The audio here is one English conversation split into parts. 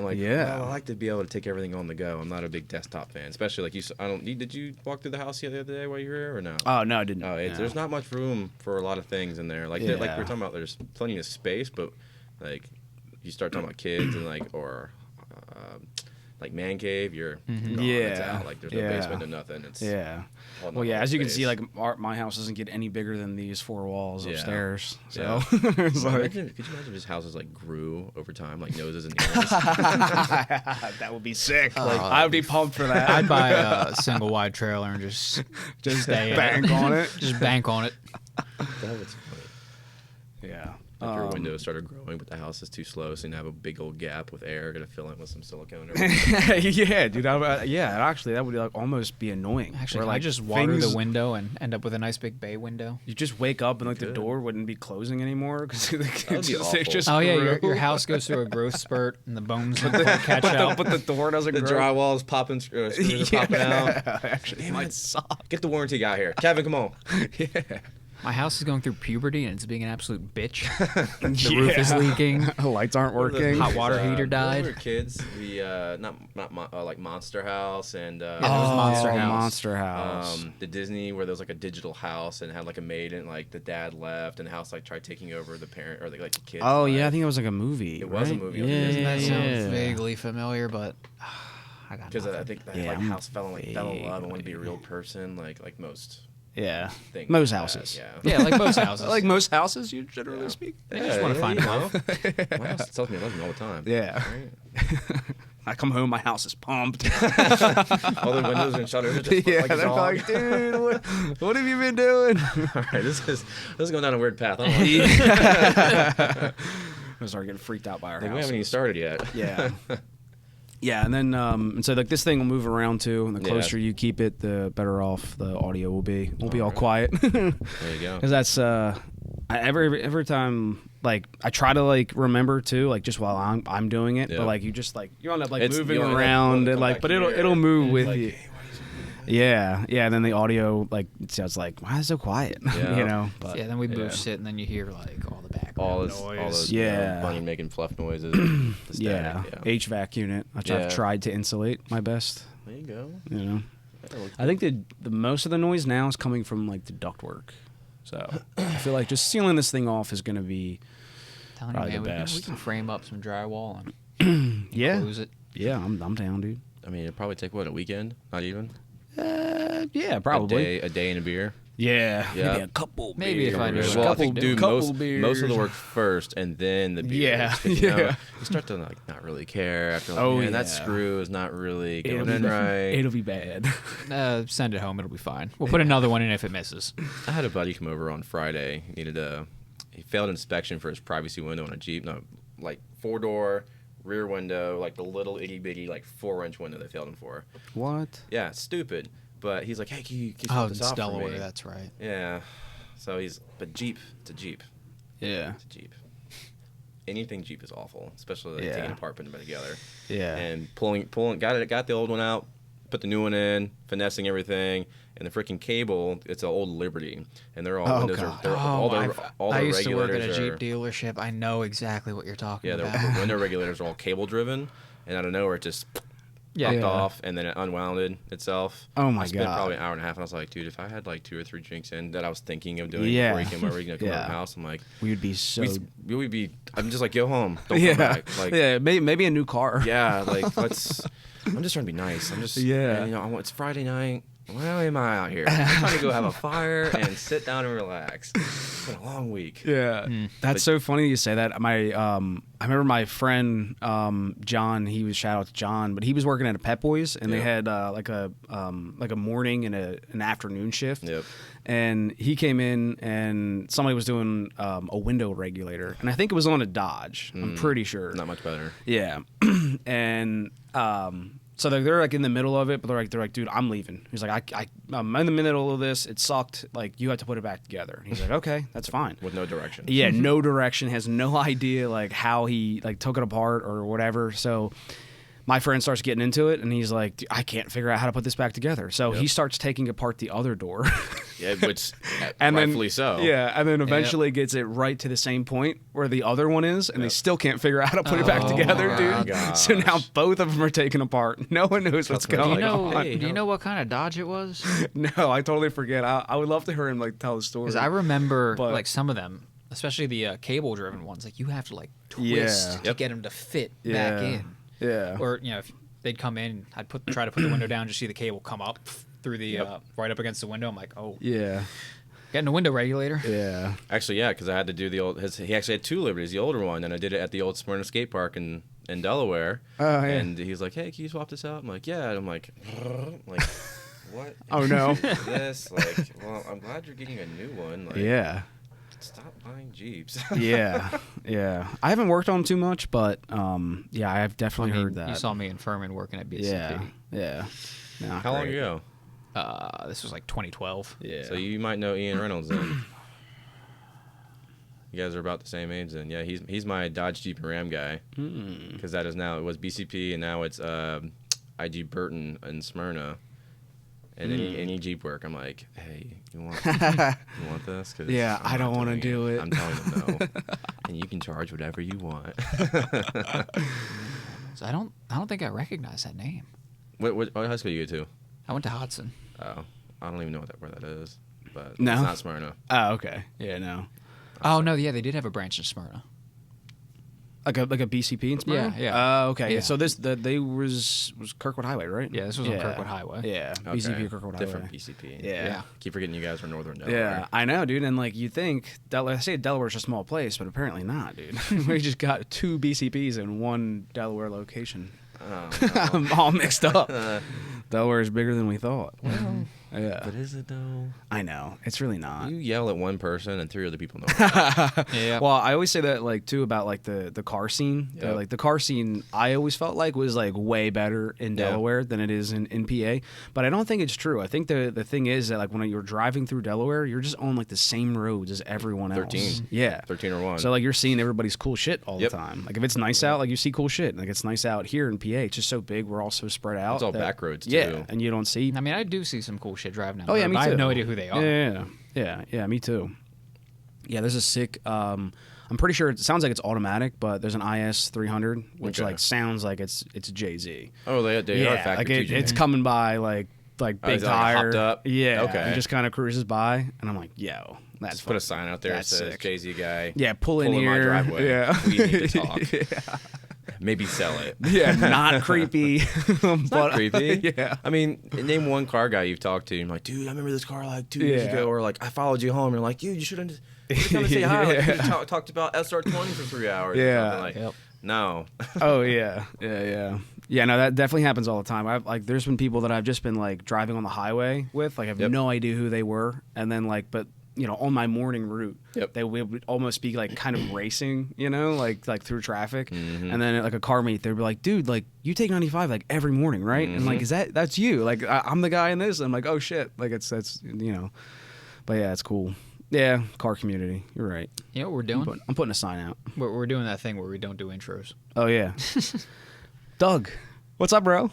I'm like, Yeah. well, I like to be able to take everything on the go. I'm not a big desktop fan, especially like you. Did you walk through the house the other day while you were here or no? Oh no, I didn't. Oh, there's not much room for a lot of things in there. Like we were talking about, there's plenty of space, but like you start talking about kids and like like man cave, you're gone. It's out. Like there's no basement or nothing. It's well, as you can see, like my house doesn't get any bigger than these 4 walls upstairs. So it's like, could you imagine if his houses like grew over time, like noses and ears? That would be sick. Like I would be pumped for that. I'd buy a single wide trailer and just stay bank on it. Just bank on it. That was funny. Yeah. Like your windows started growing, but the house is too slow, so you have a big old gap with air. Gonna fill it with some silicone. Yeah, dude. Actually, that would like almost be annoying. Actually, I just water the window and end up with a nice big bay window. You just wake up and like the door wouldn't be closing anymore because just your house goes through a growth spurt and the bones would catch up, but the door doesn't. The drywall is popping, screws are popping out. Actually, it might suck. Get the warranty guy here, Kevin. Come on. Yeah. My house is going through puberty and it's being an absolute bitch. The roof is leaking. Lights aren't working. Hot water heater died. When we were kids, we like Monster House and it was Monster House. The Disney where there was like a digital house and had like a maid and like the dad left and the house like tried taking over the parent or like the kids. Oh yeah, I think it was like a movie. It was a movie. That sounds vaguely familiar, but I got because I think that like house fell in love and wanted to be a real person, like most. Yeah, things most like houses. Yeah, like most houses. Like most houses, you generally speak. They just want to find love. My house tells me I love me all the time. Yeah. Right? I come home, my house is pumped. All the windows and shutters are just they're like, dude, what have you been doing? All right, this is going down a weird path. I start getting freaked out by our house. We haven't even started yet. Yeah. Yeah, and then and so like this thing will move around too, and the closer you keep it, the better off the audio will be. We'll be all quiet. There you go. Because that's every time like I try to like remember too, like just while I'm doing it, but like you just like you end up like moving around and like, but it'll move with you. Yeah, and then the audio like it sounds like why is it so quiet? You know. But, then we boost it, and then you hear like all the background noise. All those bunny making fluff noises. HVAC unit, which I've tried to insulate my best. There you go. You know, I think the most of the noise now is coming from like the ductwork. So I feel like just sealing this thing off is going to be probably the best. We can frame up some drywall and close it. Yeah, I'm down, dude. I mean, it'd probably take what, a weekend? Not even. Yeah, probably a day and a beer. Yeah, maybe a couple. Maybe beers. if I do I think do most of the work first and then the beers. You start to like not really care after. Like, that screw is not really going in right. It'll be bad. Send it home. It'll be fine. We'll put another one in if it misses. I had a buddy come over on Friday. He failed inspection for his privacy window on a Jeep. No, like 4-door. Rear window, like the little itty bitty, like 4-inch window they failed him for. What? Yeah, stupid. But he's like, hey, can you sort this out for me? Delaware, that's right. Yeah. So but Jeep, it's a Jeep. Yeah. It's a Jeep. Anything Jeep is awful, especially like taking it apart, putting them together. Yeah. And pulling, got the old one out, put the new one in, finessing everything, and the freaking cable, it's an old Liberty, and they're all windows are all the I used to work at a Jeep dealership. I know exactly what you're talking about. Yeah, the window regulators are all cable driven, and out of nowhere it just popped off, and then it unwounded itself. Oh my I spent probably an hour and a half, and I was like, dude, if I had like 2 or 3 drinks in that I was thinking of doing before he came over, he come over the house, I'm like, we would be so. We would be. I'm just like, go home, don't come back. Like, maybe a new car. Yeah, like let's. I'm just trying to be nice. I'm just. Yeah. You know, it's Friday night. Why am I out here? I'm trying to go have a fire and sit down and relax. It's been a long week. Yeah, that's so funny you say that. I remember my friend John. Shout out to John, but he was working at a Pep Boys, and they had like a morning and an afternoon shift. Yep. And he came in, and somebody was doing a window regulator, and I think it was on a Dodge. I'm pretty sure. Not much better. Yeah, and. So they're like in the middle of it, but they're like, dude, I'm leaving. He's like, I'm in the middle of this. It sucked. Like, you have to put it back together. He's like, okay, that's fine. With no direction. Yeah, no direction. Has no idea like how he like took it apart or whatever. So my friend starts getting into it, and he's like, I can't figure out how to put this back together. So he starts taking apart the other door. Yeah, which and rightfully so. Yeah, and then eventually gets it right to the same point where the other one is, and they still can't figure out how to put it back together, dude. Gosh. So now both of them are taken apart. No one knows what's going on. Do you know what kind of Dodge it was? No, I totally forget. I would love to hear him like tell the story. Because I remember like some of them, especially the cable-driven ones. Like you have to like twist to get them to fit back in. Yeah. Or if they'd come in, I'd try to put the window down, just see the cable come up through the right up against the window. I'm like, oh yeah. Getting a window regulator. Yeah. Actually, yeah, because I had to do the old. He actually had 2 Liberties, the older one, and I did it at the old Smyrna skate park in Delaware. Oh yeah. And he's like, "Hey, can you swap this out?" I'm like, "Yeah." And I'm like, what? Oh no. This well, I'm glad you're getting a new one. Like, yeah. Stop buying Jeeps. Yeah. I haven't worked on them too much, but yeah, I have definitely heard that. You saw me and Furman working at BCP. Yeah. No, How long ago? This was like 2012. Yeah. So you might know Ian Reynolds then. You guys are about the same age then. Yeah, he's my Dodge Jeep and Ram guy. Because that is now, it was BCP and now it's IG Burton in Smyrna. And any Jeep work, I'm like, hey, you want this? Cause yeah, I don't want to do it. I'm telling them no. And you can charge whatever you want. So I don't think I recognize that name. What high school you go to? I went to Hodson. Oh, I don't even know where that is. But no? It's not Smyrna. Oh, okay. Yeah, no. Oh no, yeah, they did have a branch in Smyrna. Like a BCP in Smyrna? Yeah. Okay. Yeah. So they was Kirkwood Highway, right? Yeah, this was on Kirkwood Highway. Yeah. Okay. BCP Kirkwood Different Highway. BCP. Yeah. Keep forgetting you guys were Northern Delaware. Yeah, I know, dude. And like you think I say Delaware's a small place, but apparently not, dude. We just got 2 BCPs in one Delaware location. Oh, no. I'm all mixed up. Delaware is bigger than we thought. Well, yeah. But is it though? I know. It's really not. You yell at one person and 3 other people know. Yeah. Well, I always say that like too about like the car scene. Yep. Like the car scene I always felt like was like way better in Delaware than it is in PA. But I don't think it's true. I think the thing is that like when you're driving through Delaware, you're just on like the same roads as everyone else. 13. Yeah. 13 or 1. So like you're seeing everybody's cool shit all the time. Like if it's nice out, like you see cool shit. Like it's nice out here in PA. It's just so big. We're all so spread out. It's all back roads too. Yeah, and you don't see. I mean, I do see some cool shit driving down. Oh yeah, me too. I have no idea who they are. Yeah, me too. Yeah, there's a sick. I'm pretty sure it sounds like it's automatic, but there's an IS 300, which like sounds like it's Jay-Z. Oh, they are factory. Like it's coming by like big tire. Hopped up? Yeah, okay. And just kind of cruises by, and I'm like, yo, that's Just put a sign out there that says sick. Jay-Z guy. Yeah, pull in here. My driveway. Yeah, we need to talk. Yeah. Maybe sell it. Yeah, not creepy. It's not creepy. Yeah. I mean, name one car guy you've talked to. And you're like, dude, I remember this car like 2 years ago. Or like, I followed you home. You're like, dude, you should have come and say hi. Like, you talked about SR20 for 3 hours. Yeah. Like, no. Oh yeah. Yeah, no, that definitely happens all the time. I've like, there's been people that I've just been like driving on the highway with, like I have no idea who they were, and then like, but you know, on my morning route, they would almost be like kind of racing, you know, like through traffic, and then like a car meet, they'd be like, dude, like you take 95 like every morning, right? And like, that's you? Like I'm the guy in this. And I'm like, oh shit, like that's you know, but yeah, it's cool. Yeah, car community. You're right. You know what we're doing? I'm putting a sign out. We're doing that thing where we don't do intros. Oh yeah. Doug, what's up, bro?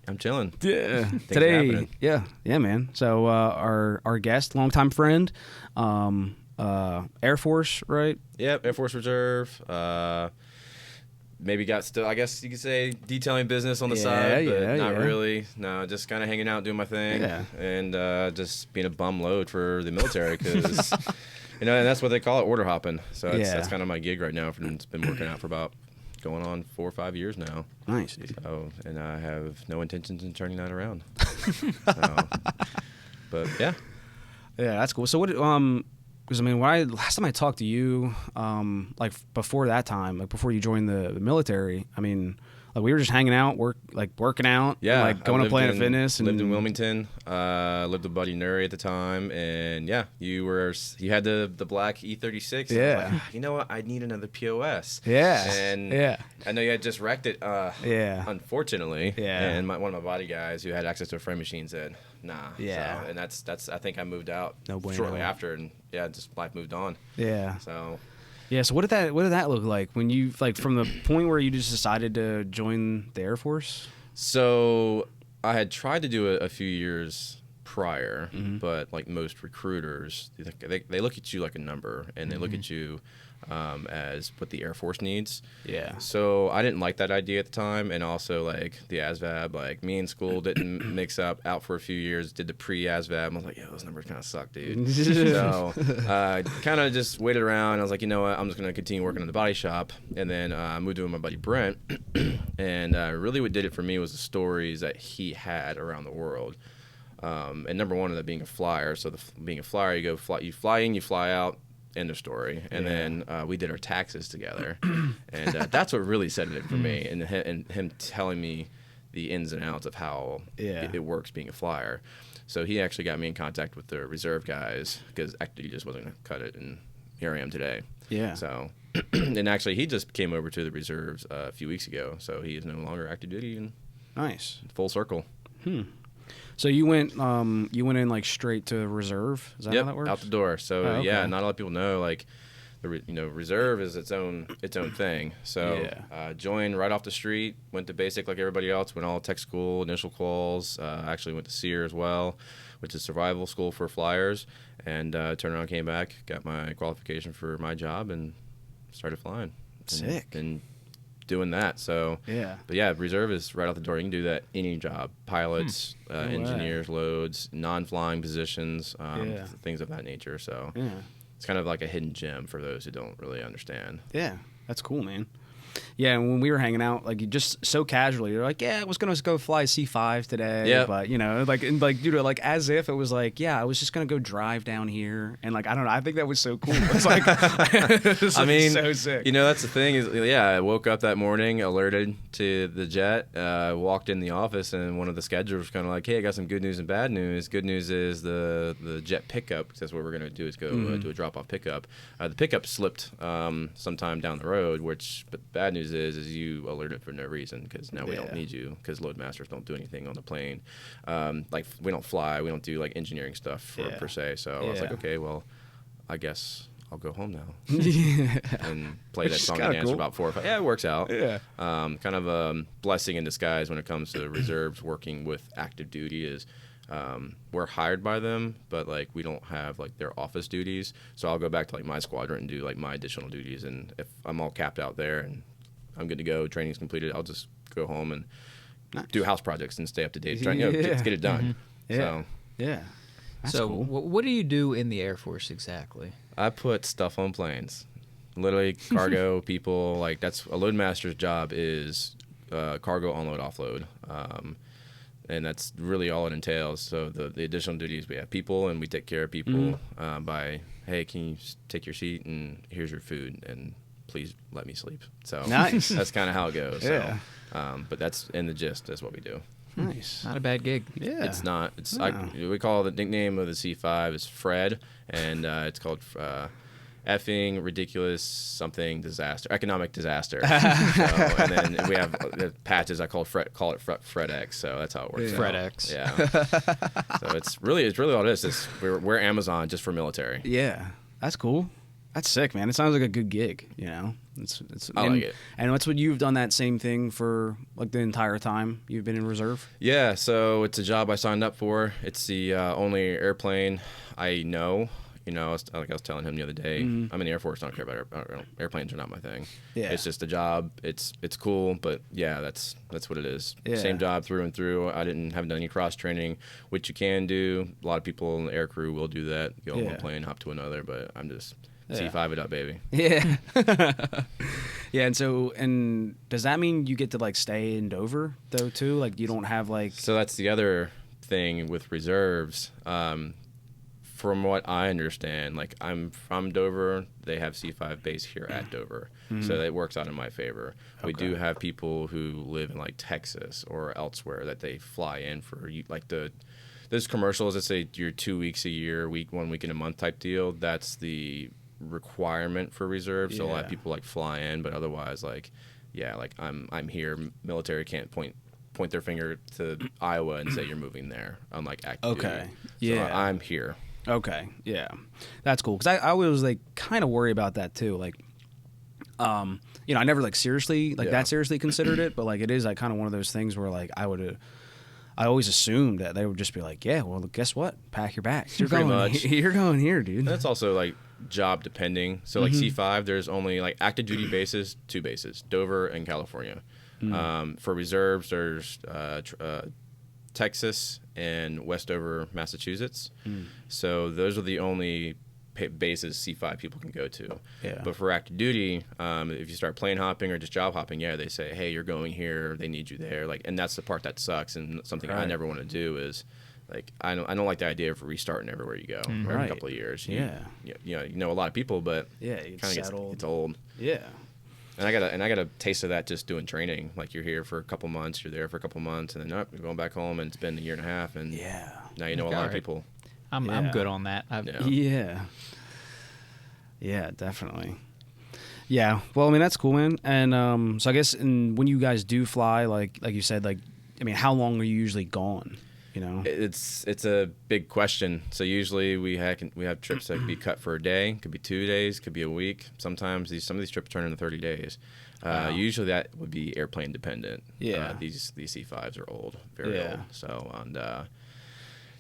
I'm chilling. Yeah. Today, yeah, man. So our guest, longtime friend, Air Force, right? Yep, Air Force Reserve. Maybe got still, I guess you could say, detailing business on the side, but not really. No, just kind of hanging out, doing my thing, and just being a bum load for the military because, you know, and that's what they call it, order hopping. So that's kind of my gig right now. It's been working out for about going on 4 or 5 years now. Nice, dude. So, and I have no intentions in turning that around. So, but yeah, that's cool. So what? Because I mean, last time I talked to you, like before that time, like before you joined the military, I mean, like we were just hanging out, working out, like going to Planet Fitness. And lived in Wilmington. Lived with Buddy Nuri at the time, and you had the black E36. Yeah. Like, you know what? I need another POS. Yeah. And I know you had just wrecked it. Unfortunately. Yeah. And one of my body guys who had access to a frame machine said, nah. Yeah. So, and that's I think I moved out shortly after, and just life moved on. Yeah. So. Yeah, so what did that look like when you, like, from the point where you just decided to join the Air Force? So I had tried to do a few years prior, but like most recruiters, they look at you like a number, and they look at you as what the Air Force needs. Yeah. So I didn't like that idea at the time, and also like the ASVAB, like me in school didn't mix up. Out for a few years, did the pre-ASVAB. I was like, yeah, those numbers kind of suck, dude. So kind of just waited around. I was like, you know what, I'm just gonna continue working in the body shop, and then I moved in with my buddy Brent, and really what did it for me was the stories that he had around the world. And number one of that being a flyer. So being a flyer, you fly in, you fly out. End of story. And then we did our taxes together, and that's what really set it for me. And him telling me the ins and outs of how it works being a flyer. So he actually got me in contact with the reserve guys, because active duty just wasn't going to cut it, and here I am today. Yeah. So, and actually he just came over to the reserves a few weeks ago, so he is no longer active duty, and nice, full circle. So you went in like straight to reserve? Is that how that works? Out the door. So yeah, not a lot of people know, like, reserve is its own thing. So joined right off the street, went to basic like everybody else, went all tech school, initial quals, actually went to SEER as well, which is survival school for flyers, and turned around, came back, got my qualification for my job, and started flying. Sick. And doing that. So but yeah, reserve is right out the door. You can do that any job. Pilots, engineers, loads, non-flying positions, things of that nature. So it's kind of like a hidden gem for those who don't really understand. Yeah, that's cool, man. Yeah, and when we were hanging out, like, you just so casually, you're like, yeah, I was gonna go fly C5 today, but dude, like as if it was like, yeah, I was just gonna go drive down here, and like, I don't know, I think that was so cool. It's like, I mean, so sick. That's the thing is, I woke up that morning, alerted to the jet, walked in the office, and one of the schedulers was kind of like, hey, I got some good news and bad news. Good news is the jet pickup, because that's what we're gonna do, is go do a drop-off pickup. The pickup slipped sometime down the road, but bad news is you alerted for no reason, because now we don't need you, because load masters don't do anything on the plane. Like, we don't fly, we don't do like engineering stuff per se. So I was like, okay, well, I guess I'll go home now and play that song and dance for about 4 or 5. Yeah, it works out. Yeah. Kind of a blessing in disguise when it comes to reserves working with active duty is we're hired by them, but like we don't have like their office duties. So I'll go back to like my squadron and do like my additional duties, and if I'm all capped out there and I'm good to go, training's completed, I'll just go home and do house projects and stay up to date, trying to get it done. So that's cool. What do you do in the Air Force exactly? I put stuff on planes, literally cargo people. Like, that's a load master's job, is cargo, unload, offload, and that's really all it entails. So the additional duties, we have people, and we take care of people by, hey, can you take your seat, and here's your food, and please let me sleep. So nice. That's kind of how it goes. Yeah. So, but that's in the gist. That's what we do. Nice. Not a bad gig. Yeah. It's not. It's we call the nickname of the C5 is Fred, and it's called effing ridiculous something disaster, economic disaster. And then we have the patches. I call it FredX. So that's how it works. FredX. Yeah. So it's really all it is. We're Amazon just for military. Yeah, that's cool. That's sick, man. It sounds like a good gig, I like it. And what's what you've done that same thing for like the entire time you've been in reserve? Yeah, so it's a job I signed up for. It's the only airplane I know. I was telling him the other day, I'm in the Air Force. I don't care about airplanes are not my thing. Yeah. It's just a job. It's cool, but yeah, that's what it is. Yeah. Same job through and through. I haven't done any cross training, which you can do. A lot of people in the air crew will do that. Go on one plane, hop to another, but I'm just C5 it up, baby. Yeah. Yeah, and does that mean you get to like stay in Dover though too? Like you don't have like. So that's the other thing with reserves. From what I understand, like I'm from Dover, they have C5 base here at Dover, so that works out in my favor. Okay. We do have people who live in like Texas or elsewhere that they fly in for like those commercials that say you're 2 weeks a year, 1 week in a month type deal. That's the requirement for reserves. So a lot of people like fly in, but otherwise like I'm here. Military can't point their finger to Iowa and say you're moving there. Unlike active duty. So I'm here. Okay, yeah, that's cool. Because I was like kind of worry about that too. Like, I never like seriously that seriously considered it, but like it is like kind of one of those things where like I would I always assumed that they would just be like, yeah, well, guess what? Pack your bags. You're going here, dude. And that's also like job depending. So like C5, there's only like active duty bases, 2 bases, Dover and California. For reserves, there's Texas and Westover, Massachusetts. So those are the only bases C5 people can go to. Yeah. But for active duty, if you start plane hopping or just job hopping, they say, hey, you're going here, they need you there. Like, and that's the part that sucks, and something I never want to do is, like, I don't like the idea of restarting everywhere you go every couple of years. You know a lot of people, but it kind of gets old. Yeah. And I got a taste of that just doing training. Like, you're here for a couple months, you're there for a couple months, and then you're going back home, and it's been a year and a half, and now you know a lot of people. I'm good on that. Yeah, definitely. Yeah, well, I mean, that's cool, man. And so I guess when you guys do fly, like you said, like, I mean, how long are you usually gone? You know, it's a big question. So usually we have trips that could be cut for a day, could be 2 days, could be a week. Sometimes some of these trips turn into 30 days. Usually that would be airplane dependent. Yeah, these C5s are old, very old. So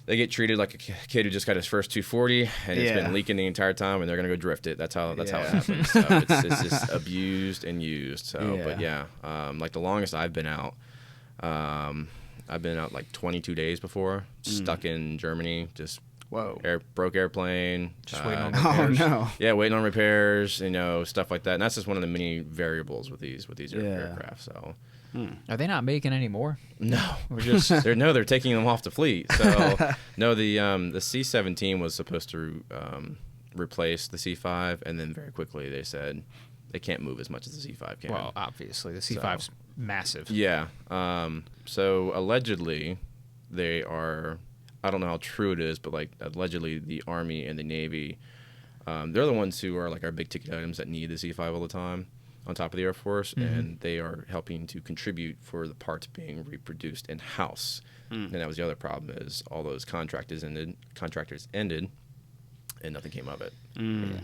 they get treated like a kid who just got his first 240 and it's been leaking the entire time, and they're gonna go drift it. That's how it happens. So it's just abused and used. So, but like the longest I've been out, I've been out like 22 days before, stuck in Germany, just broke airplane. Just waiting on repairs. Oh no. Yeah, waiting on repairs, stuff like that. And that's just one of the many variables with these aircraft. So. Are they not making any more? No, they're taking them off the fleet. So no, the C-17 was supposed to replace the C-5, and then very quickly they said they can't move as much as the C-5 can. Well, obviously the C-5's massive. Yeah. So allegedly they are. I don't know how true it is, but like allegedly the Army and the Navy, they're the ones who are like our big ticket items that need the C-5 all the time, on top of the Air Force, and they are helping to contribute for the parts being reproduced in-house. And that was the other problem, is all those contractors ended, and nothing came of it.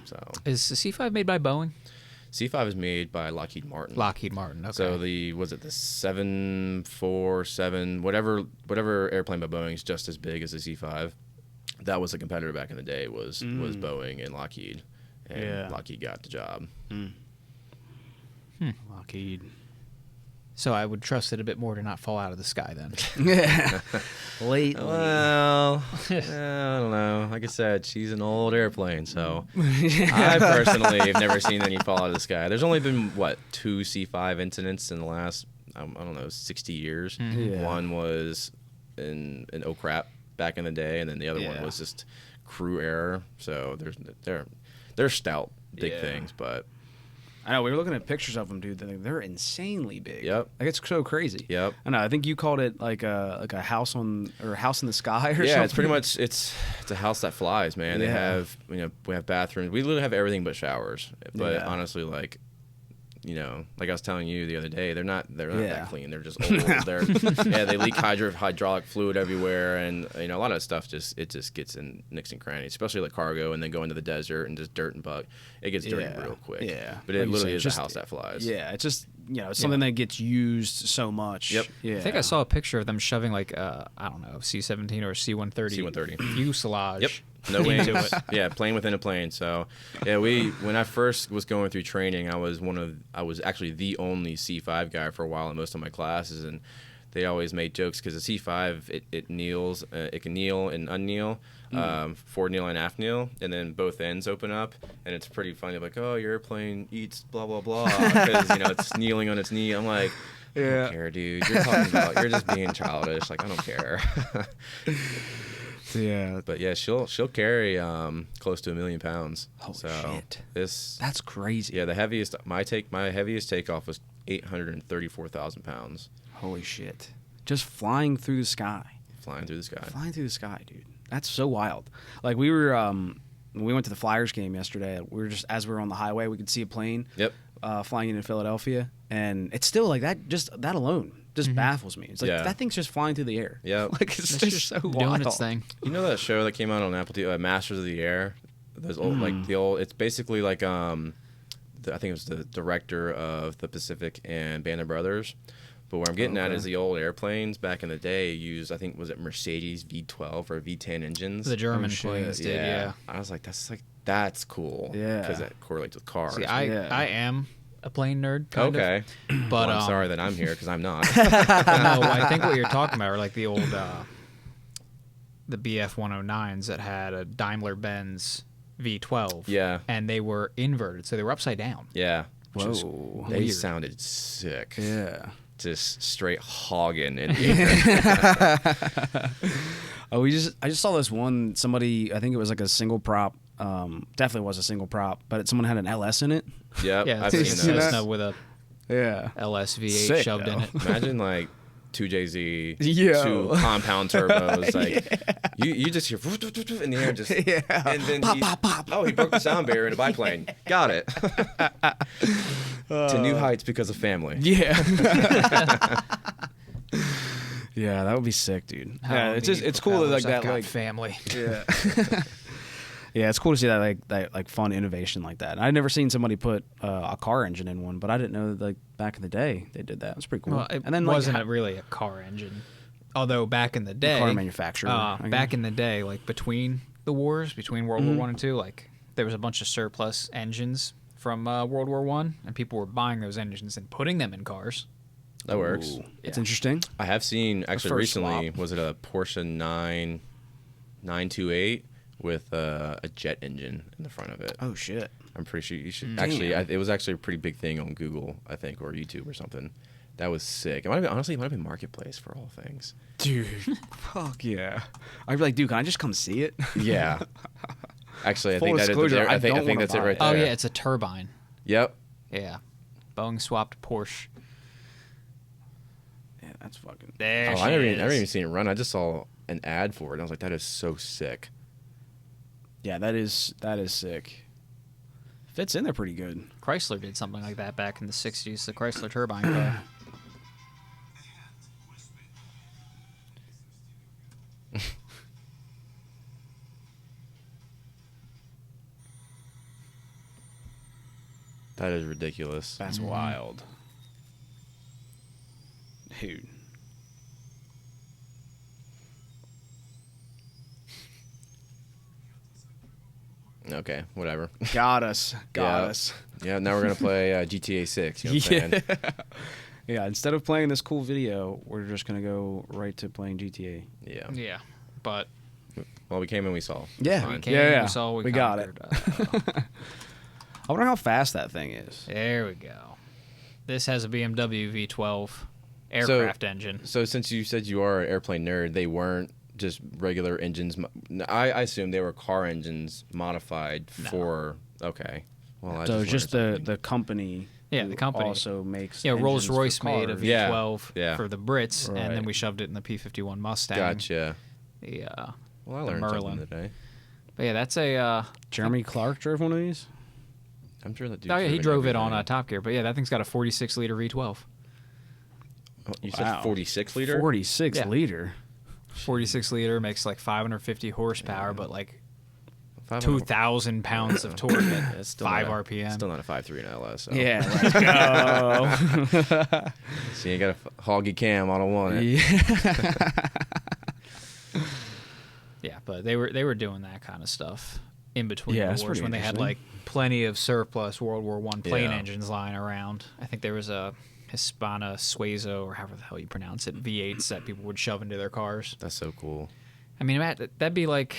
So is the C-5 made by Boeing? C-5 is made by Lockheed Martin. Okay. So the 747, whatever airplane by Boeing is just as big as the C-5. That was a competitor back in the day, was Boeing and Lockheed. And Lockheed got the job. Lockheed. So I would trust it a bit more to not fall out of the sky then. Lately. Well, I don't know. Like I said, she's an old airplane, so I personally have never seen any fall out of the sky. There's only been, 2 C-5 incidents in the last, I don't know, 60 years. One was in oh crap back in the day, and then the other one was just crew error. So they're stout, big things, but... I know, we were looking at pictures of them, dude. They're insanely big. Yep. Like, it's so crazy. Yep. I know. I think you called it like a house in the sky or something. Yeah, it's pretty much it's a house that flies, man. They have we have bathrooms. We literally have everything but showers. But honestly, like like I was telling you the other day, they're not that clean. They're just old. They leak hydraulic fluid everywhere, and a lot of that stuff just gets in nicks and crannies, especially like cargo, and then go into the desert and just dirt and bug. It gets dirty real quick. Yeah, but it literally is a house that flies. Yeah, it's just it's something that gets used so much. Yep. Yeah. I think I saw a picture of them shoving like I don't know, C-17 or C-130 fuselage. Yep. No wings. Yeah, plane within a plane. So, when I first was going through training, I was actually the only C-5 guy for a while in most of my classes, and they always made jokes because the C-5 it kneels, it can kneel and unkneel, forward kneel and aft kneel, and then both ends open up, and it's pretty funny. Like, oh, your airplane eats blah blah blah because it's kneeling on its knee. I'm like, I don't care, dude. You're just being childish. Like, I don't care. Yeah, but she'll carry close to 1 million pounds. Holy shit! That's crazy. Yeah, the heaviest my heaviest takeoff was 834,000 pounds. Holy shit! Just flying through the sky. Flying through the sky, dude. That's so wild. Like, we were when we went to the Flyers game yesterday. We were just, as we were on the highway, we could see a plane. Yep. Flying into Philadelphia, and it's still like that. Just that alone just baffles me. It's like that thing's just flying through the air. Yeah, like it's just so doing wild. Its thing. You know that show that came out on Apple TV, Masters of the Air? Those old It's basically like I think it was the director of the Pacific and Band of Brothers, But where I'm getting at is the old airplanes back in the day used, I think, was it Mercedes V12 or V10 engines? The German planes did, yeah. I was like, that's cool. Yeah. Because that correlates with cars. See, I am a plane nerd, kind of. But I'm sorry that I'm here because I'm not. No, I think what you're talking about are like the old, the BF 109s that had a Daimler-Benz V12. Yeah. And they were inverted, so they were upside down. Yeah. Whoa. They sounded sick. Yeah. Just straight hogging. I just saw this one, somebody, I think it was like a single prop. Definitely was a single prop, but someone had an LS in it. Yep, yeah, I've seen that. With a LS V8 sick, shoved in it. Imagine like 2JZ, Yo. 2 compound turbos. Like you just hear in the air, just and then pop, pop. Oh, he broke the sound barrier in a biplane. Got it. To new heights because of family. Yeah. Yeah, that would be sick, dude. Yeah, it's cool that like family. Yeah. Yeah, it's cool to see that fun innovation like that. I'd never seen somebody put a car engine in one, but I didn't know that like back in the day they did that. It was pretty cool. Well, and then wasn't really a car engine, although back in the day, car manufacturer. Back in the day, like between the wars, between World War I and II, like there was a bunch of surplus engines from World War I, and people were buying those engines and putting them in cars. That works. Ooh, it's interesting. I have seen actually recently. Was it a Porsche 928 with a jet engine in the front of it? Oh shit! I'm pretty sure you should actually. It was actually a pretty big thing on Google, I think, or YouTube or something. That was sick. It might have been Marketplace for all things. Dude, fuck yeah! I'd be like, dude, can I just come see it? Yeah. Actually, I Full think that's it right there. Oh yeah, it's a turbine. Yep. Yeah. Boeing swapped Porsche. Yeah, that's fucking. There I never even seen it run. I just saw an ad for it. And I was like, that is so sick. Yeah, that is sick. Fits in there pretty good. Chrysler did something like that back in the 60s, the Chrysler turbine car. That is ridiculous. That's wild. Dude. Okay, whatever. Got us. Yeah, now we're going to play GTA 6. You know what I'm saying? Yeah, instead of playing this cool video, we're just going to go right to playing GTA. Yeah. Yeah, but... Well, we came and we saw. Yeah, we saw, we got it. I wonder how fast that thing is. There we go. This has a BMW V12 aircraft engine. So since you said you are an airplane nerd, they weren't just regular engines. I assume they were car engines modified for... Okay. Well, so just the company... Yeah, the company also makes. Yeah, Rolls Royce made a V12 for the Brits, right. and then we shoved it in the P-51 Mustang. Gotcha. Yeah. Well, I learned something today. But yeah, that's a. Jeremy Clark drove one of these. I'm sure that dude. Oh yeah, he drove it on Top Gear. But yeah, that thing's got a 46-liter V12. Oh, you said 46 liter. 46 liter. 46 liter makes like 550 horsepower, but like 2,000 pounds of torque at 5 RPM. Still not a 5.3 in LS. So. Yeah, let's go. So you got a hoggy cam. I don't want it. Yeah, but they were doing that kind of stuff in between the wars when they had like plenty of surplus World War I plane engines lying around. I think there was a Hispana Suezo, or however the hell you pronounce it, V8s that people would shove into their cars. That's so cool. I mean, that'd be like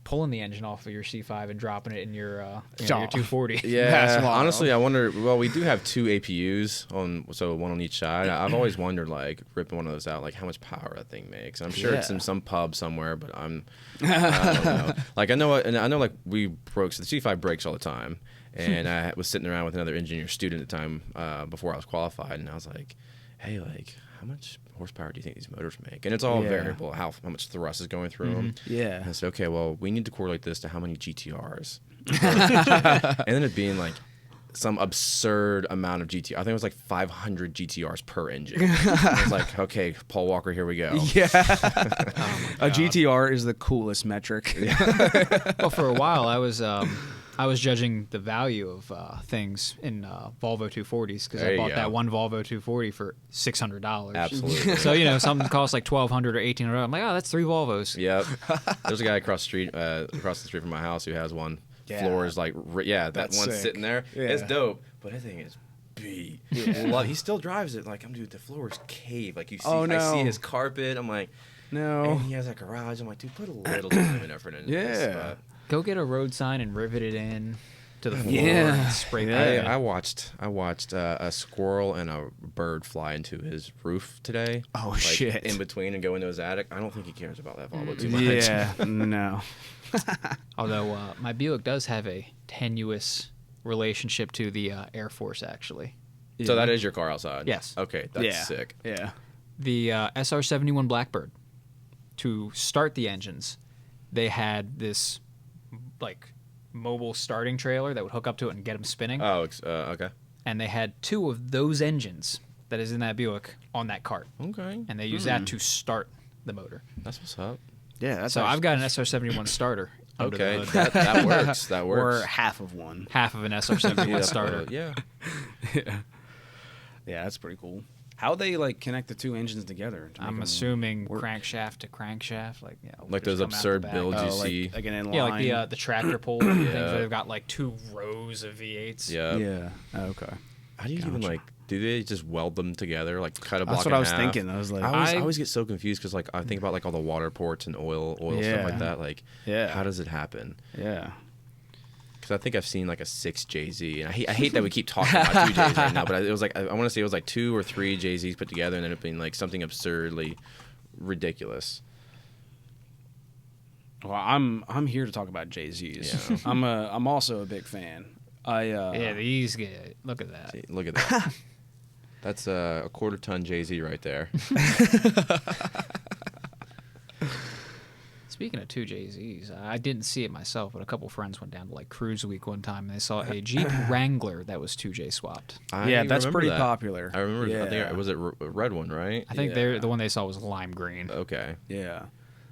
pulling the engine off of your C5 and dropping it in your 240. Yeah, honestly, I wonder. Well, we do have 2 APUs so one on each side. I've always wondered, like, ripping one of those out, like how much power that thing makes. I'm sure it's in some pub somewhere, but I don't know. Like I know, like we broke. So the C5 breaks all the time, and I was sitting around with another engineer student at the time before I was qualified, and I was like, hey, like, how much horsepower do you think these motors make? And it's all variable, how much thrust is going through them. Yeah. And I said, okay, well, we need to correlate this to how many GTRs. And then it being like some absurd amount of GTR. I think it was like 500 GTRs per engine. I was like, okay, Paul Walker, here we go. Yeah. A GTR is the coolest metric. Well, for a while, I was I was judging the value of things in Volvo 240s because I bought that one Volvo 240 for $600. Absolutely. So something costs like $1,200 or $1,800. I'm like, oh, that's 3 Volvos. Yep. There's a guy across the street from my house who has one. Yeah. Floor is like that one's sitting there. Yeah. It's dope, but that thing is beat. Yeah. He still drives it. Like, I'm dude, the floor is cave. Like, you see, I see his carpet. I'm like, no. And he has a garage. I'm like, dude, put a little time and effort into this. Go get a road sign and rivet it in to the floor and spray paint. I watched a squirrel and a bird fly into his roof today. Oh, shit. In between and go into his attic. I don't think he cares about that Volvo too much. Yeah, no. Although my Buick does have a tenuous relationship to the Air Force, actually. Yeah. So that is your car outside? Yes. Okay, that's sick. Yeah. The SR-71 Blackbird, to start the engines, they had this like mobile starting trailer that would hook up to it and get them spinning. Oh, okay. And they had 2 of those engines that is in that Buick on that cart. Okay. And they use that to start the motor. That's what's up. Yeah. So I've got an SR-71 starter. Okay, that works. That works. Or half of one. Half of an SR-71 starter. Yeah. Yeah, that's pretty cool. How they like connect the 2 engines together? I'm assuming crankshaft to crankshaft, like those absurd builds you see, like an inline. Yeah, like the tractor pull things where they've got like 2 rows of V8s. Yeah. Yeah. Oh, okay. How do you even like? Do they just weld them together, like cut a block? That's what I was thinking. I was like, I always get so confused because like I think about like all the water ports and oil stuff like that. Like, how does it happen? Yeah. Because I think I've seen like a 6 JZ, and I hate that we keep talking about 2 Js right now, but it was like I want to say it was like 2 or 3 JZs put together, and then it being like something absurdly ridiculous. Well, I'm here to talk about JZs. Yeah. I'm also a big fan. These get look at that. See, look at that. That's a 1/4-ton JZ right there. Speaking of 2 JZs, I didn't see it myself, but a couple friends went down to like Cruise Week one time and they saw a Jeep Wrangler that was 2J swapped. That's pretty popular. I remember. Yeah. I think was it a red one, right? I think the one they saw was lime green. Okay. Yeah.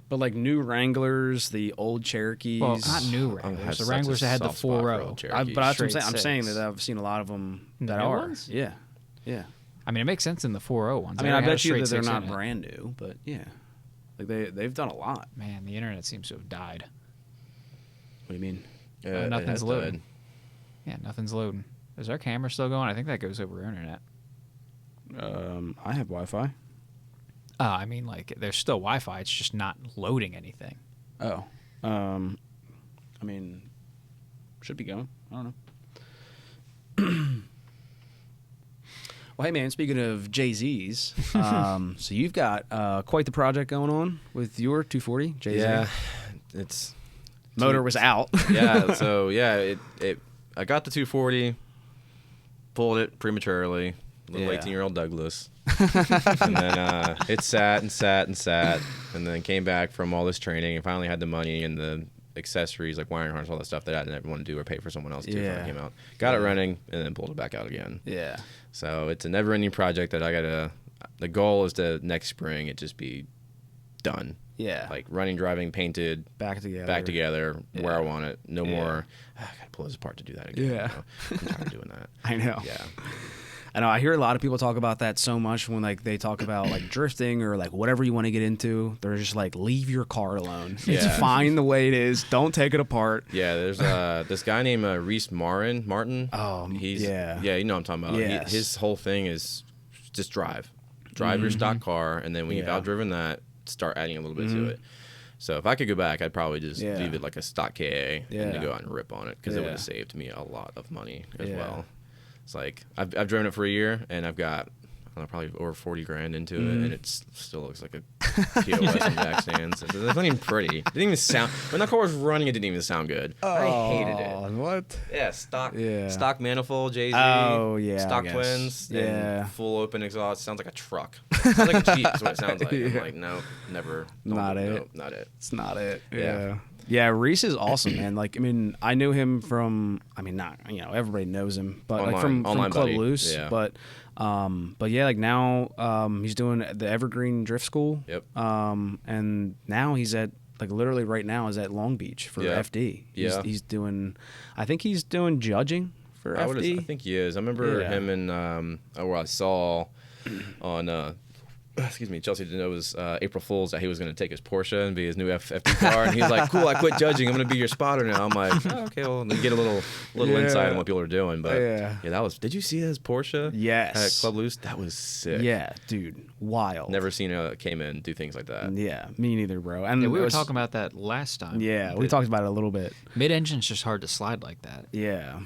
But like new Wranglers, the old Cherokees. Well, not new Wranglers. The Wranglers that had the 4.0. But I'm saying that I've seen a lot of them that are. Ones? Yeah. Yeah. I mean, it makes sense in the 4.0 ones. I mean, I bet you that they're not brand new, but yeah. Like they've done a lot. Man, the internet seems to have died. What do you mean? Nothing's loading. Yeah, nothing's loading. Is our camera still going? I think that goes over internet. I have Wi-Fi. I mean, like, there's still Wi-Fi. It's just not loading anything. Oh. I mean, should be going. I don't know. Well, hey, man, speaking of JZs, so you've got quite the project going on with your 240 JZ. Yeah, it's... Motor was out. Yeah, so, I got the 240, pulled it prematurely, little 18-year-old Douglas. And then it sat, and then came back from all this training and finally had the money and the accessories, like wiring harness, all that stuff that I didn't want to do or pay for someone else to do when it came out. Got it running, and then pulled it back out again. Yeah. So it's a never-ending project that I gotta... The goal is to next spring it just be done. Yeah. Like running, driving, painted. Back together. Where I want it. No more... I gotta pull this apart to do that again. Yeah. I'm tired of doing that. I know. Yeah. I know. I hear a lot of people talk about that so much when like they talk about like drifting or like whatever you want to get into. They're just like, leave your car alone. It's fine the way it is. Don't take it apart. Yeah. There's this guy named Reese Martin. Oh, you know what I'm talking about. Yes. His whole thing is just drive your stock car, and then when you've outdriven that, start adding a little bit to it. So if I could go back, I'd probably just leave it like a stock KA and to go out and rip on it because it would have saved me a lot of money as well. It's like I've driven it for a year and I've got probably over 40 grand into it, and it still looks like a POS in jack stands. It's not even pretty. It didn't even sound. When that car was running, it didn't even sound good. I hated it. What? Yeah, stock manifold, JZ. Oh yeah, stock twins. Yeah, full open exhaust. Sounds like a truck. Sounds like a Jeep. Is what it sounds like. I'm like, no, never. Not it. No, not it. It's not it. Yeah. Yeah, Reese is awesome, man. Like, I mean, I knew him from, not, everybody knows him, but online, like from Club buddy. Loose. Yeah. But yeah, like now he's doing the Evergreen Drift School. Yep. And now he's at like literally right now is at Long Beach for FD. He's doing, I think he's doing judging for FD. I think he is. I remember him and where I saw on Chelsea didn't know it was April Fool's that he was going to take his Porsche and be his new FD car, and he's like, "Cool, I quit judging. I'm going to be your spotter now." I'm like, "Oh, okay, well, then get a little insight on what people are doing." But that was. Did you see his Porsche? Yes. At Club Loose, that was sick. Yeah, dude, wild. Never seen a Cayman do things like that. Yeah, me neither, bro. And we were talking about that last time. Yeah, we talked about it a little bit. Mid-engine's just hard to slide like that. Yeah.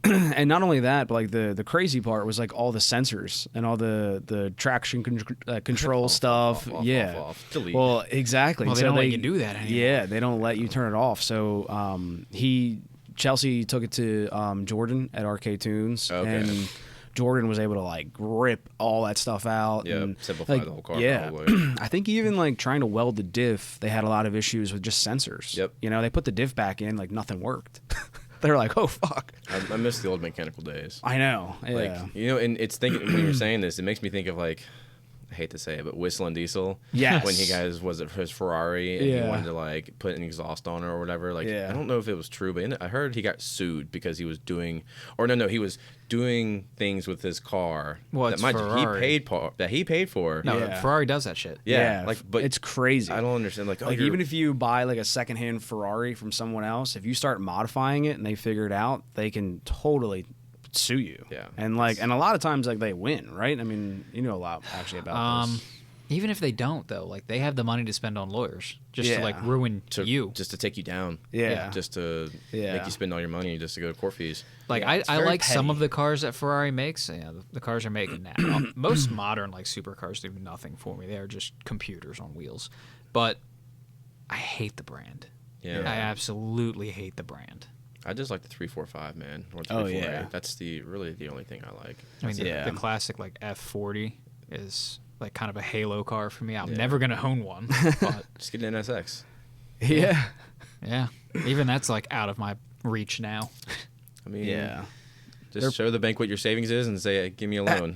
And not only that, but like the crazy part was like all the sensors and all the traction control stuff. Off. Delete. Well, exactly. Well, they don't let you do that anymore. Yeah, they don't let you turn it off. So Chelsea took it to Jordan at Arcade Tunes, and Jordan was able to like rip all that stuff out. Yeah, and simplify the whole car. Yeah, probably. I think even like trying to weld the diff, they had a lot of issues with just sensors. Yep. You know, they put the diff back in, like nothing worked. They're like, oh fuck. I miss the old mechanical days. I know. Yeah. Like, you know, and it's thinking when you're saying this, it makes me think of like, I hate to say it, but Whistling Diesel. Yes. When he was it his Ferrari and he wanted to like put an exhaust on it or whatever. Like, I don't know if it was true, but I heard he got sued because he was doing, he was doing things with his car that he paid for. No, Ferrari does that shit. Yeah, like, but it's crazy. I don't understand. Like even if you buy like a secondhand Ferrari from someone else, if you start modifying it and they figure it out, they can totally sue you. Yeah. And a lot of times like they win, right? I mean, you know a lot actually about this. Even if they don't though, like they have the money to spend on lawyers just to like ruin you. Just to take you down. Yeah. Just to make you spend all your money just to go to court fees. Like I like petty. Some of the cars that Ferrari makes. Yeah, the cars are making now. Most modern like supercars do nothing for me. They are just computers on wheels. But I hate the brand. Yeah. I absolutely hate the brand. I just like the 345, man. Or 348. That's really the only thing I like. I mean, the classic like F40 is like kind of a halo car for me. I'm never gonna own one. But just get an NSX. Yeah. Yeah. Even that's like out of my reach now. I mean, just show the bank what your savings is and say, "Give me a loan."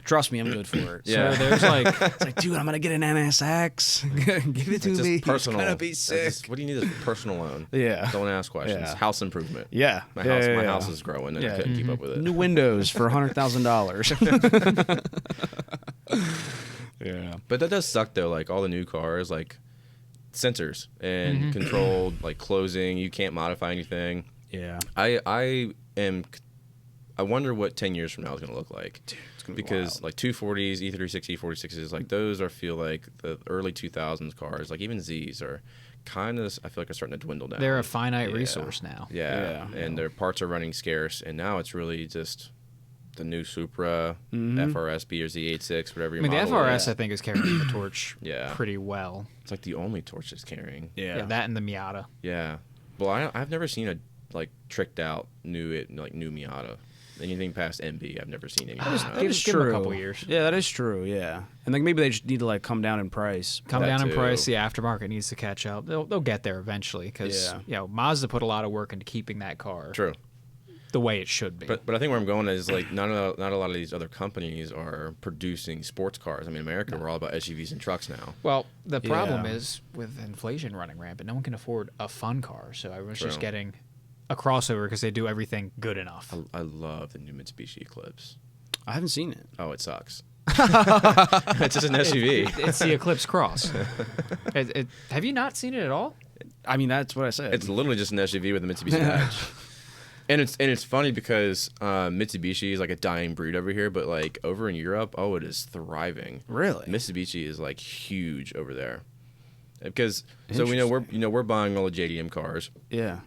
Trust me, I'm good for it. Yeah. So there's like, it's like, dude, I'm gonna get an NSX. Give it to me. Personal. It's gonna be sick. What do you need a personal loan? Yeah. Don't ask questions. Yeah. House improvement. Yeah. My house is growing and I couldn't keep up with it. New windows for $100,000. Yeah. But that does suck though. Like all the new cars, like sensors and controlled, like closing. You can't modify anything. Yeah. I wonder what 10 years from now is going to look like. Dude, it's gonna be because like 240s, E360, 46s, like those feel like the early 2000s cars. Like even Zs are kind of, I feel like, are starting to dwindle down. They're a finite resource now. Yeah. And their parts are running scarce. And now it's really just the new Supra, FRS, B or Z86, whatever your model is. The FRS, I think, is carrying the torch pretty well. It's like the only torch it's carrying. Yeah, that and the Miata. Yeah. Well, I've never seen a tricked out new Miata. Anything past MB, I've never seen anything. Give them a couple years. Yeah, that is true. Yeah, and like maybe they just need to like come down in price. The aftermarket needs to catch up. They'll get there eventually because Mazda put a lot of work into keeping that car. True. The way it should be. But I think where I'm going is like not a lot of these other companies are producing sports cars. I mean, in America, we're all about SUVs and trucks now. Well, the problem is with inflation running rampant, no one can afford a fun car, so everyone's just getting a crossover because they do everything good enough. I love the new Mitsubishi Eclipse. I haven't seen it. Oh, it sucks. It's just an SUV. It's the Eclipse Cross. Have you not seen it at all? I mean, that's what I said. It's literally just an SUV with a Mitsubishi badge. And it's funny because Mitsubishi is like a dying breed over here, but like over in Europe, it is thriving. Really? Mitsubishi is like huge over there. Because we're buying all the JDM cars. Yeah.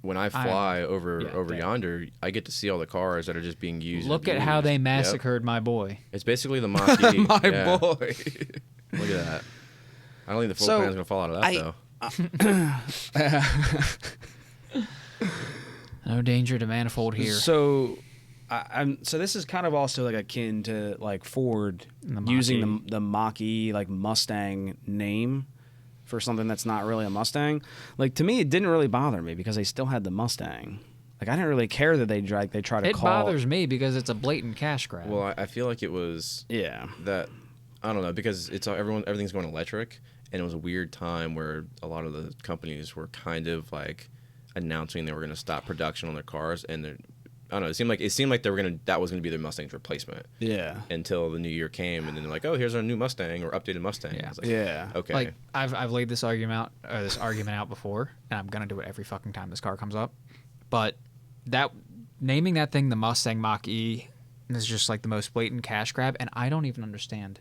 When I fly over yonder, I get to see all the cars that are just being used. Look at how they massacred my boy. It's basically the Mach-E. My boy. Look at that. I don't think the full plan's gonna fall out of that though. No danger to manifold here. So, so this is kind of also like akin to like Ford using the Mach-E like Mustang name for something that's not really a Mustang. Like to me, it didn't really bother me because they still had the Mustang. Like I didn't really care that they try to call. It bothers me because it's a blatant cash grab. Well, I feel like it was that I don't know because everything's going electric. and it was a weird time where a lot of the companies were kind of like announcing they were going to stop production on their cars, and I don't know. It seemed like that was gonna be their Mustang's replacement. Yeah. Until the new year came, and then they're like, "Oh, here's our new Mustang or updated Mustang." Yeah. Like, yeah. Okay. Like I've laid this argument out before, and I'm gonna do it every fucking time this car comes up. But naming that thing the Mustang Mach-E is just like the most blatant cash grab, and I don't even understand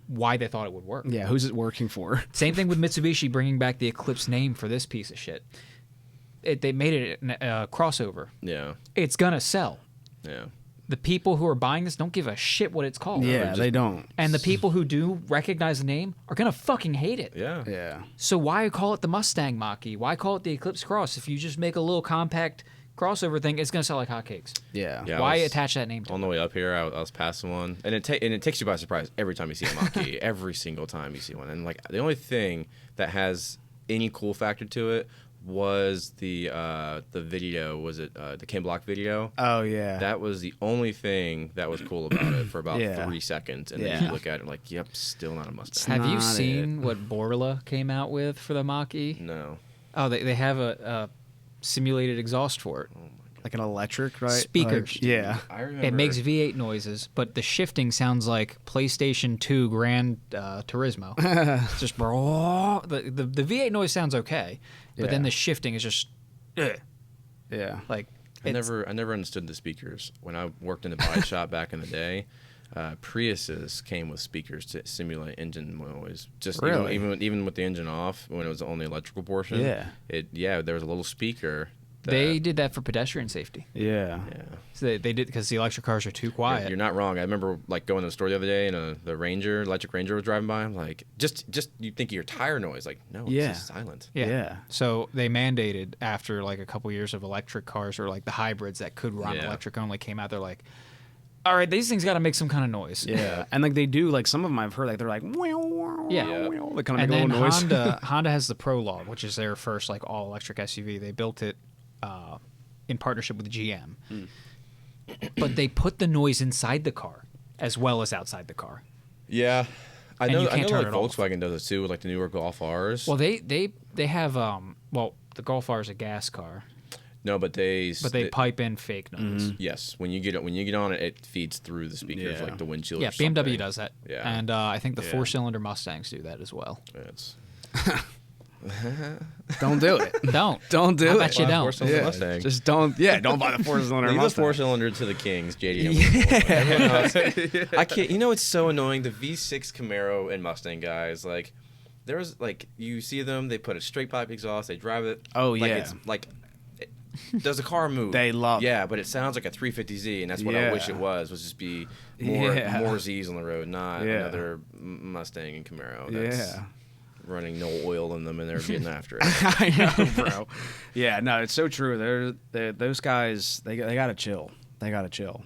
why they thought it would work. Yeah. Who's it working for? Same thing with Mitsubishi bringing back the Eclipse name for this piece of shit. They made it a crossover. Yeah. It's gonna sell. Yeah. The people who are buying this don't give a shit what it's called. Yeah, they don't. And the people who do recognize the name are gonna fucking hate it. Yeah. Yeah. So why call it the Mustang Mach-E? Why call it the Eclipse Cross? If you just make a little compact crossover thing, it's gonna sell like hotcakes. Yeah. Yeah. Why attach that name to on it? the way up here, I was passing one, and it takes you by surprise every time you see a Mach-E. Every single time you see one, and like the only thing that has any cool factor to it was the video. Was it the Ken Block video? Oh yeah. That was the only thing that was cool about it for about 3 seconds, and then you look at it like, yep, still not a Mustang. Have you seen what Borla came out with for the Mach-E? No. Oh, they have a simulated exhaust for it. Like an electric, right? Speakers. Yeah. I remember. It makes V8 noises, but the shifting sounds like PlayStation 2 Gran Turismo. It's just the V8 noise sounds okay, but then the shifting is just Yeah. like I never understood the speakers when I worked in the body shop back in the day. Priuses came with speakers to simulate engine noise. Just really? even with the engine off, when it was on the electrical portion. Yeah. There was a little speaker. They did that for pedestrian safety. Yeah. Yeah. So they did because the electric cars are too quiet. You're not wrong. I remember like going to the store the other day, and the electric Ranger was driving by. I'm like, just you think of your tire noise, like no, it's just silent. Yeah. So they mandated after like a couple years of electric cars or like the hybrids that could run electric only came out. They're like, all right, these things got to make some kind of noise. Yeah. And like they do, like some of them I've heard, like they're like, they kind of make a little noise. Honda has the Prologue, which is their first like all electric SUV. They built it in partnership with GM. But they put the noise inside the car as well as outside the car. Yeah. I know like Volkswagen does it too with like the newer Golf Rs. Well, they have the Golf R is a gas car. No, but they pipe in fake noise. Yes, when you get on it, it feeds through the speakers like the windshield. Yeah, or something. BMW does that. Yeah, and I think the 4-cylinder Mustangs do that as well. It's Don't do it. Don't do it. I bet you don't. Mustang. Just don't. Yeah, don't buy the 4-cylinder Mustang. Leave the 4-cylinder to the kings, JDM. I can't. You know, it's so annoying. The V6 Camaro and Mustang guys, like, there's like you see them. They put a straight pipe exhaust. They drive it. Oh like it's like. Does the car move? They love. Yeah, but it sounds like a 350Z, and that's what I wish it was. Was just be more Z's on the road, not another Mustang and Camaro. That's, running no oil in them, and they're getting after it. I know, bro. Yeah, no, it's so true. Those guys, they gotta chill. They gotta chill.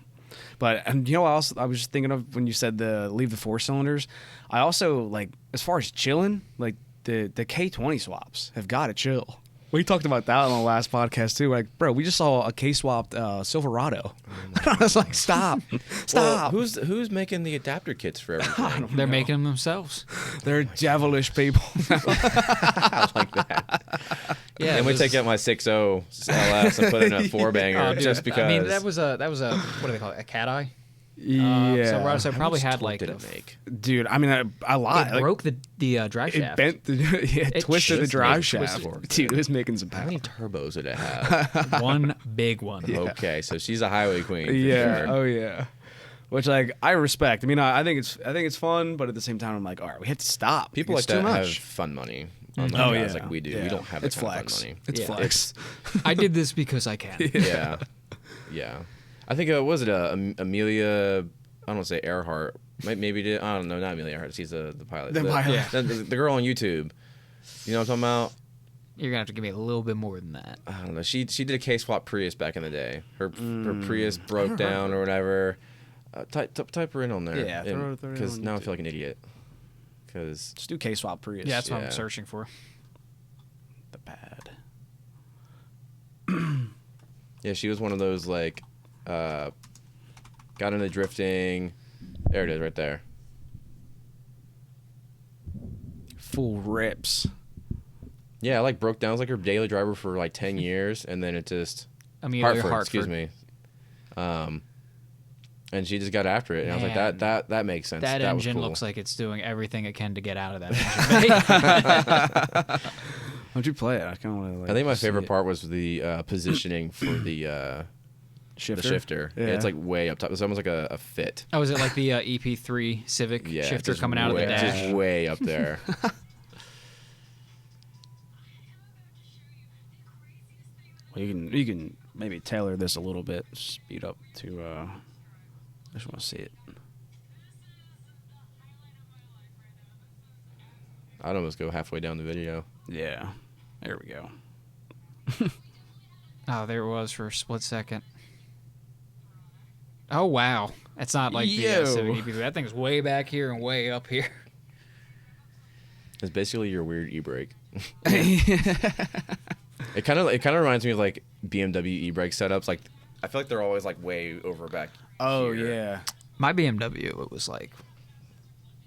But and you know what else I was just thinking of when you said leave the 4-cylinders. I also like as far as chilling, like the K20 swaps have got to chill. We talked about that on the last podcast too. Like, bro, we just saw a K-swapped Silverado. I was like, stop. Well, who's making the adapter kits for everything? They're making them themselves. They're devilish people. I like that. Yeah, and we take out my 6.0 LS and put it in a 4-banger just because. I mean, that was a what do they call it? A cat eye. Yeah. So it probably had like did it make? Dude, I mean a lot. It broke the drive shaft. It bent it twisted the drive shaft. Dude, it was making some power. How many turbos did it have? One big one. Yeah. Okay, so she's a highway queen. Yeah. Sure. Oh yeah. Which like I respect. I mean, I think it's fun, but at the same time, I'm like, all right, we have to stop. People like that have fun money. Guys like we do. We don't have that kind of fun money. It's flex. I did this because I can. Yeah. Yeah. I think was it Amelia? I don't want to say Earhart. Maybe did. I don't know. Not Amelia Earhart. She's the pilot. The pilot. The girl on YouTube. You know what I'm talking about? You're gonna have to give me a little bit more than that. I don't know. She did a K-swap Prius back in the day. Her Prius broke down or whatever. Type her in on there. Yeah. Because now I feel like an idiot. Because just do K-swap Prius. Yeah, that's what I'm searching for. The pad. Yeah, she was one of those like. Got into drifting. There it is, right there. full rips. Yeah, I like broke down. It was like her daily driver for like 10 years, and then it just Hartford. Excuse me. And she just got after it, and I was like, that makes sense. That engine cool. looks like it's doing everything it can to get out of that engine. How'd you play it? I kind of want to. I think my favorite part was the positioning for the shifter. The shifter. Yeah, it's like way up top. It's almost like a fit. Oh, is it like the EP3 Civic shifter coming out of the dash? Just way up there. Well, you can maybe tailor this a little bit, speed up to. I just want to see it. I'd almost go halfway down the video. Yeah, there we go. Oh, there it was for a split second. Oh wow, it's not like the Civic EP3. That thing's way back here and way up here. It's basically your weird e-brake. It kind of reminds me of like BMW e-brake setups. Like I feel like they're always like way over back. Oh here. yeah, my BMW it was like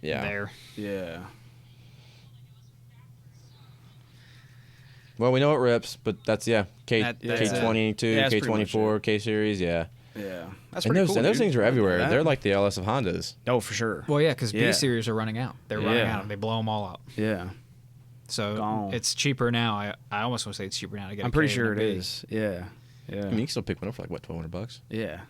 there. Yeah. Well, we know it rips, but that's K22, K24, K series, Yeah, that's pretty cool. And those things are everywhere. They're like the LS of Hondas. Oh, for sure. Well, yeah, because B series are running out. They're running out, and they blow them all out. Yeah. So it's cheaper now. I almost want to say it's cheaper now to get. I'm pretty sure it is. Yeah. Yeah. I mean, you can still pick one up for like what, $1,200? Yeah.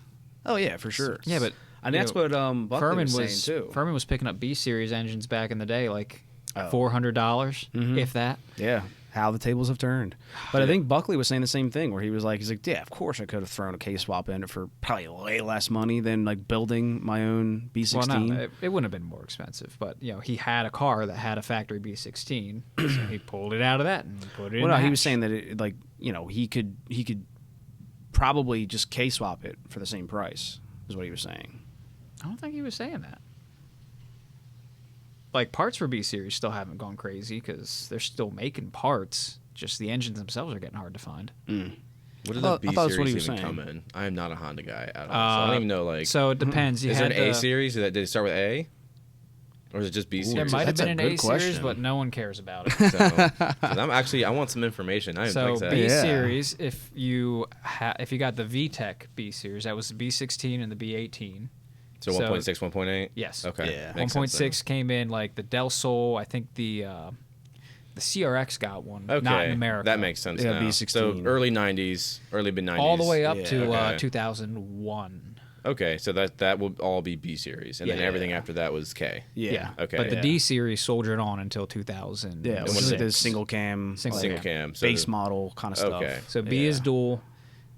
Oh yeah, for sure. Yeah, but and that's what Buckley was saying too. Furman was picking up B series engines back in the day, like $400, if that. Yeah. How the tables have turned. But I think Buckley was saying the same thing, where he's like, yeah, of course I could have thrown a K-swap in it for probably way less money than like building my own B16. Well, no, it wouldn't have been more expensive, but he had a car that had a factory B16, so he pulled it out of that and put it in. Well, no, he was saying that he could probably just K-swap it for the same price, is what he was saying. I don't think he was saying that. Like, parts for B series still haven't gone crazy because they're still making parts. Just the engines themselves are getting hard to find. What does the B series even come in? I am not a Honda guy at all, so I don't even know. Like, so it depends. Is there an A series? Did it start with A, or is it just B series? There might have been an A series, but no one cares about it. So I want some information. So B series, if you got the VTEC B series, that was the B16 and the B18. So 1.6, 1.8? Yes. Okay. Yeah. 1.6 came in like the Del Sol. I think the CRX got one. Okay. Not in America. That makes sense now. B16. So early 90s, early mid-90s. All the way up to 2001. Okay, so that will all be B series, and then everything after that was K. Yeah. Okay. But the D series soldiered on until 2000. Yeah, it was like the single cam. Single cam. So base model kind of stuff. Okay. So B is dual.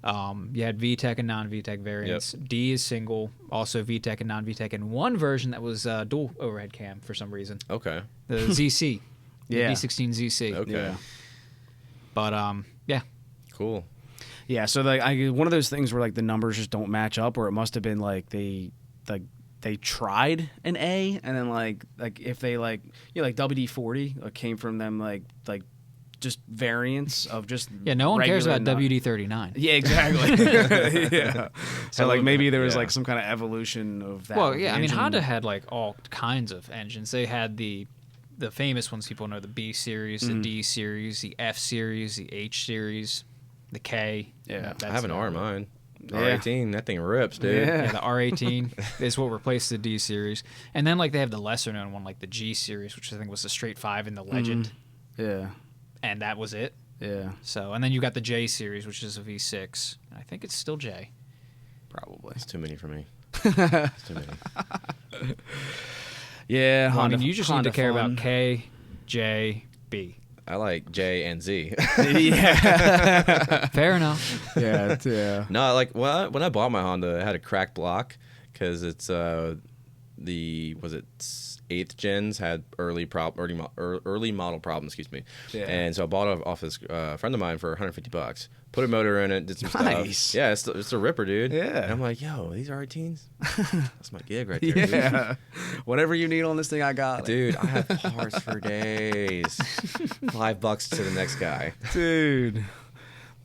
You had VTEC and non-VTEC variants. Yep. D is single, also VTEC and non-VTEC, and one version that was dual overhead cam for some reason. Okay. The ZC. Yeah. The D16 ZC. Okay. Yeah. But, yeah. Cool. Yeah, so one of those things where like the numbers just don't match up, or it must have been like they tried an A, and then like if they like WD-40 came from them like just variants of just no one cares about WD-39. Yeah, exactly. Yeah. So like maybe there was like some kind of evolution of that. Well, yeah, I mean Honda had like all kinds of engines. They had the famous ones people know, the B series, the D series, the F series, the H series, the K. Yeah, I have an R in mine. R18, that thing rips, dude. Yeah, the R18 is what replaced the D series. And then like they have the lesser known one, like the G series, which I think was the straight 5 in the Legend. Yeah. And that was it. Yeah. So, and then you got the J series, which is a V6. I think it's still J. Probably. It's too many for me. It's too many. Yeah, well, Honda, I mean, you just need to care about K, J, B. I like J and Z. Yeah. Fair enough. Yeah. No, like when I bought my Honda, it had a cracked block because it's was it 8th gens had early model problems, excuse me. Yeah. And so I bought it off this friend of mine for $150. Put a motor in it, did some stuff. Yeah, it's a ripper, dude. Yeah. And I'm like, yo, these are 18s? That's my gig right there, yeah. Dude. Whatever you need on this thing, I got it. Dude, I have parts for days. $5 to the next guy. Dude.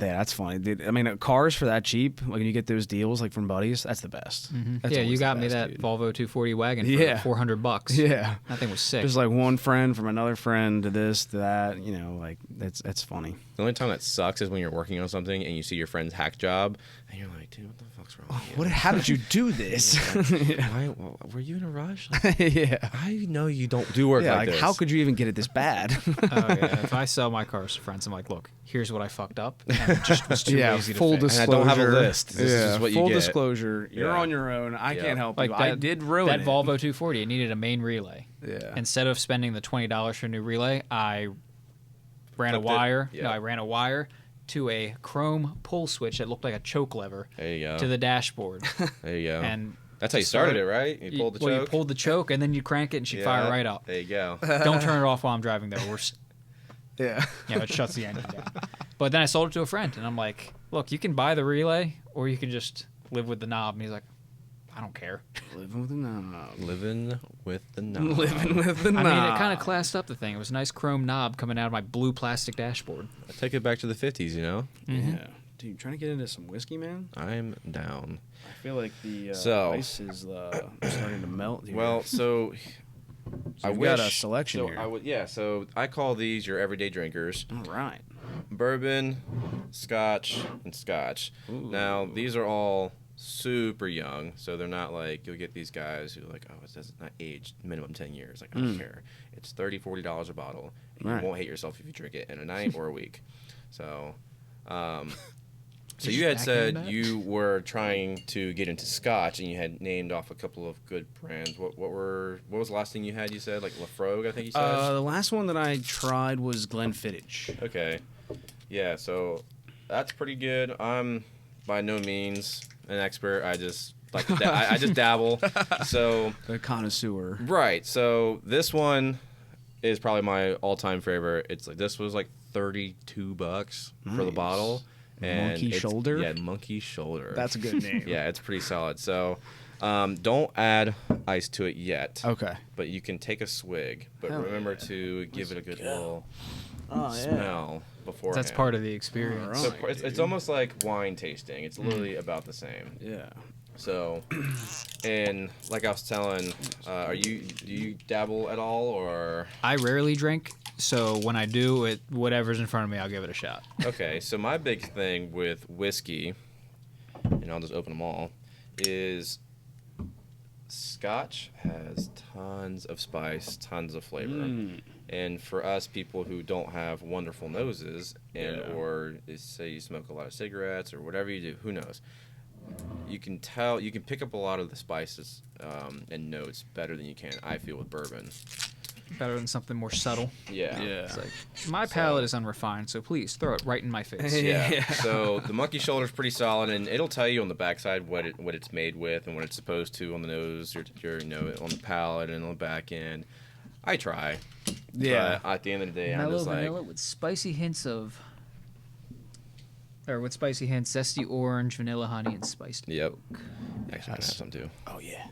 Yeah, that's funny, dude. I mean, cars for that cheap, like when you get those deals like from buddies, that's the best. That's you got me that Volvo 240 wagon for $400. Yeah, that thing was sick. Just like one friend from another friend to this to that, like that's funny. The only time that sucks is when you're working on something and you see your friend's hack job and you're like, dude, what the fuck's wrong with you? How did you do this? Why were you in a rush? I know you don't do work like this. How could you even get it this bad? If I sell my cars to friends, I'm like, look, here's what I fucked up. And it just was too lazy to full fix. disclosure. And I don't have a list. This is what you full get. Disclosure. You're on your own. I can't help you. I did ruin that it. Volvo 240. It needed a main relay. Yeah. Instead of spending the $20 for a new relay, I ran a wire. No, I ran a wire to a chrome pull switch that looked like a choke lever. There you go. To the dashboard. There you go. And that's how you started it, right? You pulled the choke. You pulled the choke, and then you crank it, and she'd fire right up. There you go. Don't turn it off while I'm driving, though. It shuts the engine down. But then I sold it to a friend, and I'm like, look, you can buy the relay, or you can just live with the knob. And he's like, I don't care. Living with the knob. Living with the knob. Living with the knob. I mean, it kind of classed up the thing. It was a nice chrome knob coming out of my blue plastic dashboard. Take it back to the 50s, you know? Yeah. Dude, trying to get into some whiskey, man? I'm down. I feel like the ice is starting to melt here. Well, so I've got a selection here. So I call these your everyday drinkers. All right. Bourbon, Scotch, and Scotch. Ooh. Now, these are all super young, so they're not like, you'll get these guys who are like, oh, it's not aged minimum 10 years. Like, I don't care. It's $30, $40 a bottle. And you won't hate yourself if you drink it in a night or a week. So, so you had said you were trying to get into Scotch, and you had named off a couple of good brands. What was the last thing you had? You said like Lafrogue, I think you said. The last one that I tried was Glenfiddich. Okay, yeah, so that's pretty good. I'm by no means an expert. I just like I just dabble. So a connoisseur. Right. So this one is probably my all-time favorite. It's like this was like $32 for the bottle. And Monkey Shoulder? Yeah, Monkey Shoulder. That's a good name. Yeah, it's pretty solid. So don't add ice to it yet. Okay. But you can take a swig. But remember to give it a good little smell beforehand. That's part of the experience. So it's almost like wine tasting. It's literally about the same. Yeah. So, and like I was telling, do you dabble at all, or? I rarely drink. So when I do, whatever's in front of me, I'll give it a shot. Okay, so my big thing with whiskey, and I'll just open them all, is Scotch has tons of spice, tons of flavor. And for us people who don't have wonderful noses, or say you smoke a lot of cigarettes or whatever you do, who knows? You can pick up a lot of the spices and notes better than you can, I feel, with bourbon. Better than something more subtle. Yeah. It's like, my palate is unrefined, so please throw it right in my face. Yeah. So the Monkey Shoulder is pretty solid, and it'll tell you on the backside what it's made with and what it's supposed to on the nose, on the palate and on the back end. I try. Yeah. But at the end of the day, I'm just like vanilla with spicy hints zesty orange, vanilla, honey, and spiced oak. Actually, I have some too. Oh yeah.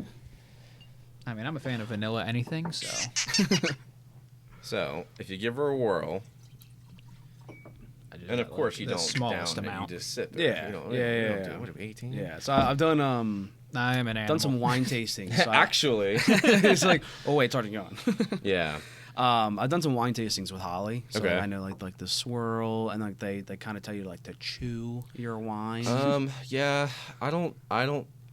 I mean, I'm a fan of vanilla anything, so. So, if you give her a whirl, and of course you don't smallest down amount. You just sit there. Yeah. What are we, 18? Yeah. So I've done I am an animal. done some wine tastings. So Actually, it's like, oh wait, it's already gone. Yeah. I've done some wine tastings with Holly, so okay. I know like the swirl, and like they kind of tell you like to chew your wine. Yeah, I don't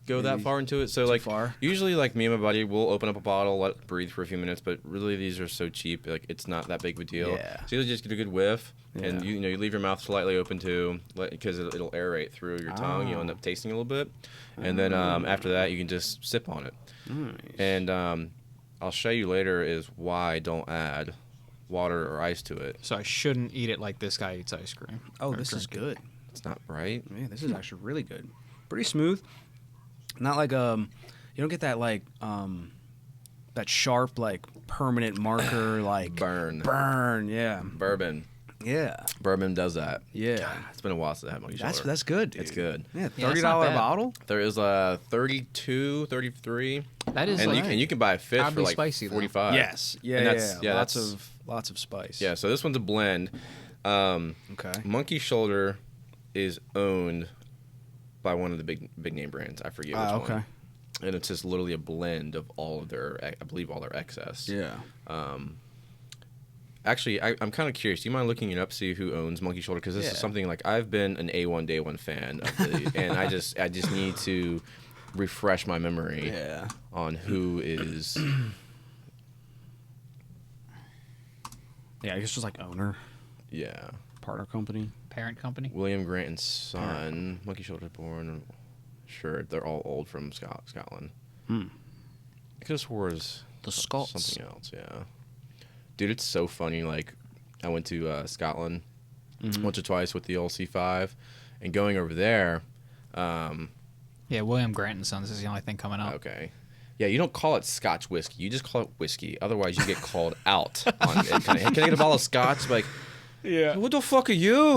go that far into it. So like usually like me and my buddy will open up a bottle, let it breathe for a few minutes, but really these are so cheap, like it's not that big of a deal. Yeah. So you just get a good whiff, and you leave your mouth slightly open too, because it'll aerate through your tongue. You'll end up tasting a little bit, and then after that you can just sip on it. Nice. And I'll show you later is why I don't add water or ice to it. So I shouldn't eat it like this guy eats ice cream. Oh, this is good. It's not right. Yeah, this is actually really good. Pretty smooth. Not like you don't get that like that sharp like permanent marker like burn. Yeah. Bourbon. Yeah. Bourbon does that. Yeah. God, it's been a while since I had Monkey Shoulder. That's good, dude. It's good. Yeah, $30 bottle. There is a 32, 33. That is, and you can buy a fifth for like spicy, 45. Yes. Yeah. And lots of spice. Yeah. So this one's a blend. Okay. Monkey Shoulder is owned by one of the big name brands. I forget which one. And it's just literally a blend of all of their, I believe, all their excess. Yeah. Actually, I'm kind of curious. Do you mind looking it up, see who owns Monkey Shoulder? Because this is something like I've been an A1 Day One fan of the, and I just need to refresh my memory on who is. Yeah, I guess just like owner. Yeah. Partner company. Parent company. William Grant and Son. Monkey Shoulder born. Sure, they're all old from Scotland. I could have swore it was the Scots. Something else, yeah. Dude, it's so funny. Like, I went to Scotland once or twice with the old C5, and going over there. Yeah, William Grant and Sons is the only thing coming up. Okay. Yeah, you don't call it Scotch whiskey. You just call it whiskey. Otherwise, you get called out on it. Can I get a bottle of Scotch? Like, yeah. What the fuck are you?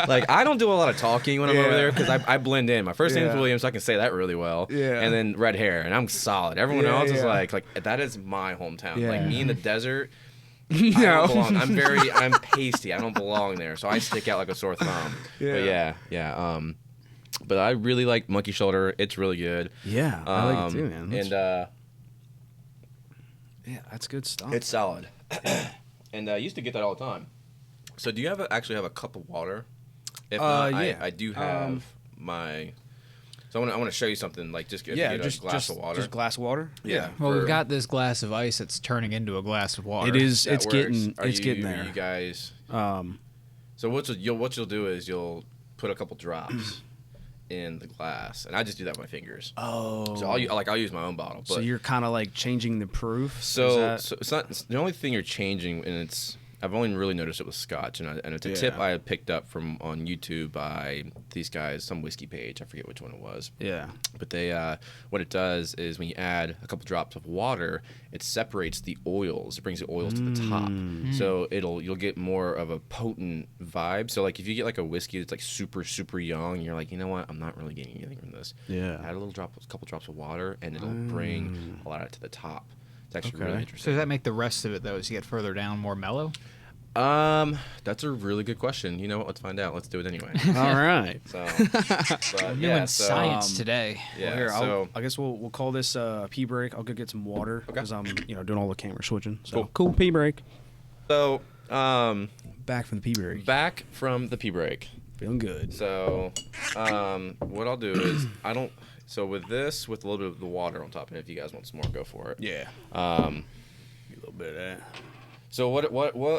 Like, I don't do a lot of talking when I'm over there because I blend in. My first name is William, so I can say that really well. Yeah. And then red hair, and I'm solid. Everyone else is like that is my hometown. Yeah. Like me in the desert, I don't belong. I'm pasty. I don't belong there, so I stick out like a sore thumb. Yeah. But yeah. But I really like Monkey Shoulder. It's really good. Yeah, I like it too, man. Yeah, that's good stuff. It's solid. And I used to get that all the time. So do you actually have a cup of water? If not, I do have my. So I want to show you something. Like just get a glass of water. Just a glass of water. Yeah. Well, we've got this glass of ice that's turning into a glass of water. It is. It's getting there. You guys. So what you'll do is you'll put a couple drops in the glass, and I just do that with my fingers. Oh. So I'll use my own bottle. But so you're kind of like changing the proof. So it's not the only thing you're changing, and I've only really noticed it with Scotch, and it's a tip I had picked up from on YouTube by these guys, some whiskey page. I forget which one it was. Yeah. But they what it does is when you add a couple drops of water, it separates the oils. It brings the oils to the top. So you'll get more of a potent vibe. So like if you get like a whiskey that's like super super young, you're like, you know what, I'm not really getting anything from this. Yeah. Add a couple drops of water, and it'll bring a lot of it to the top. It's actually really interesting. So does that make the rest of it, though, as you get further down, more mellow? That's a really good question. You know what? Let's find out. Let's do it anyway. All right. So, we're doing science today. Yeah. Well, here, I guess we'll call this pee break. I'll go get some water because I'm doing all the camera switching. So cool pee break. So back from the pee break. Back from the pee break. Feeling good. So what I'll do is So with this, with a little bit of the water on top, and if you guys want some more, go for it. Yeah. A little bit of that. So what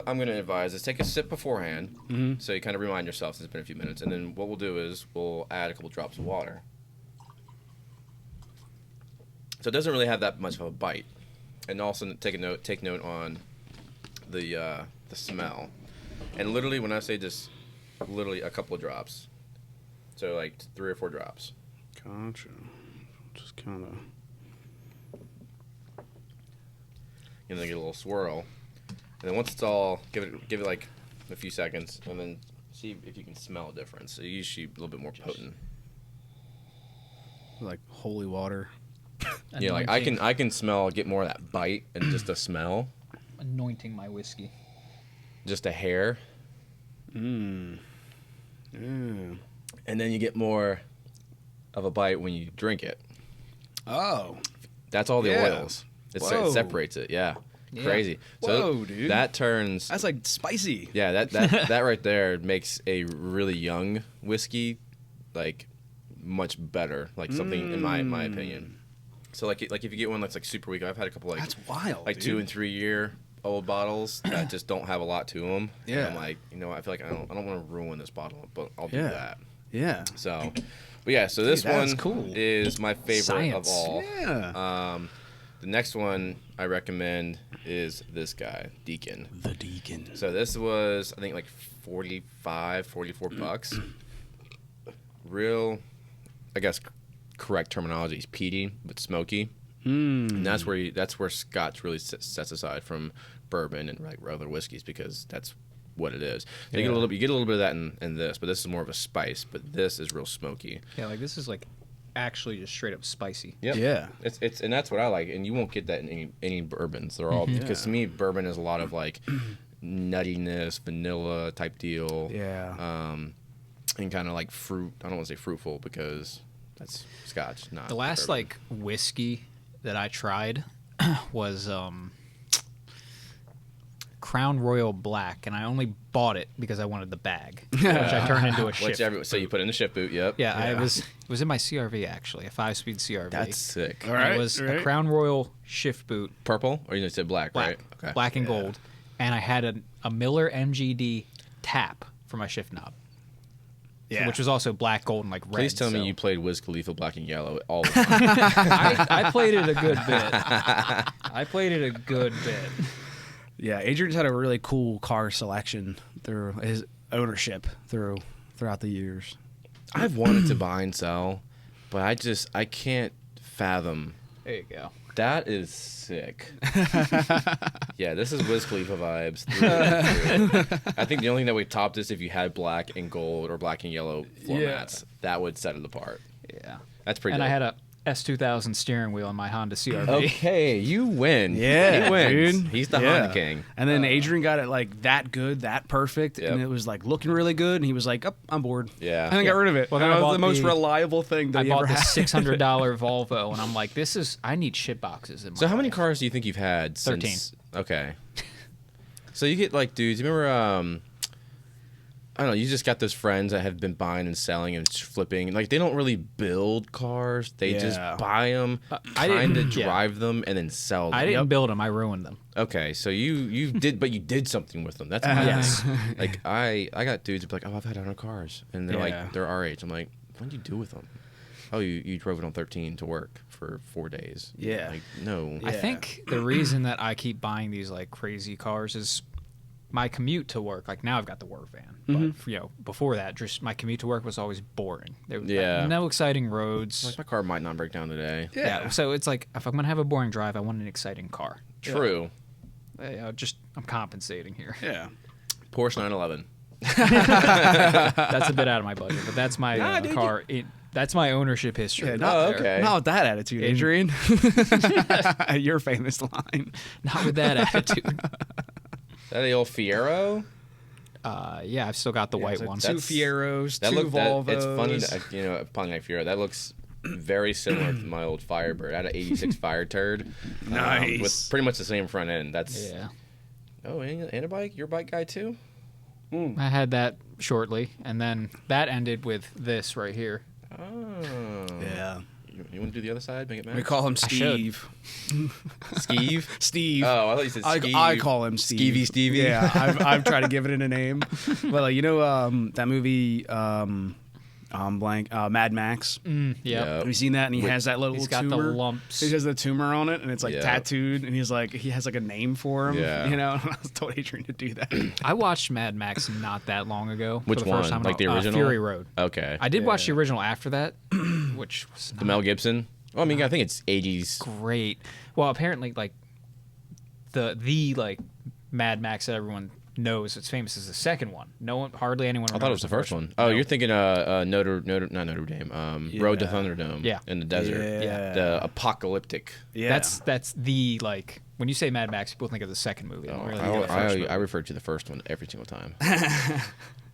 I'm going to advise is take a sip beforehand, so you kind of remind yourself it's been a few minutes, and then what we'll do is we'll add a couple drops of water. So it doesn't really have that much of a bite, and also take note on the smell, and literally when I say just literally a couple of drops, so like 3 or 4 drops. Gotcha. Just kind of. And then get a little swirl, and then once it's all, give it like a few seconds, and then see if you can smell a difference. So usually a little bit more potent. Like holy water. Yeah, like I can get more of that bite and just a smell. Anointing my whiskey. Just a hair. Yeah. And then you get more of a bite when you drink it. Oh. That's all the oils. It separates it, yeah. Crazy. So whoa, dude. That turns... That's like spicy. Yeah, that right there makes a really young whiskey, like, much better. Like, something, in my opinion. So, like if you get one that's, like, super weak, I've had a couple, like... That's wild, like, dude. 2- and 3-year old bottles that just don't have a lot to them. Yeah. And I'm like, you know what, I feel like I don't want to ruin this bottle, but I'll do that. Yeah. So... But yeah, so this one cool. is my favorite of all. Yeah. The next one I recommend is this guy, Deacon. The Deacon. So this was, I think, like $44. Real, I guess, correct terminology is peaty but smoky. And that's where Scotch really sets aside from bourbon and like other whiskeys, because that's what it is. So you get a little bit of that in this, but this is more of a spice. But this is real smoky. Yeah, like this is like actually just straight up spicy. Yep. Yeah. It's and that's what I like. And you won't get that in any bourbons. They're all because to me bourbon is a lot of like nuttiness, vanilla type deal. Yeah. And kind of like fruit. I don't want to say fruitful because that's Scotch. Not the last bourbon. like whiskey that I tried was Crown Royal Black, and I only bought it because I wanted the bag, which I turned into a shift. So you put it in the shift boot. Yep. Yeah, it was in my CRV actually, a 5-speed CRV. That's sick. All right. It was a Crown Royal shift boot. Purple, or you said black, right? Okay. Black and gold, and I had a Miller MGD tap for my shift knob. Yeah. Which was also black, gold, and like red. Please tell me you played Wiz Khalifa Black and Yellow all the time. I played it a good bit. Yeah, Adrian's had a really cool car selection through his ownership throughout the years. I've wanted to buy and sell, but I can't fathom. There you go. That is sick. Yeah, this is Wiz Khalifa vibes. Through. I think the only thing that would top this if you had black and gold or black and yellow floor mats, that would set it apart. Yeah. That's pretty And dope. I had a S2000 steering wheel in my Honda CRV. Okay, you win. Yeah, he wins. dude. He's the Honda king. And then Adrian got it like that good, that perfect, and it was like looking really good. And he was like, "Oh, I'm bored." Yeah, and then got rid of it. Well, that then was the most reliable thing that I he bought ever the had. $600 Volvo, and I'm like, I need shit boxes in my So how many life. cars do you think you've had? 13. Since, okay. So you get like dudes. You remember? I don't know. You just got those friends that have been buying and selling and flipping. Like they don't really build cars. They just buy them, kind of drive them, and then sell them. I didn't build them. I ruined them. Okay, so you did, but you did something with them. That's yes. Like I got dudes who be like, oh, I've had 100 cars, and they're like, they're our age. I'm like, what did you do with them? Oh, you drove it on 13 to work for 4 days. Yeah. Like no. I think the reason that I keep buying these like crazy cars is my commute to work. Like now I've got the work van, but before that, just my commute to work was always boring. There was no exciting roads. Like my car might not break down today. Yeah. So it's like if I'm gonna have a boring drive, I want an exciting car. True. I'm compensating here. Yeah. Porsche 911. That's a bit out of my budget, but that's my car. That's my ownership history. Yeah, okay. Not with that attitude, Adrian. Your famous line. Not with that attitude. Is that the old Fiero? Yeah, I've still got the white one. 2 Fieros, 2 Volvos. It's funny that, pulling like Fiero, that looks very similar to my old Firebird. I had an 86 Fire Turd. Nice. With pretty much the same front end. That's yeah. Oh, and a bike? Your bike guy too? I had that shortly, and then that ended with this right here. Oh. Yeah. You want to do the other side? Make it match? We call him Steve. Skeeve? Steve. Oh, I thought you said Skeeve. I call him Steve. Skeevy Stevie? Yeah, I've tried to give it a name. Well, you know that movie, Mad Max? Yeah. Have you seen that? And he has that little He's got tumor. the lumps. He has the tumor on it, and it's like tattooed, and he has like a name for him. Yeah. You know, and I was told Adrian to do that. I watched Mad Max not that long ago. Which for the one? First time Like the original? Fury Road. Okay. I did watch the original after that, which was not The Mel Gibson? Well, I mean, I think it's 80s. great. Well, apparently, like the like Mad Max that everyone knows, it's famous as the second one. Hardly anyone. I thought it was the first one. Oh, you're thinking not Notre Dame. Road to Thunderdome. Yeah. In the desert. Yeah. The apocalyptic. Yeah. That's the like when you say Mad Max, people think of the second movie. They don't really think of the first movie. I refer to the first one every single time.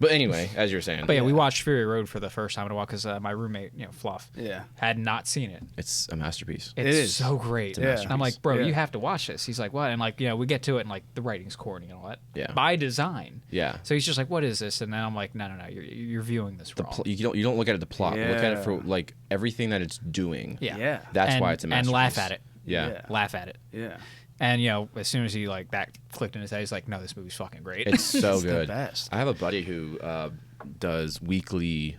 But anyway, as you were saying. But yeah, we watched Fury Road for the first time in a while because my roommate, Fluff, Yeah. had not seen it. It's a masterpiece. It's so great. a masterpiece. I'm like, bro, Yeah. you have to watch this. He's like, what? And like, we get to it, and like the writing's corny and all that. Yeah. By design. Yeah. So he's just like, what is this? And then I'm like, no, you're viewing this wrong. You don't look at it the plot. Yeah. Look at it for like everything that it's doing. Yeah. Yeah. That's why it's a masterpiece. And laugh at it. Yeah. Laugh at it. Yeah. And as soon as he like that clicked in his head, he's like, no, this movie's fucking great. It's so It's the good. best. I have a buddy who does weekly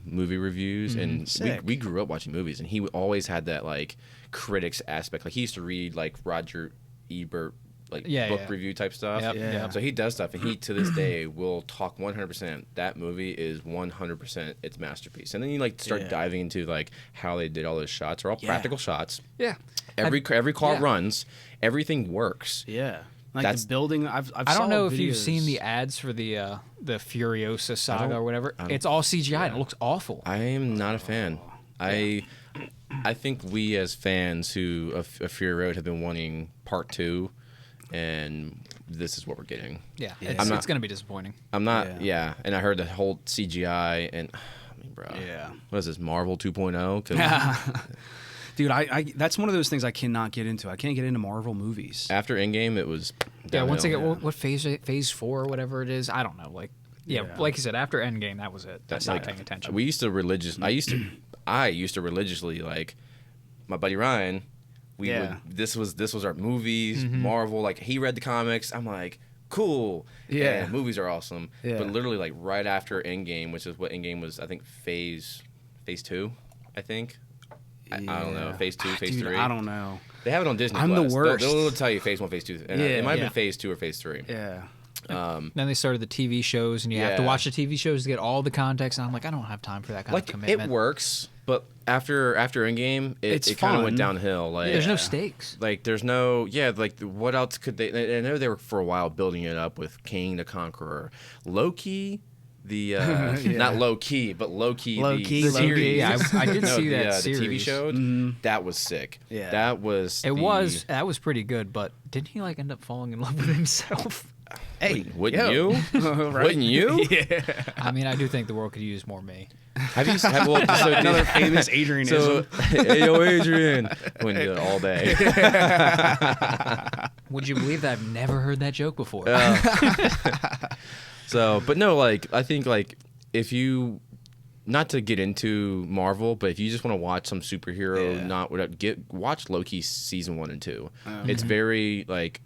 movie reviews, and Sick. we grew up watching movies, and he always had that like critics aspect. Like he used to read like Roger Ebert book review type stuff. Yep, Yeah. yep. So he does stuff, and he to this day will talk 100%. That movie is 100% its masterpiece. And then you like start diving into like how they did all those shots. They're all practical shots. Yeah. Every car runs. Everything works. Yeah. Like That's- the building, I don't know saw if you've videos. seen the ads for the Furiosa saga or whatever. It's all CGI and it looks awful. I am not a fan. I think we as fans who of Fury Road have been wanting part 2, and this is what we're getting. Yeah, it's going to be disappointing. I'm not, and I heard the whole CGI, and I mean, bro, what is this, Marvel 2.0? Dude, I that's one of those things I cannot get into. I can't get into Marvel movies. After Endgame, it was downhill. Once again, what phase 4 or whatever it is, I don't know. Like, like you said, after Endgame, that was it. That's not paying attention. We used to I used to religiously, like, my buddy Ryan. This was our movies, Marvel. Like, he read the comics. I'm like, cool. Yeah, movies are awesome. Yeah. But literally, like, right after Endgame, which is what Endgame was, I think phase 2, I think. I don't know. Phase 2, phase 3. I don't know. They have it on Disney+. I'm the worst. They'll tell you phase 1, phase 2. And it might have been phase 2 or phase 3. Yeah. Then they started the TV shows, and you have to watch the TV shows to get all the context. And I'm like, I don't have time for that kind of commitment. It works, but after Endgame, it kind of went downhill. Like, there's no stakes. Like, there's no like, what else could they? I know they were for a while building it up with King the Conqueror, Loki. Not low key, but low key. The series. Yeah, I did see that series. The TV show. That was sick. Yeah, that was pretty good. But didn't he like end up falling in love with himself? Hey, wouldn't you? Right? Wouldn't you? Yeah. I mean, I do think the world could use more me. Have you another famous Adrianism? Hey, yo, Adrian. Wouldn't do it all day. Would you believe that I've never heard that joke before? So, but no, like, I think, like, if you, not to get into Marvel, but if you just want to watch some superhero, watch Loki season 1 and 2. It's very, like,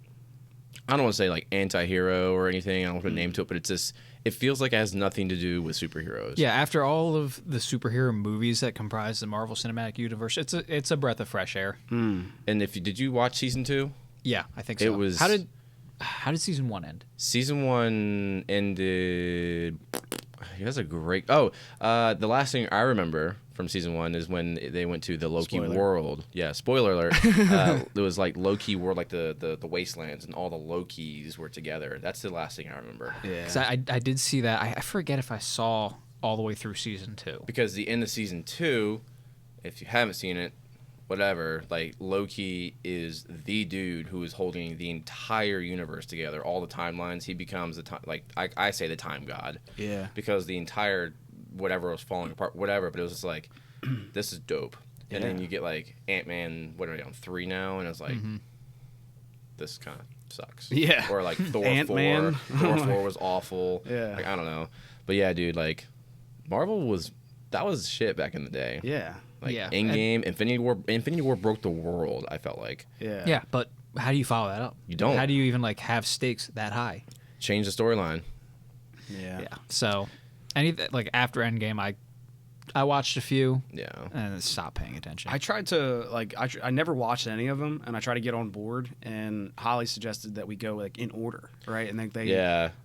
I don't want to say, like, anti-hero or anything. I don't put a name to it, but it's just, it feels like it has nothing to do with superheroes. Yeah, after all of the superhero movies that comprise the Marvel Cinematic Universe, it's a breath of fresh air. And did you watch season 2? Yeah, I think so. It was. How did season 1 end? Season 1 ended. He has a great. The last thing I remember from season 1 is when they went to the Loki world. Yeah, spoiler alert. It was like Loki world, like the wastelands, and all the Lokis were together. That's the last thing I remember. Yeah, because I did see that. I forget if I saw all the way through season 2. Because the end of season 2, if you haven't seen it, whatever, like, Loki is the dude who is holding the entire universe together, all the timelines. He becomes I say the time god. Yeah. Because the entire whatever was falling apart, whatever. But it was just like, this is dope. And then you get like Ant-Man. What are we on 3 now? And it's like, this kind of sucks. Yeah. Or like Thor Ant-Man. 4. Thor 4 was awful. Yeah. Like, I don't know, but yeah, dude, like, Marvel was shit back in the day. Yeah. Like, Endgame, Infinity War broke the world, I felt like. Yeah. Yeah, but how do you follow that up? You don't. How do you even, like, have stakes that high? Change the storyline. Yeah. So, after Endgame, I watched a few. Yeah. And stopped paying attention. I tried to, like, I never watched any of them, and I tried to get on board, and Holly suggested that we go, like, in order, right? And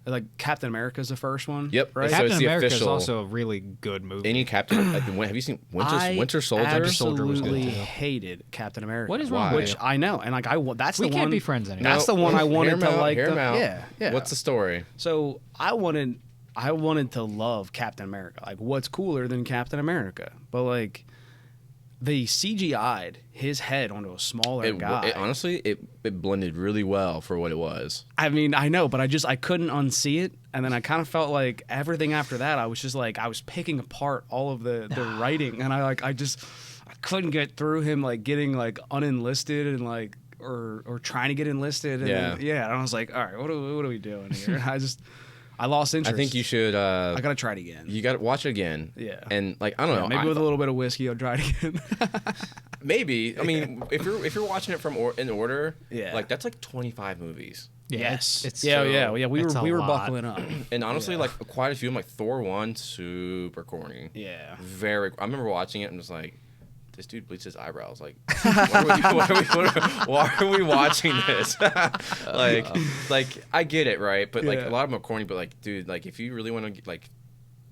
like, Captain America's the first one. Yep. Right? Captain America is also a really good movie. Any Captain, have you seen Winter Soldier? I absolutely hated Captain America. What is wrong with you? I know, and like, that's the one. We can't be friends anymore. That's the one I wanted to like. Yeah. What's the story? So I wanted to love Captain America. Like, what's cooler than Captain America? But, like, they CGI'd his head onto a smaller guy. Honestly, it blended really well for what it was. I mean, I know, but I couldn't unsee it. And then I kind of felt like everything after that, I was just like, I was picking apart all of the writing. And I couldn't get through him, like, getting, like, unenlisted and, like, or trying to get enlisted. And and I was like, all right, what are we doing here? I lost interest. I think you should. I gotta try it again. You gotta watch it again. Yeah. And, like, I don't know. Maybe with a little bit of whiskey, I'll try it again. Maybe. I mean, if you're watching it in order, like, that's like 25 movies. Yeah, yes. We were buckling up. And honestly, like, quite a few. I'm like, Thor 1, super corny. Yeah. I remember watching it and was like, this dude bleached his eyebrows. Like, why are we watching this? like, I get it, right? But like, a lot of them are corny. But like, dude, like, if you really want to get, like,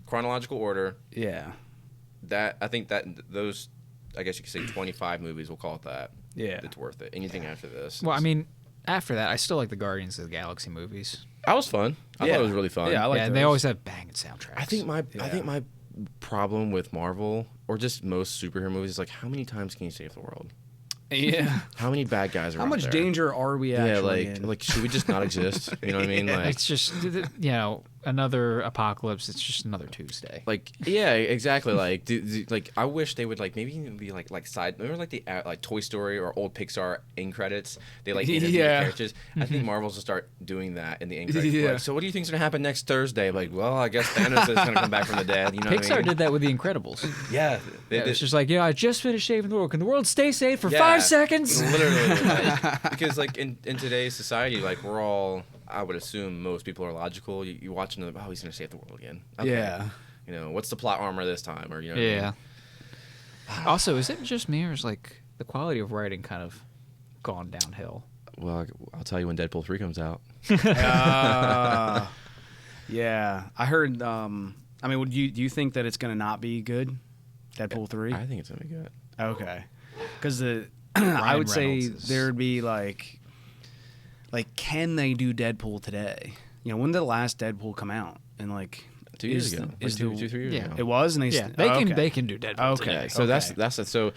chronological order, I think that those, I guess you could say 25 movies. We'll call it that. Yeah, it's worth it. Anything after this. Well, I mean, after that, I still like the Guardians of the Galaxy movies. That was fun. I thought it was really fun. Yeah, and they always have banging soundtracks. I think my problem with Marvel or just most superhero movies is, like, how many times can you save the world? Yeah. How many bad guys are How out much there? danger are we actually in? Like, should we just not exist? You know what I mean? Like, it's just, another apocalypse. It's just another Tuesday. Like, yeah, exactly. Like, like I wish they would like maybe even be like side. Remember like the like Toy Story or old Pixar end credits? They like interview the characters. I think Marvel's will start doing that in the end credits. Like, so what do you think's gonna happen next Thursday? Like, well, I guess Thanos is gonna come back from the dead. You know, Pixar what I mean? did that with The Incredibles. Yeah, it's just like, I just finished saving the world. Can the world stay safe for 5 seconds? Literally, like, because like in today's society, like we're all. I would assume most people are logical. You watch another, he's going to save the world again. Okay. Yeah. You know, what's the plot armor this time? Or, you know yeah. What I mean? Also, is it just me or is like the quality of writing kind of gone downhill? Well, I'll tell you when Deadpool 3 comes out. Yeah. I heard, do you think that it's going to not be good? Deadpool 3? I think it's going to be good. Okay. Because I would say there'd be like, can they do Deadpool today? When did the last Deadpool come out? And like 2 years ago, like 2, 3 years ago. It was, and they can do Deadpool today. So that's so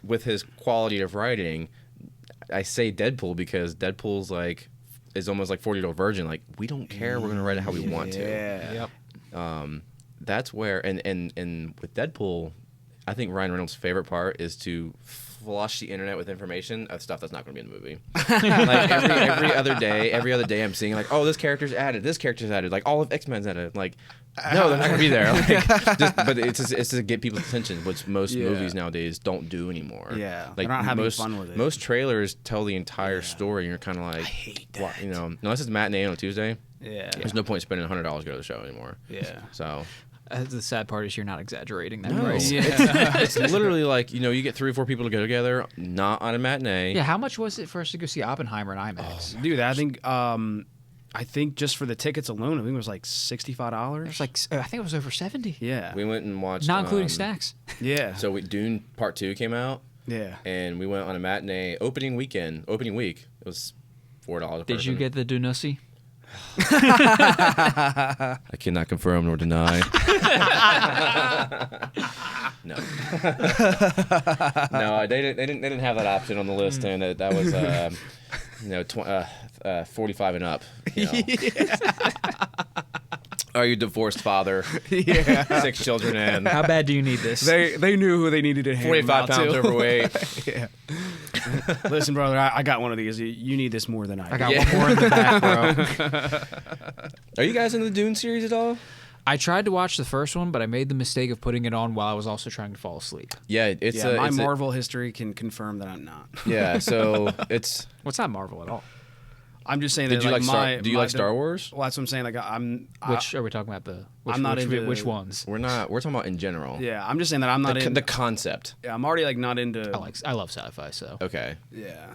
with his quality of writing, I say Deadpool because Deadpool's like is almost like 40-year-old virgin. Like we don't care, we're gonna write it how we want to. Yeah. Yep. That's where and with Deadpool, I think Ryan Reynolds' favorite part is to flush the internet with information of stuff that's not going to be in the movie. Like every other day, I'm seeing like, oh, this character's added, like all of X-Men's added. Like, no, they're not going to be there. Like, but it's to get people's attention, which most movies nowadays don't do anymore. Yeah, like they're not having fun with it. Most trailers tell the entire story, and you're kind of like, I hate that. Unless it's matinee on a Tuesday. Yeah, there's no point spending $100 to go to the show anymore. Yeah, so. The sad part is you're not exaggerating that no. price. Yeah. It's literally like, you get 3 or 4 people to go together, not on a matinee. Yeah, how much was it for us to go see Oppenheimer in IMAX? Oh, dude, I think just for the tickets alone, I think it was like $65. It was like, I think it was over 70. Yeah. We went and watched... Not including snacks. Yeah. So Dune Part 2 came out. Yeah. And we went on a matinee opening week. It was $4 a person. Did you get the Dunussi? I cannot confirm nor deny. No. No, they didn't have that option on the list, and that was 45 and up. Are you divorced father? Yeah. 6 children in. How bad do you need this? They knew who they needed to hand 45 pounds to. overweight. Yeah. Listen, brother, I got one of these. You need this more than I do. I got one more in the back, bro. Are you guys in the Dune series at all? I tried to watch the first one, but I made the mistake of putting it on while I was also trying to fall asleep. Yeah, my Marvel history can confirm that I'm not. Yeah, so it's... What's not Marvel at all? I'm just saying do you like Star Wars? Well, that's what I'm saying. Like which are we talking about? Which ones? We're talking about in general. Yeah, I'm just saying that I'm not the concept. Yeah, I'm already like not into. I love sci-fi, so okay. Yeah,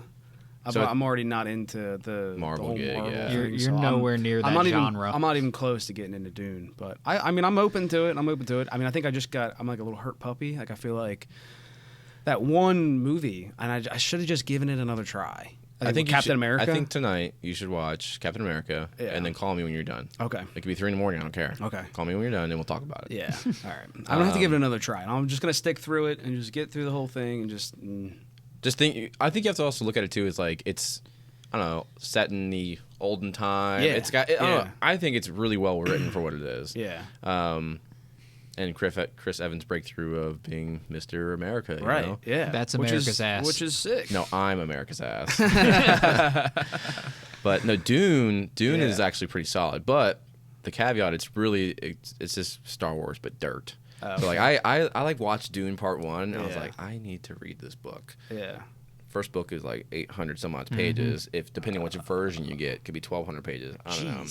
so I'm already not into the Marvel. The whole gig, Marvel yeah. thing, You're nowhere near that genre. I'm not even close to getting into Dune, but I mean, I'm open to it. I mean, I think I'm like a little hurt puppy. Like I feel like that one movie, and I should have just given it another try. I think Captain America. I think tonight you should watch Captain America and then call me when you're done. Okay. It could be 3 a.m. I don't care. Okay. Call me when you're done and we'll talk about it. Yeah. All right. I'm gonna have to give it another try. I'm just gonna stick through it and just get through the whole thing and just think. I think you have to also look at it too. Is like it's, I don't know, set in the olden time. Yeah. It's got. I think it's really well written for what it is. Yeah. And Chris Evans' breakthrough of being Mr. America, you right? know? Yeah, that's America's ass, which is sick. No, I'm America's ass. But no, Dune is actually pretty solid. But the caveat, it's just Star Wars, but dirt. So like I like watched Dune Part 1, and I was like, I need to read this book. Yeah. First book is like 800 some odd pages. If depending on which version you get, it could be 1,200 pages. I don't know.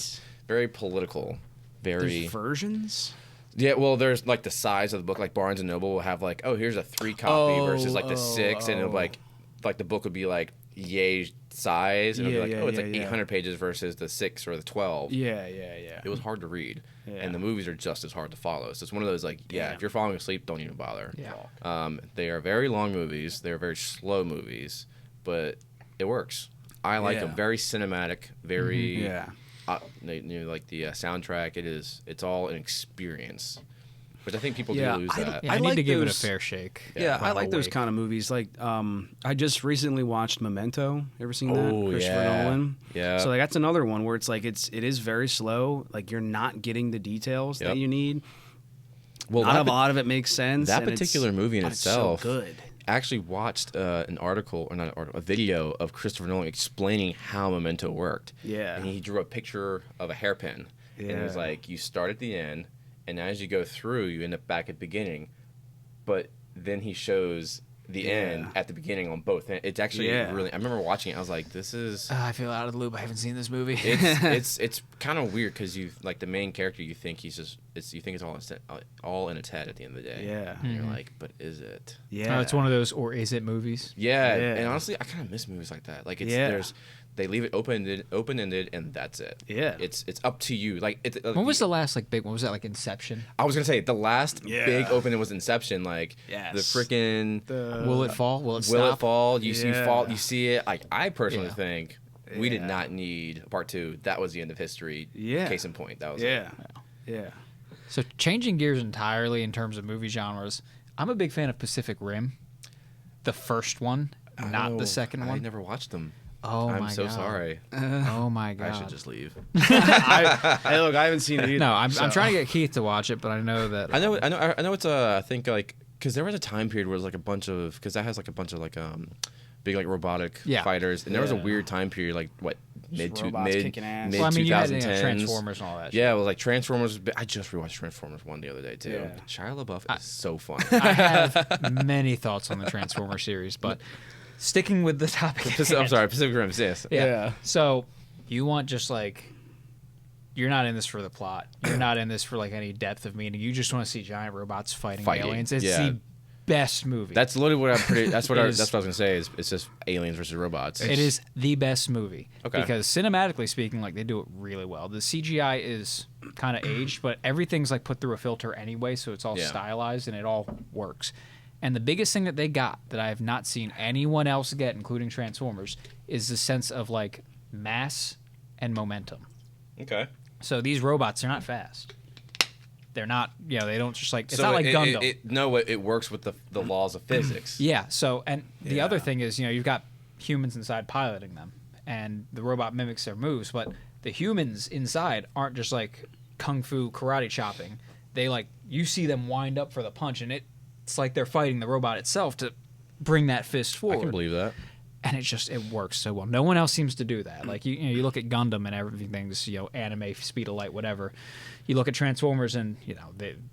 Very political. Very There's versions. Yeah, well, there's like the size of the book. Like Barnes and Noble will have like, here's a 3 copy versus like the 6, and it'll like the book would be like yay size, and it'll be like, it's like 800 pages versus the 6 or the 12. Yeah. It was hard to read, yeah. and the movies are just as hard to follow. So it's one of those like, if you're falling asleep, don't even bother. Yeah. They are very long movies. They are very slow movies, but it works. I like them. Very cinematic. Very like the soundtrack. It's all an experience. Which I think people do lose that. Yeah, I need to give it a fair shake. Yeah, I like those kind of movies. Like, I just recently watched Memento. Ever seen that? Christopher Nolan. Yeah. So like, that's another one where it's like it is very slow. Like you're not getting the details that you need. Well, not a lot of it makes sense. That particular movie in itself. So good. Actually watched a video of Christopher Nolan explaining how Memento worked. Yeah. And he drew a picture of a hairpin. Yeah. And it was like, you start at the end, and as you go through, you end up back at the beginning. But then he shows the end at the beginning on both ends. It's actually really... I remember watching it. I was like, this is... I feel out of the loop. I haven't seen this movie. It's kind of weird because you like the main character. You think he's just... you think it's all in its head at the end of the day. Yeah. And you're like, but is it? Yeah. It's one of those or is it movies. Yeah. And honestly, I kind of miss movies like that. Like they leave it open-ended, and that's it. Yeah. It's up to you. Like when was the last like big one? Was that like Inception? I was gonna say the last big open-ended was Inception. Like the freaking Will it fall? Will it stop? Will it fall? You see it. Like I personally think we did not need a part 2. That was the end of history. Yeah. Case in point. That was it. Yeah. So changing gears entirely in terms of movie genres, I'm a big fan of Pacific Rim. The first one, not the second one. I never watched them. Oh I'm my so God. sorry. Oh my God. I should just leave. Hey, look, I haven't seen it either. No, I'm trying to get Keith to watch it, but I know that I know it's I think like because there was a time period where it was like a bunch of because that has like a bunch of like big like robotic fighters, and there was a weird time period like what mid 2010s. Well, I mean, you had Transformers and all that. Yeah, it was like Transformers. I just rewatched Transformers 1 the other day too. Yeah. Shia LaBeouf is so fun. I have many thoughts on the Transformers series, but sticking with the topic. I'm sorry, Pacific Rim. Yes. Yeah. So you want just like you're not in this for the plot. You're not in this for like any depth of meaning. You just want to see giant robots fighting aliens. It's the best movie. That's literally what that's what I was gonna say. Is it's just aliens versus robots. It is the best movie. Okay. Because cinematically speaking, like they do it really well. The CGI is kind of aged, but everything's like put through a filter anyway, so it's all stylized and it all works. And the biggest thing that they got that I have not seen anyone else get, including Transformers, is the sense of like mass and momentum. Okay. So these robots, they're not fast. They're not, they don't just like, it's not like Gundam. It works with the laws of physics. Yeah. So, and the other thing is, you've got humans inside piloting them, and the robot mimics their moves, but the humans inside aren't just like kung fu karate chopping. They like, you see them wind up for the punch, and it's like they're fighting the robot itself to bring that fist forward. I can believe that. And it works so well. No one else seems to do that. Like you look at Gundam and everything's anime, speed of light, whatever. You look at Transformers and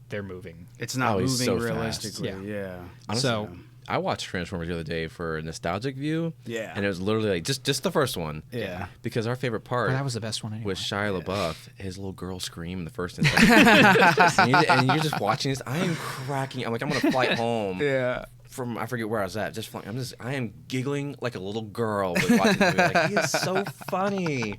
they're moving. It's not moving so realistically. Yeah. Honestly, so I watched Transformers the other day for a nostalgic view. Yeah. And it was literally like just the first one. Yeah. Because our favorite part. That was the best one anyway. Was Shia LaBeouf, his little girl scream in the first and second. and you're just watching this. I am cracking. I'm like, I'm gonna fly home. Yeah. From I forget where I was at. Just flying. I am giggling like a little girl with watching the movie. Like, he is so funny.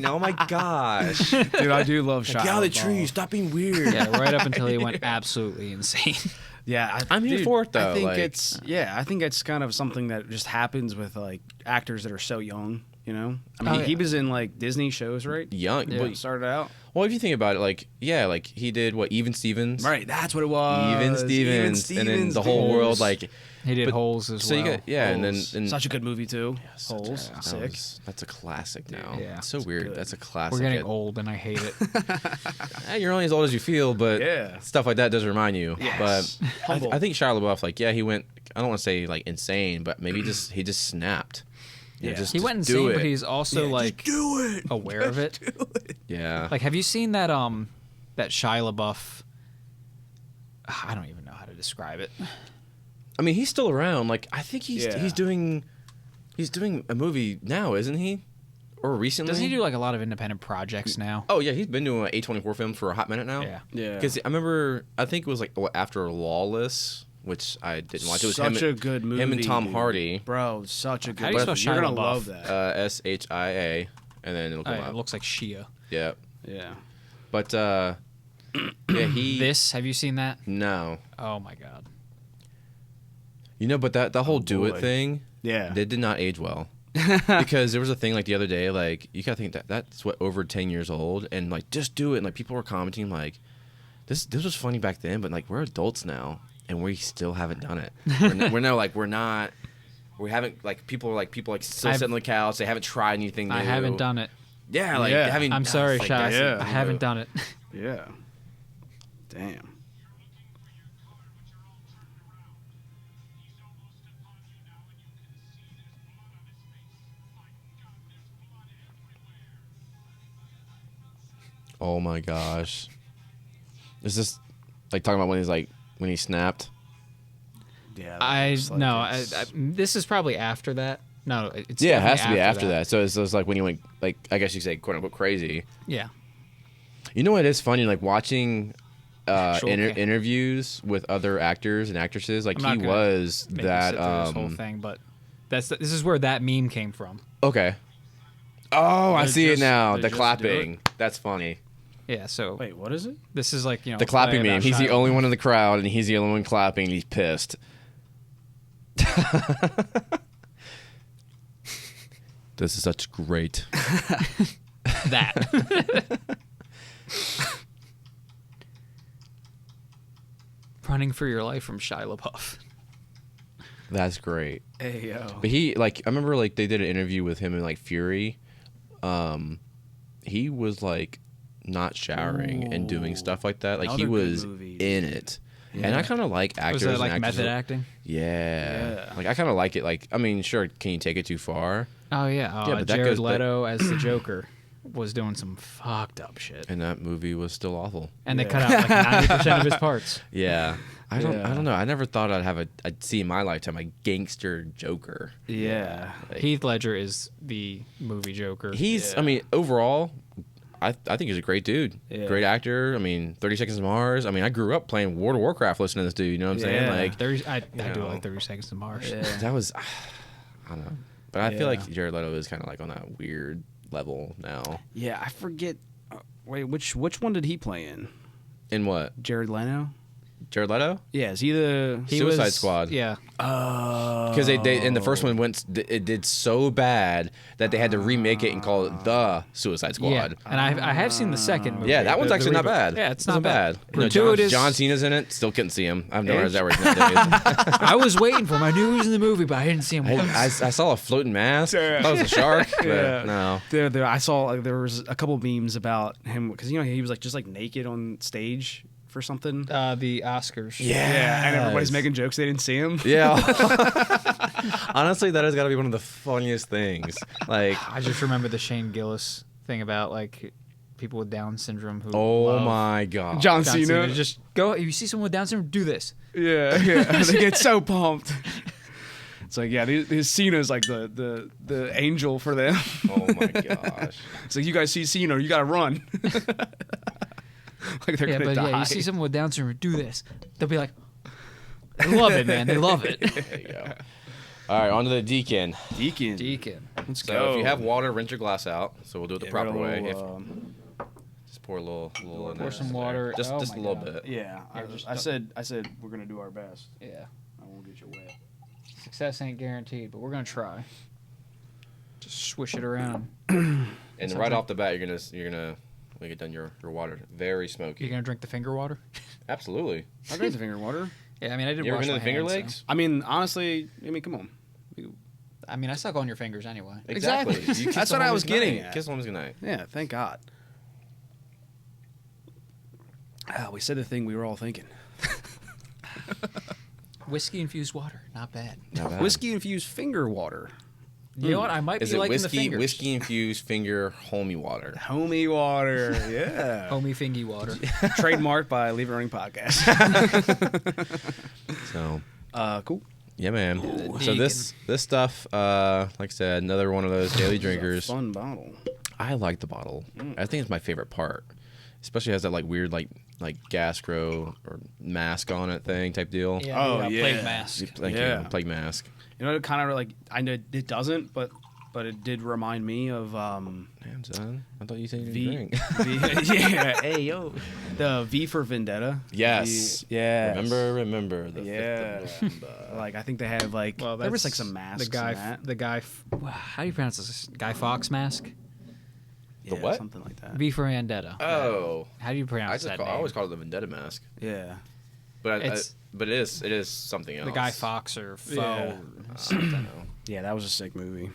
Oh my gosh. Dude, I do love Shia. Get out of the tree. Stop being weird. Yeah, right up until he went absolutely insane. Yeah, I'm here for it though. I think it's kind of something that just happens with like actors that are so young. I mean, he was in like Disney shows, right? Young, yeah. Started out. Well, if you think about it, like he did what Even Stevens, right? That's what it was. Even Stevens, and then the whole world, like he did Holes as well. You got, Holes. And such a good movie too. Yes, Holes, sick. That's a classic now. Yeah, it's so weird. That's a classic. We're getting old, and I hate it. You're only as old as you feel, but stuff like that does remind you. Yes. But I think Shia LaBeouf, he went. I don't want to say like insane, but maybe he just snapped. Yeah, he went insane, but he's also like aware of it. Yeah. Like, have you seen that that Shia LaBeouf? I don't even know how to describe it. I mean, he's still around. Like, I think he's doing a movie now, isn't he? Or recently? Doesn't he do like a lot of independent projects now? Oh yeah, he's been doing A24 films for a hot minute now. Yeah. Because I remember, I think it was like after Lawless, which I didn't watch. It was such a good movie. Him and Tom Hardy. Bro, such a good movie. You're going to love that. SHIA, and then it'll come up. It looks like Shia. Yeah. Yeah. But, Have you seen that? No. Oh, my God. But that whole Do It thing, they did not age well. Because there was a thing like the other day, like, you gotta think that's over 10 years old, and like, just do it, and like, people were commenting like, This was funny back then, but like we're adults now, and we still haven't done it. We haven't like people still sitting on the couch. They haven't tried anything new. I haven't done it. Yeah, like I'm sorry, Shaz. I haven't done it. Yeah. Damn. Oh my gosh. Is this like talking about when he snapped? Yeah. This is probably after that. No, it's it has to be after that. So it's like when he went, like, I guess you could say, quote unquote, crazy. Yeah. You know what is funny? Like watching interviews with other actors and actresses. Like he was that this whole thing, but this is where that meme came from. Okay. Oh, I see it now. The clapping. That's funny. Yeah. So wait, what is it? This is like the clapping meme. He's the only one in the crowd, and he's the only one clapping. And he's pissed. This is such great. That. Running for your life from Shia LaBeouf. That's great. Hey yo. But he I remember like they did an interview with him in like Fury. He was like not showering and doing stuff like that. Like he was in it. Yeah. And I kind of like actors. Was that like and method acting? Yeah. Like I kind of like it. Like I mean, sure, can you take it too far? Oh yeah. But Jared Leto as the Joker was doing some fucked up shit. And that movie was still awful. And they cut out like 90% of his parts. Yeah. I don't know. I never thought I'd see in my lifetime a gangster Joker. Yeah. Like, Heath Ledger is the movie Joker. I mean, overall, I think he's a great dude. Yeah. Great actor. I mean, 30 Seconds to Mars. I mean, I grew up playing World of Warcraft listening to this dude. You know what I'm saying? Like, I do like 30 Seconds to Mars. Yeah. That was, I don't know. But I feel like Jared Leto is kind of like on that weird level now. Yeah, I forget. Wait, which one did he play in? In what? Jared Leto? Jared Leto? Yeah, is he the Suicide Squad? Yeah. Because they in the first one it did so bad that they had to remake it and call it the Suicide Squad. Yeah. And I have seen the second movie. Yeah, that one's actually not bad. Yeah, it's not bad. John Cena's in it. Still couldn't see him. I've never heard that word nowadays. I was waiting for him. I knew he was in the movie, but I didn't see him once. I saw a floating mask. I thought it was a shark. But no. I saw there was a couple memes about him because he was like just like naked on stage for something. The Oscars. Yeah, and everybody's making jokes they didn't see him. Yeah. Honestly, that has got to be one of the funniest things. Like, I just remember the Shane Gillis thing about like people with Down syndrome who my god. John Cena. Just go, if you see someone with Down syndrome, do this. Yeah. They get so pumped. It's like, his Cena's like the angel for them. Oh my gosh. It's like, you guys see Cena, you gotta run. Like they're gonna die. Yeah, you see someone with Down syndrome, do this. They'll be like, they love it, man. They love it. There you go. All right, on to the Deacon. Let's go. go. If you have water, rinse your glass out. So we'll do it the proper way. Just pour a little pour some water. Just a little bit. Yeah. I said we're gonna do our best. Yeah. I won't get you wet. Success ain't guaranteed, but we're gonna try. Just swish it around. And right off the bat, you're gonna when you get done your water very smoky. You're gonna drink the finger water? Absolutely. I drink the finger water. Yeah, I mean, I did. You ever wash been to my the Finger hands, Lakes? so. I mean, honestly, come on. I mean, I suck on your fingers anyway. Exactly. That's what I was getting at. Kiss woman's goodnight. Yeah, thank God. We said the thing we were all thinking. Whiskey infused water, not bad. Whiskey infused finger water. You know what? I might be liking the fingers. Whiskey infused finger homie water. Homie water, yeah. Homie fingy water. Trademarked by Leave It Running Podcast. So, cool. Yeah, man. So this stuff, like I said, another one of those daily drinkers. Fun bottle. I like the bottle. I think it's my favorite part, especially has that like weird like gastro or mask on it thing type deal. Yeah, plague mask. Thank you, plague mask. You know, it kind of like, I know it doesn't, but it did remind me of Damn, son. I thought you said you didn't drink. Yeah, hey yo, the V for Vendetta. Yes. Yeah. Remember the 5th of November. Like I think they have like there was like some masks. The guy. How do you pronounce this? Guy Fawkes mask. The what? Something like that. V for Vendetta. Oh. How do you pronounce that name? I always call it the Vendetta Mask. Yeah. But it is something else. The Guy Fawkes or Foe. Yeah. Something. Yeah, that was a sick movie.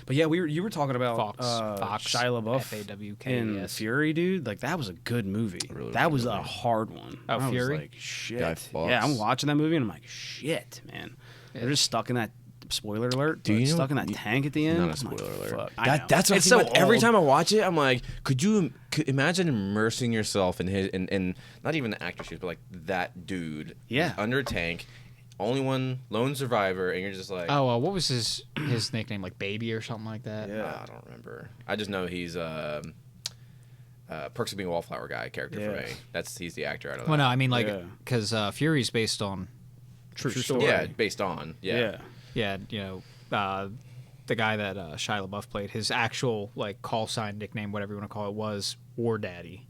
But yeah, you were talking about Fox, Shia LaBeouf F-A-W-K-E-S. in Fury, dude. Like that was a good movie. Really that was movie. a hard one. Oh, I Fury? was like, shit. Guy Fawkes. Yeah, I'm watching that movie and I'm like, shit, man. They're just stuck in that. Spoiler alert! Do you know, stuck in that tank at the end? Not a spoiler alert. Fuck. That's what it's so so every old. time I watch it, I'm like, could you imagine immersing yourself in his in not even the actor shoes, but like that dude, Yeah, under a tank, only one lone survivor, and you're just like, what was his nickname? Like Baby or something like that? Yeah. I don't remember. I just know he's Perks of Being a Wallflower guy character for me. He's the actor out of that. Well, no, I mean like because Fury's based on true story. Yeah, based on Yeah. you know the guy that Shia LaBeouf played, his actual like call sign nickname, whatever you want to call it, was War Daddy.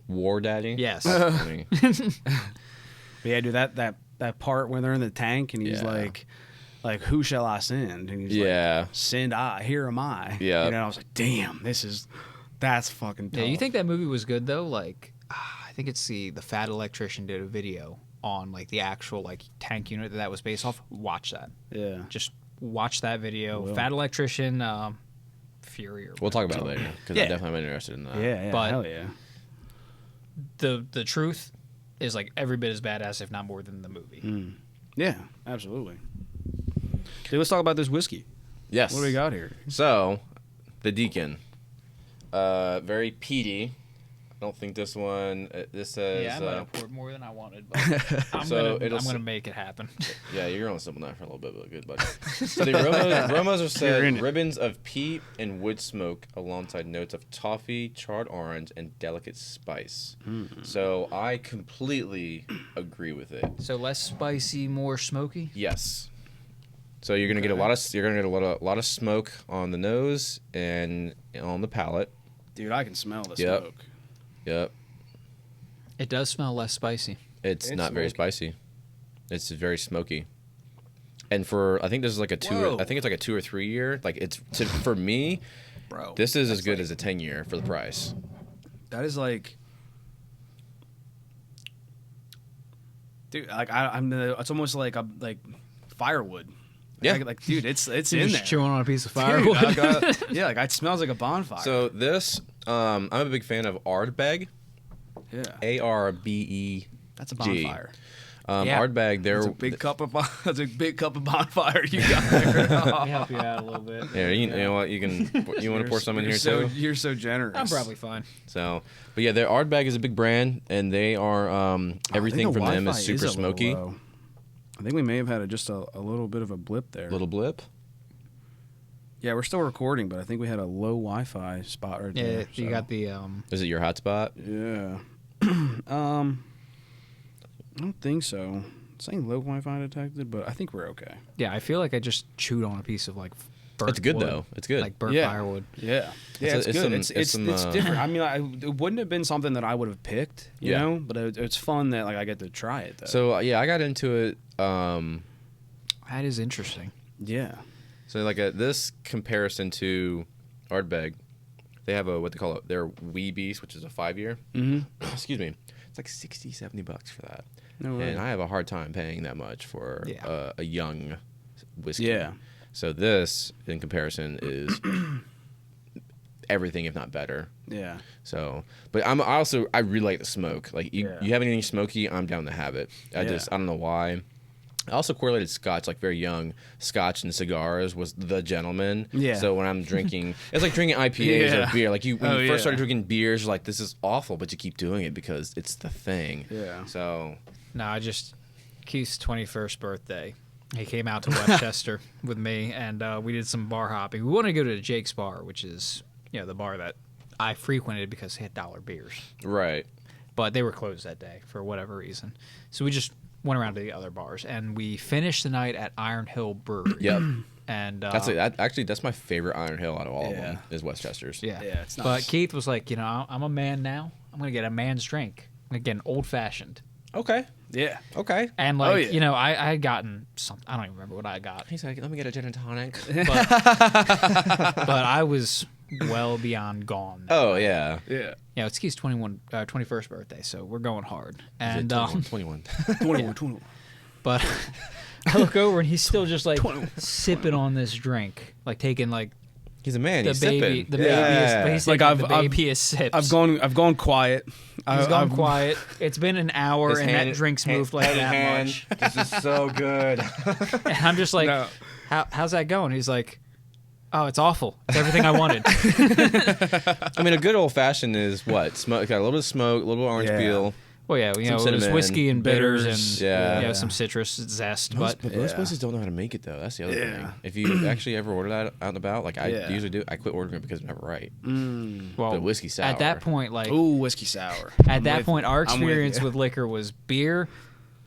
War Daddy. Yes. Yeah, dude, that part when they're in the tank and he's like, who shall I send? And he's like, send I, here am I. Yeah. And I was like, damn, that's fucking tough. Yeah, you think that movie was good though? Like, I think it's the Fat Electrician did a video on like the actual like tank unit that was based off. Watch that. Yeah. Just watch that video. Fat Electrician, Fury. Or we'll talk about it later because I'm definitely interested in that. Yeah, but hell yeah. The truth is like every bit as badass, if not more than the movie. Yeah, absolutely. Dude, let's talk about this whiskey. Yes. What do we got here? So, the Deacon, very peaty. I don't think this one. This says. Yeah, I might have poured more than I wanted, but I'm gonna make it happen. Yeah, you're on simple night for a little bit, but good, buddy. So the aromas are said ribbons of peat and wood smoke, alongside notes of toffee, charred orange, and delicate spice. So I completely agree with it. So less spicy, more smoky. Yes. So you're gonna get a lot of smoke on the nose and on the palate. Dude, I can smell the smoke. Yep. It does smell less spicy. It's not very spicy. It's very smoky. And I think this is like a 2 I think it's like a 2 or 3 year. Like for me, bro. This is as good as a 10-year for the price. That is like, dude. Like it's almost like firewood. Yeah. Like dude, it's in You're there. just chewing on a piece of firewood. Yeah, like it smells like a bonfire. So this, I'm a big fan of Ardbeg. Yeah. Arbeg. That's a bonfire. Ardbeg. That's a big cup of bonfire you got there. Let me help you out a little bit. Yeah, you know what? You want to pour some in here too? You're so generous. I'm probably fine. So, but yeah, their Ardbeg is a big brand, and they are everything from them is super smoky. I think we may have had just a little bit of a blip there. Little blip. Yeah, we're still recording, but I think we had a low Wi-Fi spot right there. Yeah, you got the. Is it your hotspot? Yeah. I don't think so. It's saying low Wi-Fi detected, but I think we're okay. Yeah, I feel like I just chewed on a piece of like. It's good wood, though. It's good. Like burnt firewood. Yeah. Yeah, it's good. It's different. I mean, it wouldn't have been something that I would have picked, you know, but it's fun that like I get to try it though. So I got into it. That is interesting. Yeah. So like this comparison to Ardbeg, they have what they call their Wee Beast, which is a 5-year. Mm-hmm. Excuse me. It's like $60-$70 for that. No way. And I have a hard time paying that much for a young whiskey. Yeah. So this, in comparison, is everything if not better. Yeah. So, but I really like the smoke. Like you have anything smoky, I'm down to have it. I don't know why. I also correlated Scotch, like very young. Scotch and cigars was the gentleman. Yeah. So when I'm drinking, it's like drinking IPAs or beer. Like when you first started drinking beers, you're like, this is awful, but you keep doing it because it's the thing. Yeah. So. No, Keith's 21st birthday. He came out to Westchester with me, and we did some bar hopping. We wanted to go to Jake's Bar, which is the bar that I frequented because they had $1 beers. Right. But they were closed that day for whatever reason. So we just went around to the other bars, and we finished the night at Iron Hill Brewery. Yep. And that's my favorite Iron Hill out of all of them is Westchester's. Yeah. Yeah, it's nice. But Keith was like, I'm a man now. I'm going to get a man's drink. I'm going to get an old-fashioned. Okay. Yeah. Okay. And I had gotten something. I don't even remember what I got. He's like, let me get a gin and tonic. But I was well beyond gone. Oh yeah. Yeah, it's Keith's 21st birthday, so we're going hard. And 21. But I look over and he's still just like sipping on this drink, like taking like. He's a man. He's sipping. The baby is like the baby is sips. I've gone quiet. He's gone quiet. It's been an hour and that drink's moved like that much. This is so good. And I'm just like, how's that going? He's like, oh, it's awful. It's everything I wanted. I mean, a good old fashioned is what? Smoke. Got a little bit of smoke, a little bit of orange peel. Well, yeah, it was whiskey and bitters and some citrus zest. Most places don't know how to make it, though. That's the other thing. If you actually ever order that out and about, like I usually do, I quit ordering it because it's never right. Well, but whiskey sour. At that point, like... Ooh, whiskey sour. At that point, our experience with liquor was beer,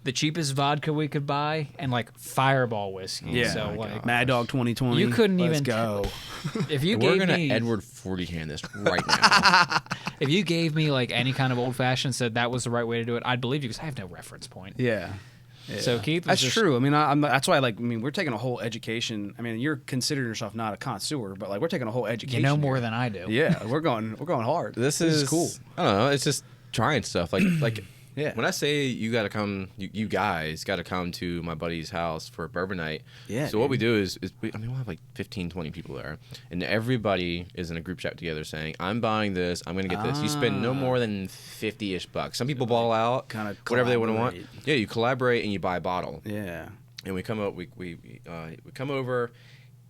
the cheapest vodka we could buy, and like Fireball whiskey. Yeah, so like Mad Dog 2020. You couldn't even go. If you we're gave gonna me Edward 40 hand this right now. If you gave me like any kind of old fashioned, said that was the right way to do it, I'd believe you because I have no reference point. Yeah. So Keith, that's true. I mean, that's why. Like, I mean, we're taking a whole education. I mean, you're considering yourself not a connoisseur, but like, we're taking a whole education. You know more than I do. Yeah, we're going hard. This is cool. I don't know. It's just trying stuff. Like. Yeah. When I say you got to come, you guys got to come to my buddy's house for a bourbon night. Yeah. So what we do is we'll have like 15, 20 people there, and everybody is in a group chat together saying, "I'm buying this. I'm going to get this." You spend no more than $50-ish. Some people ball out, kind of whatever they want. Yeah, you collaborate and you buy a bottle. Yeah. And we come up, we come over,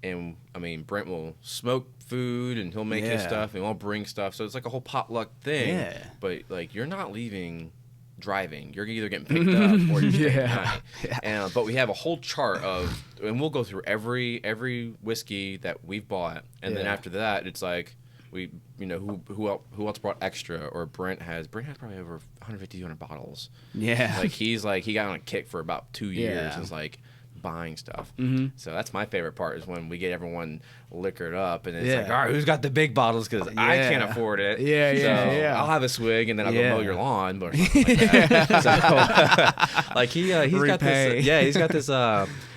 and I mean Brent will smoke food and he'll make his stuff, and we'll bring stuff. So it's like a whole potluck thing. Yeah. But like you're not leaving. Driving, you're either getting picked up or you're staying behind. And but we have a whole chart of, and we'll go through every whiskey that we've bought, and then after that, it's like we, who else brought extra, or Brent has probably over 150, 200 bottles. Yeah, like he got on a kick for about 2 years. Is like buying stuff. So that's my favorite part is when we get everyone liquored up and it's like, all right, who's got the big bottles because I can't afford it. So I'll have a swig and then I'll go mow your lawn or something like that. So like he's got this. He's got this.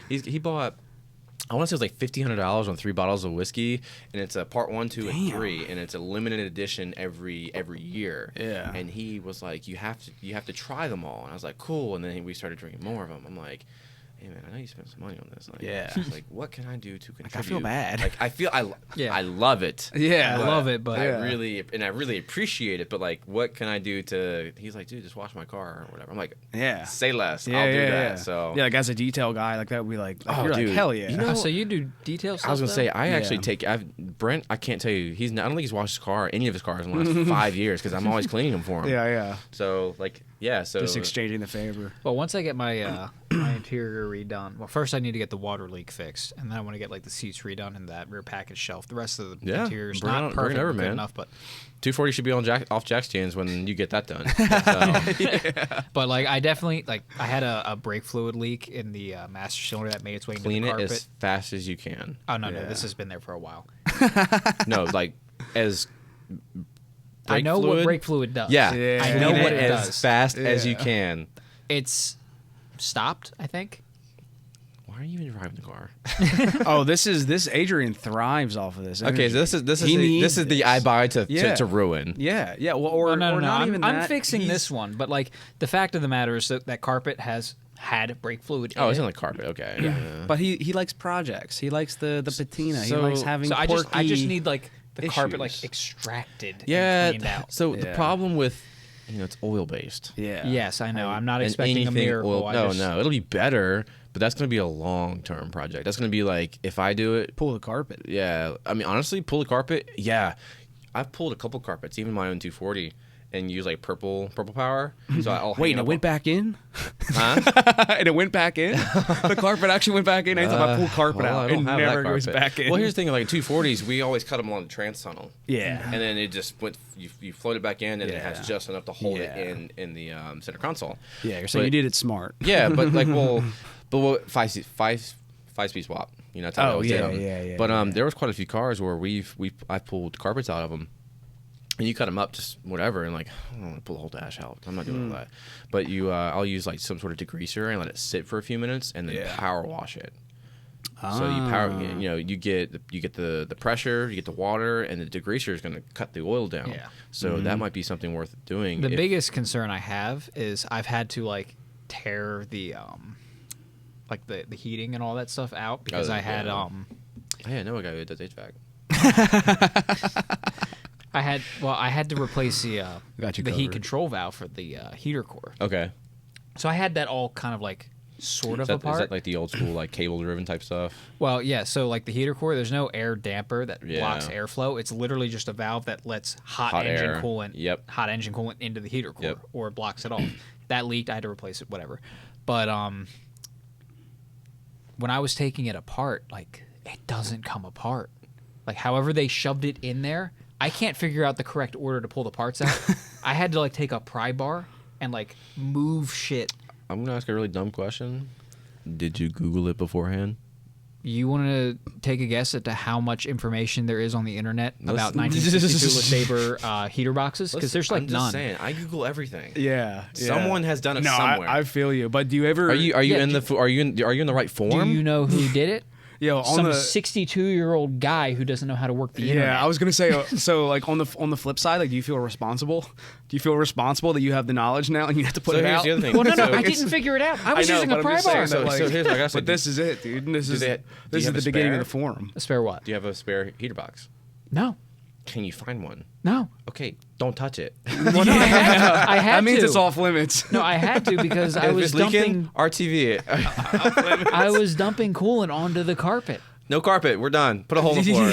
He bought. I want to say it was like $1,500 on 3 bottles of whiskey, and it's a part 1, 2, and 3, and it's a limited edition every year. Yeah. And he was like, you have to try them all, and I was like, cool. And then we started drinking more of them. I'm like, hey man, I know you spent some money on this. Like, like what can I do to contribute? I feel bad. Like I love it. Yeah, I love it, but I really appreciate it. But like, what can I do to? He's like, dude, just wash my car or whatever. I'm like, say less. I'll do that. So like as a detail guy, like that would be like you're dude, like hell yeah. So you do detail stuff? I was gonna say I actually take Brent. I can't tell you. I don't think he's washed his car, any of his cars in the last 5 years because I'm always cleaning them for him. Yeah. So like. Yeah, so just exchanging the favor. Well, once I get my my interior redone, well, first I need to get the water leak fixed, and then I want to get like the seats redone and that rear package shelf. The rest of the interior's not perfect, good enough, but 240 should be on off Jack's chains when you get that done. But like I definitely I had a brake fluid leak in the master cylinder that made its way into the carpet. Clean it as fast as you can. Oh no, this has been there for a while. No, like as. I know what brake fluid does. Yeah. I know what it does. As fast as you can. It's stopped, I think. Why are you even driving the car? This Adrian thrives off of this. Okay, so this is the I buy to ruin. Yeah. Well, no. Not even that. I'm fixing this one, but like the fact of the matter is that carpet has had brake fluid. It's in the carpet. Okay. Yeah. But he likes projects. He likes the patina. He likes having. So quirky I just need like. The carpet like extracted and cleaned out. So the problem with it's oil based. Yeah. Yes, I know. I'm not expecting a miracle. No, it'll be better, but that's going to be a long term project. That's going to be like if I do it, pull the carpet. Yeah, I mean honestly, pull the carpet. Yeah, I've pulled a couple carpets, even my own 240. And use like purple power. So I'll wait, and it went back in? Huh? And it went back in? The carpet actually went back in? Anytime I pull carpet out, it never goes back in. Well, here's the thing, like 240s, we always cut them along the trans tunnel. Yeah. And then it just went, you float it back in, and it has just enough to hold it in the center console. Yeah, so you did it smart. Yeah, but like, but five-speed swap. That's how I always did them. Yeah. But there was quite a few cars where I pulled carpets out of them. And you cut them up just whatever, and like I don't want to pull the whole dash out. I'm not doing all that. But I'll use like some sort of degreaser and let it sit for a few minutes, and then power wash it. So you power, you get the pressure, you get the water, and the degreaser is going to cut the oil down. Yeah. So that might be something worth doing. The biggest concern I have is I've had to like tear the like the heating and all that stuff out because I had I know a guy who does HVAC. I had to replace the heat control valve for the heater core. Okay. So I had that all kind of like sort of apart. Is that like the old school like cable driven type stuff? Well, yeah. So like the heater core, there's no air damper that blocks airflow. It's literally just a valve that lets hot engine coolant into the heater core, or it blocks it off. That leaked. I had to replace it. Whatever. But when I was taking it apart, like it doesn't come apart. Like however they shoved it in there, I can't figure out the correct order to pull the parts out. I had to like take a pry bar and like move shit. I'm gonna ask a really dumb question. Did you Google it beforehand? You want to take a guess at how much information there is on the internet about 1962 LeSabre heater boxes? Because there's like none. I'm just saying, I Google everything. Yeah, someone has done it somewhere. I feel you. But do you ever? Are you in the right form? Do you know who did it? Yo, some 62-year-old guy who doesn't know how to work the internet. Yeah, I was gonna say. So, like on the flip side, like, do you feel responsible? Do you feel responsible that you have the knowledge now and you have to put it out? The other thing. Well, no, I didn't figure it out. I was using a pry bar. So here's what I gotta say. But this is it, dude. This is the beginning of the forum. A spare what? Do you have a spare heater box? No. Can you find one? No. Okay, don't touch it. Well, no, I had that means it's off limits. No, I had to because I was dumping RTV. I was dumping coolant onto the carpet. No carpet. We're done. Put a hole in the floor.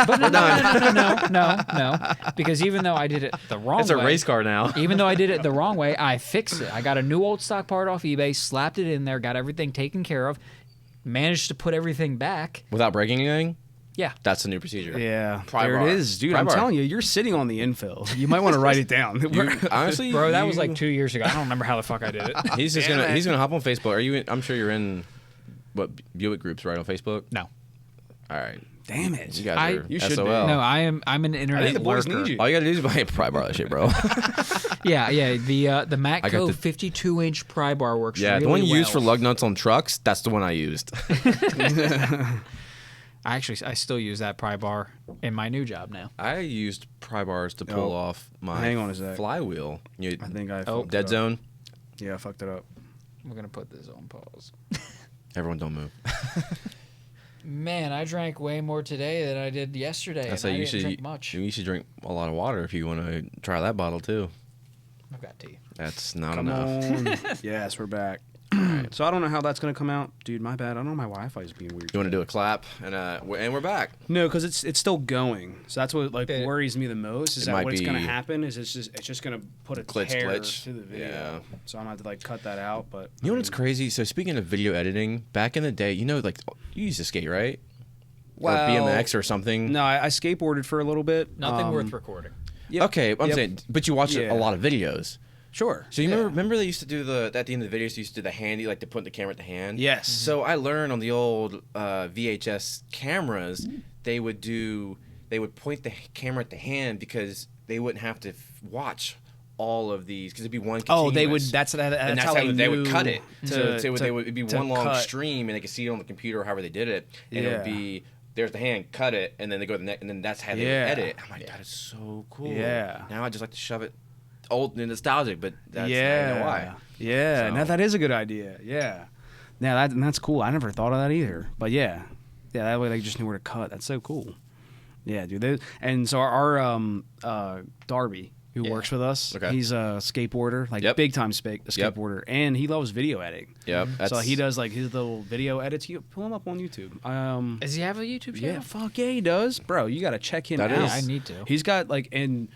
But no. Because even though I did it the wrong way. It's a race car now. Even though I did it the wrong way, I fixed it. I got a new old stock part off eBay, slapped it in there, got everything taken care of, managed to put everything back. Without breaking anything? Yeah. That's the new procedure. Yeah. There it is, dude. I'm telling you, you're sitting on the infill. You might want to write it down. Honestly, bro, that was like 2 years ago. I don't remember how the fuck I did it. He's gonna hop on Facebook. Are you in, I'm sure you're in Buick groups, right, on Facebook? No. All right. Damn it. You guys are you should SOL. be. No, I'm an internet I think the boys lurker. need you. All you gotta do is buy a pry bar that shit, bro. Yeah. The Matco 52-inch pry bar works really the one you well. use for lug nuts on trucks, that's the one I used. I still use that pry bar in my new job now. I used pry bars to pull off my flywheel. I think I dead zone. Yeah, I fucked it up. We're gonna put this on pause. Everyone don't move. Man, I drank way more today than I did yesterday. I didn't drink much. You should drink a lot of water if you want to try that bottle too. I've got tea. That's not Come enough. On. Yes, we're back. Right. So I don't know how that's gonna come out, dude. My bad. I don't know. My Wi-Fi is being weird. You want to do a clap and we're back. No, because it's still going. So that's what worries me the most. Is that what's gonna happen? Is it's just gonna put a tear to the video. Yeah. So I'm gonna have to cut that out. But you know what's crazy? So speaking of video editing, back in the day, you used to skate, right? Well, or BMX or something. No, I skateboarded for a little bit. Nothing worth recording. Yep. Okay, I'm saying, but you watched a lot of videos. Sure. So you remember they used to do at the end of the videos, they used to do the handy, like to put the camera at the hand? Yes. Mm-hmm. So I learned on the old VHS cameras, they would point the camera at the hand because they wouldn't have to watch all of these, because it'd be one continuous. Oh, they would. That's how they would cut it. It'd be one long stream, and they could see it on the computer, or however they did it, and it would be. There's the hand, cut it, and then they go to the neck, and then that's how they edit. I'm like, that is so cool. Yeah. Now I just like to shove it old and nostalgic, but that's I don't know why. Yeah. So. Now that is a good idea. Yeah. Now that's cool. I never thought of that either. But yeah. Yeah, that way they just knew where to cut. That's so cool. Yeah, dude. And so our Darby, who works with us, he's a skateboarder, big time skateboarder, and he loves video editing. Yep. So he does his little video edits. You pull him up on YouTube. Does he have a YouTube channel? Yeah, fuck yeah, he does, bro. You got to check him out. Yeah, I need to. He's got in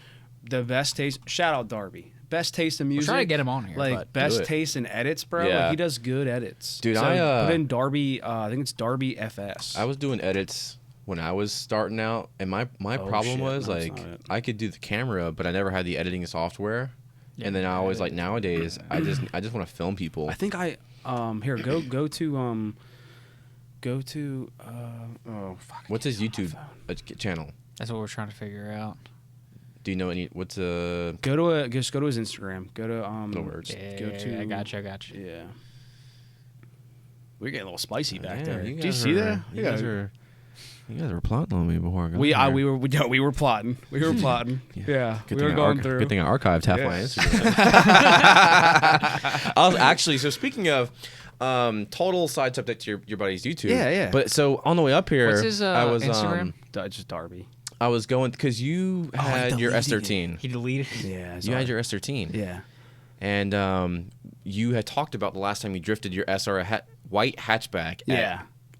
the best taste. Shout out Darby. Best taste in music. We're trying to get him on here. Best taste in edits, bro. Yeah. He does good edits. Dude, so put in Darby. I think it's Darby FS. I was doing edits when I was starting out, and my problem was I could do the camera, but I never had the editing software. Yeah, and then I always nowadays I just want to film people. I think go to what's his YouTube channel? That's what we're trying to figure out. Do you know any? What's just go to his Instagram. Go to no words. Yeah, I got you. Yeah. we're getting a little spicy back there. Did you see that? You guys were plotting on me before. We were plotting. We were plotting. Yeah, we were going through. Good thing I archived half my Instagram. I was actually, so speaking of total side subject to your buddy's YouTube. Yeah. But so on the way up here, what's his Instagram? Just Darby. I was going because you had your S13. He deleted. Yeah, you had your S13. Yeah, and you had talked about the last time you drifted your SR white hatchback.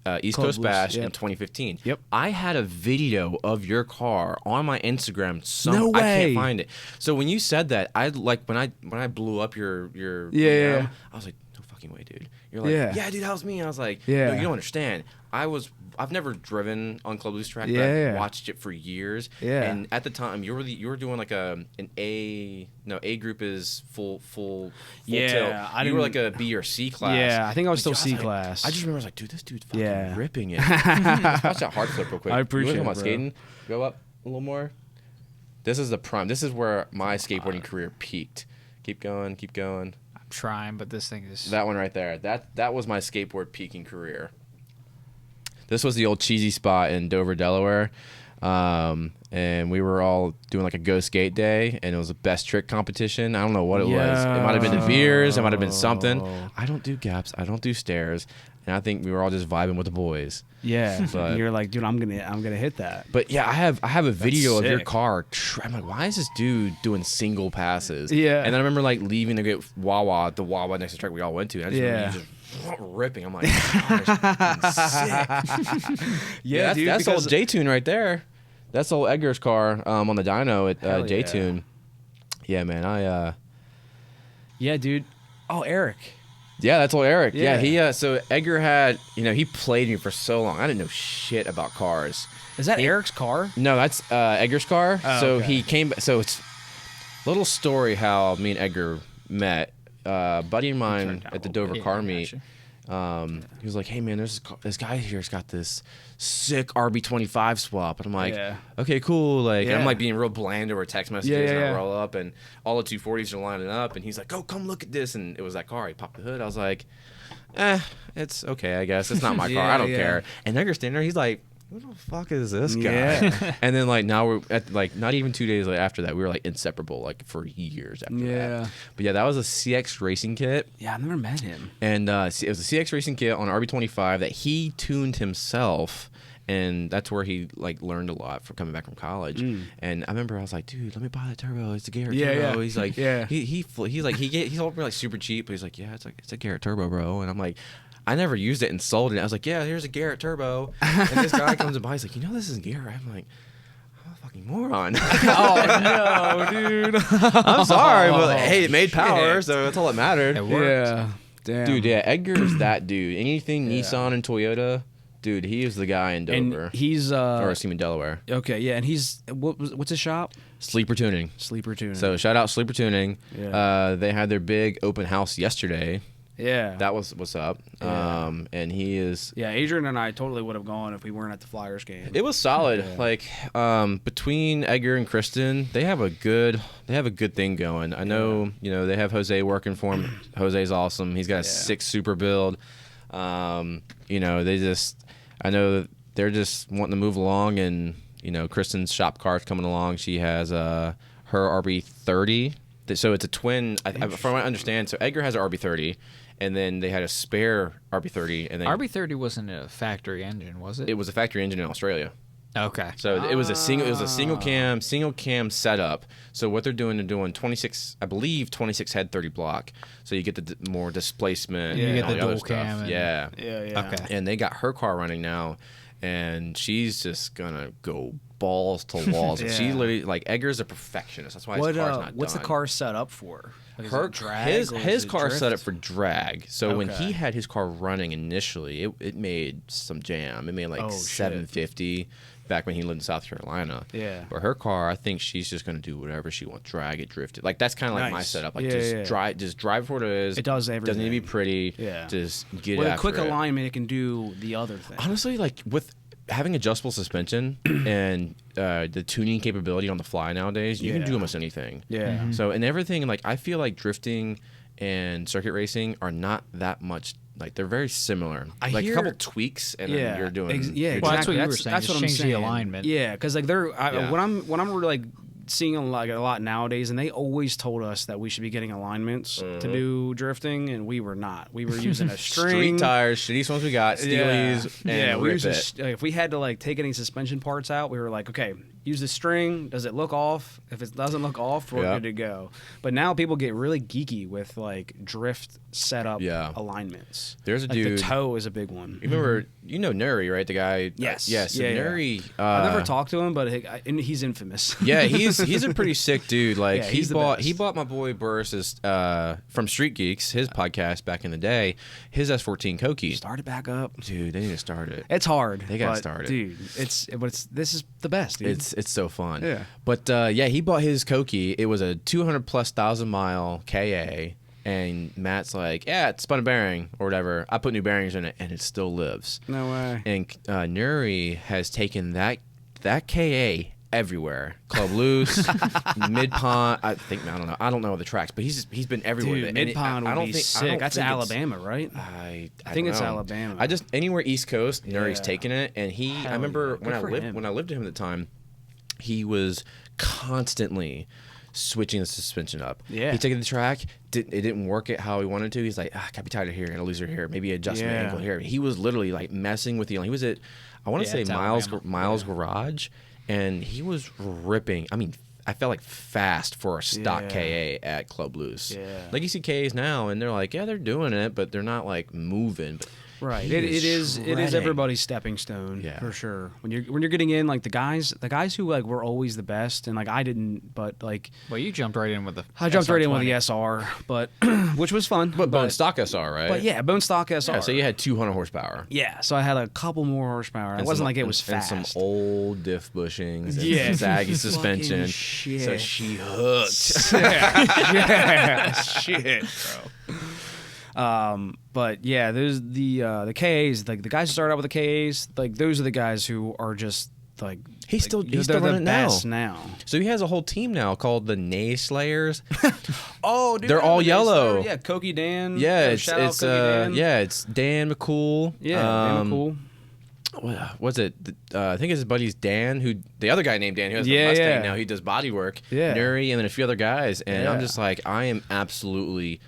At East Coast Bash in 2015. Yep. I had a video of your car on my Instagram. No way. I can't find it. So when you said that, I like when I blew up your yeah. I was like, no fucking way, dude. You're like, yeah, dude, that was me. I was like, no, you don't understand. I've never driven on Club Loose Track, but I've watched it for years. Yeah. And at the time, you were doing like A group is full tilt. You were like a B or C class. Yeah, I think I was still C class. I just remember I was like, dude, this dude's fucking ripping it. Let's watch that hard flip real quick. I appreciate it, bro. Skating? Go up a little more. This is the prime. This is where my skateboarding career peaked. Keep going. I'm trying, but this thing is... That one right there. That was my skateboard peaking career. This was the old cheesy spot in Dover, Delaware. And we were all doing like a go skate day, and it was a best trick competition. I don't know what it was. It might have been the beers. It might have been something. I don't do gaps. I don't do stairs. And I think we were all just vibing with the boys. Yeah. But you're like, dude, I'm gonna hit that. But yeah, I have a video of your car. I'm like, why is this dude doing single passes? Yeah. And then I remember like leaving to get the Wawa next to the track we all went to. And I just remember you just ripping. I'm like, sick. Yeah, dude, that's old J-Tune right there. That's old Edgar's car on the dyno at J-Tune. Yeah, man. Yeah, dude. Oh, Eric. Yeah, that's old Eric. Yeah, he. So Edgar had, he played me for so long. I didn't know shit about cars. Is that Eric's car? No, that's Edgar's car. Oh, so okay. he came. So it's a little story how me and Edgar met. Buddy of mine at the Dover car meet. He was like, "Hey man, there's this guy here's got this sick RB25 swap," and I'm like, "Okay, cool." Like I'm like being real bland over text messages, and I roll up, and all the 240s are lining up, and he's like, "Oh, come look at this," and it was that car. He popped the hood. I was like, it's okay, I guess. It's not my car. I don't care. And Edgar's standing there. He's like, who the fuck is this guy? Yeah. And then like now we're at like not even 2 days after that we were like inseparable like for years after that. But yeah, that was a CX racing kit. Yeah, I've never met him. And it was a CX racing kit on RB25 that he tuned himself, and that's where he like learned a lot for coming back from college. And I remember I was like, dude, let me buy that turbo. It's a Garrett turbo. He's like, he told me like super cheap, but he's like, yeah, it's a Garrett turbo, bro. And I'm like, I never used it and sold it. I was like, yeah, here's a Garrett turbo. And this guy comes by, he's like, this isn't Garrett. I'm like, I'm a fucking moron. Oh, no, dude. I'm sorry, but hey, it made power, so that's all that mattered. It worked. Yeah. Damn. Dude, yeah, Edgar's that dude. Anything Nissan and Toyota, dude, he is the guy in Dover. And he's or in Delaware. Okay, yeah, and he's what's his shop? Sleeper Tuning. Sleeper Tuning. So shout out Sleeper Tuning. Yeah. They had their big open house yesterday. Yeah. That was what's up. Yeah. And he is... Yeah, Adrian and I totally would have gone if we weren't at the Flyers game. It was solid. Yeah. Like, between Edgar and Kristen, they have a good thing going. I know, they have Jose working for him. Jose's awesome. He's got a sick super build. I know they're just wanting to move along, and, Kristen's shop car's coming along. She has her RB30. So it's a twin, from what I understand. So Edgar has an RB30, and then they had a spare RB30. And then RB30 wasn't a factory engine, was it? It was a factory engine in Australia. Okay. So it was a single cam setup. So what they're doing 26, I believe 26 head 30 block. So you get the more displacement. You and get all the dual other cam. Stuff. Yeah. Okay. And they got her car running now, and she's just gonna go balls to walls. She literally, like, Edgar's a perfectionist. That's why his car's not what's done. the car set up for? Like, his car set up for drag. So when he had his car running initially, it made some jam. It made like 750 back when he lived in South Carolina. Yeah. But her car, I think she's just gonna do whatever she wants. Drag it, drift it. Like that's kind of like my setup. Like just drive for what it is. It does everything. Doesn't need to be pretty. Yeah. Just get with after a quick it. alignment, it can do the other thing. Honestly, like with having adjustable suspension and the tuning capability on the fly nowadays, you can do almost anything. Yeah. So and everything, like I feel like drifting and circuit racing are not that much. Like they're very similar. A couple tweaks, and then you're doing. Well, that's what you were saying. That's what I'm saying. The alignment. Yeah, because like when I'm really like seeing like a lot nowadays, and they always told us that we should be getting alignments to do drifting, and we were not. We were using a string, street tires, shitty ones we got, Steelies, and we rip it. If we had to like take any suspension parts out, we were like, okay, use the string. Does it look off? If it doesn't look off, we're good to go. But now people get really geeky with like drift setup alignments. There's a dude. The toe is a big one. You remember, Nuri, right? The guy. Yes. Yes. Nuri. I've never talked to him, but he's infamous. Yeah, he's a pretty sick dude. Like he bought my boy Burris's from Street Geeks, his podcast back in the day, his S14 Koki. Start it back up, dude. They need to start it. It's hard. They got to start it, dude. This is the best, dude. It's so fun. Yeah. But he bought his Koki. It was a 200,000+ mile KA. And Matt's like, yeah, it spun a bearing or whatever. I put new bearings in it, and it still lives. No way. And Nuri has taken that KA everywhere. Club Loose, Mid Pond. I don't know the tracks, but he's been everywhere. Dude, Mid Pond would be sick. That's Alabama, right? I think it's Alabama. I just anywhere East Coast, Nuri's taking it, and I remember when I lived with him at the time, he was constantly switching the suspension up. Yeah. He'd taken the track, it didn't work it how he wanted to. He's like, gotta be tighter here, gotta looser here, maybe adjust my angle here. He was literally like messing with the. He was at, I want to say Miles Garage, and he was ripping. I mean, I felt like fast for a stock KA at Club Loose. Yeah. Like you see KAs now, and they're like, they're doing it, but they're not like moving. Right. It is everybody's stepping stone for sure. When you're getting in, like the guys who like were always the best, and like I didn't, but like you jumped right in with I jumped right in with the SR, but which was fun. But bone stock SR, right? But bone stock SR. Yeah, so you had 200 horsepower. Yeah, so I had a couple more horsepower. It wasn't like it was fast. And some old diff bushings and saggy suspension. Shit. So she hooked. Yeah, shit, bro. But yeah, there's the KAs, like the guys who start out with the KAs, like those are the guys who are just like he's still the best now. So he has a whole team now called the Nay Slayers. Oh, dude, they're all yellow. Yeah, Koki Dan. Yeah, it's Dan McCool. Yeah, Dan McCool. What's it? I think it's his buddy's Dan, who the other guy named Dan, who has the Mustang now. He does body work. Yeah, Nuri, and then a few other guys, and I'm just like, I am absolutely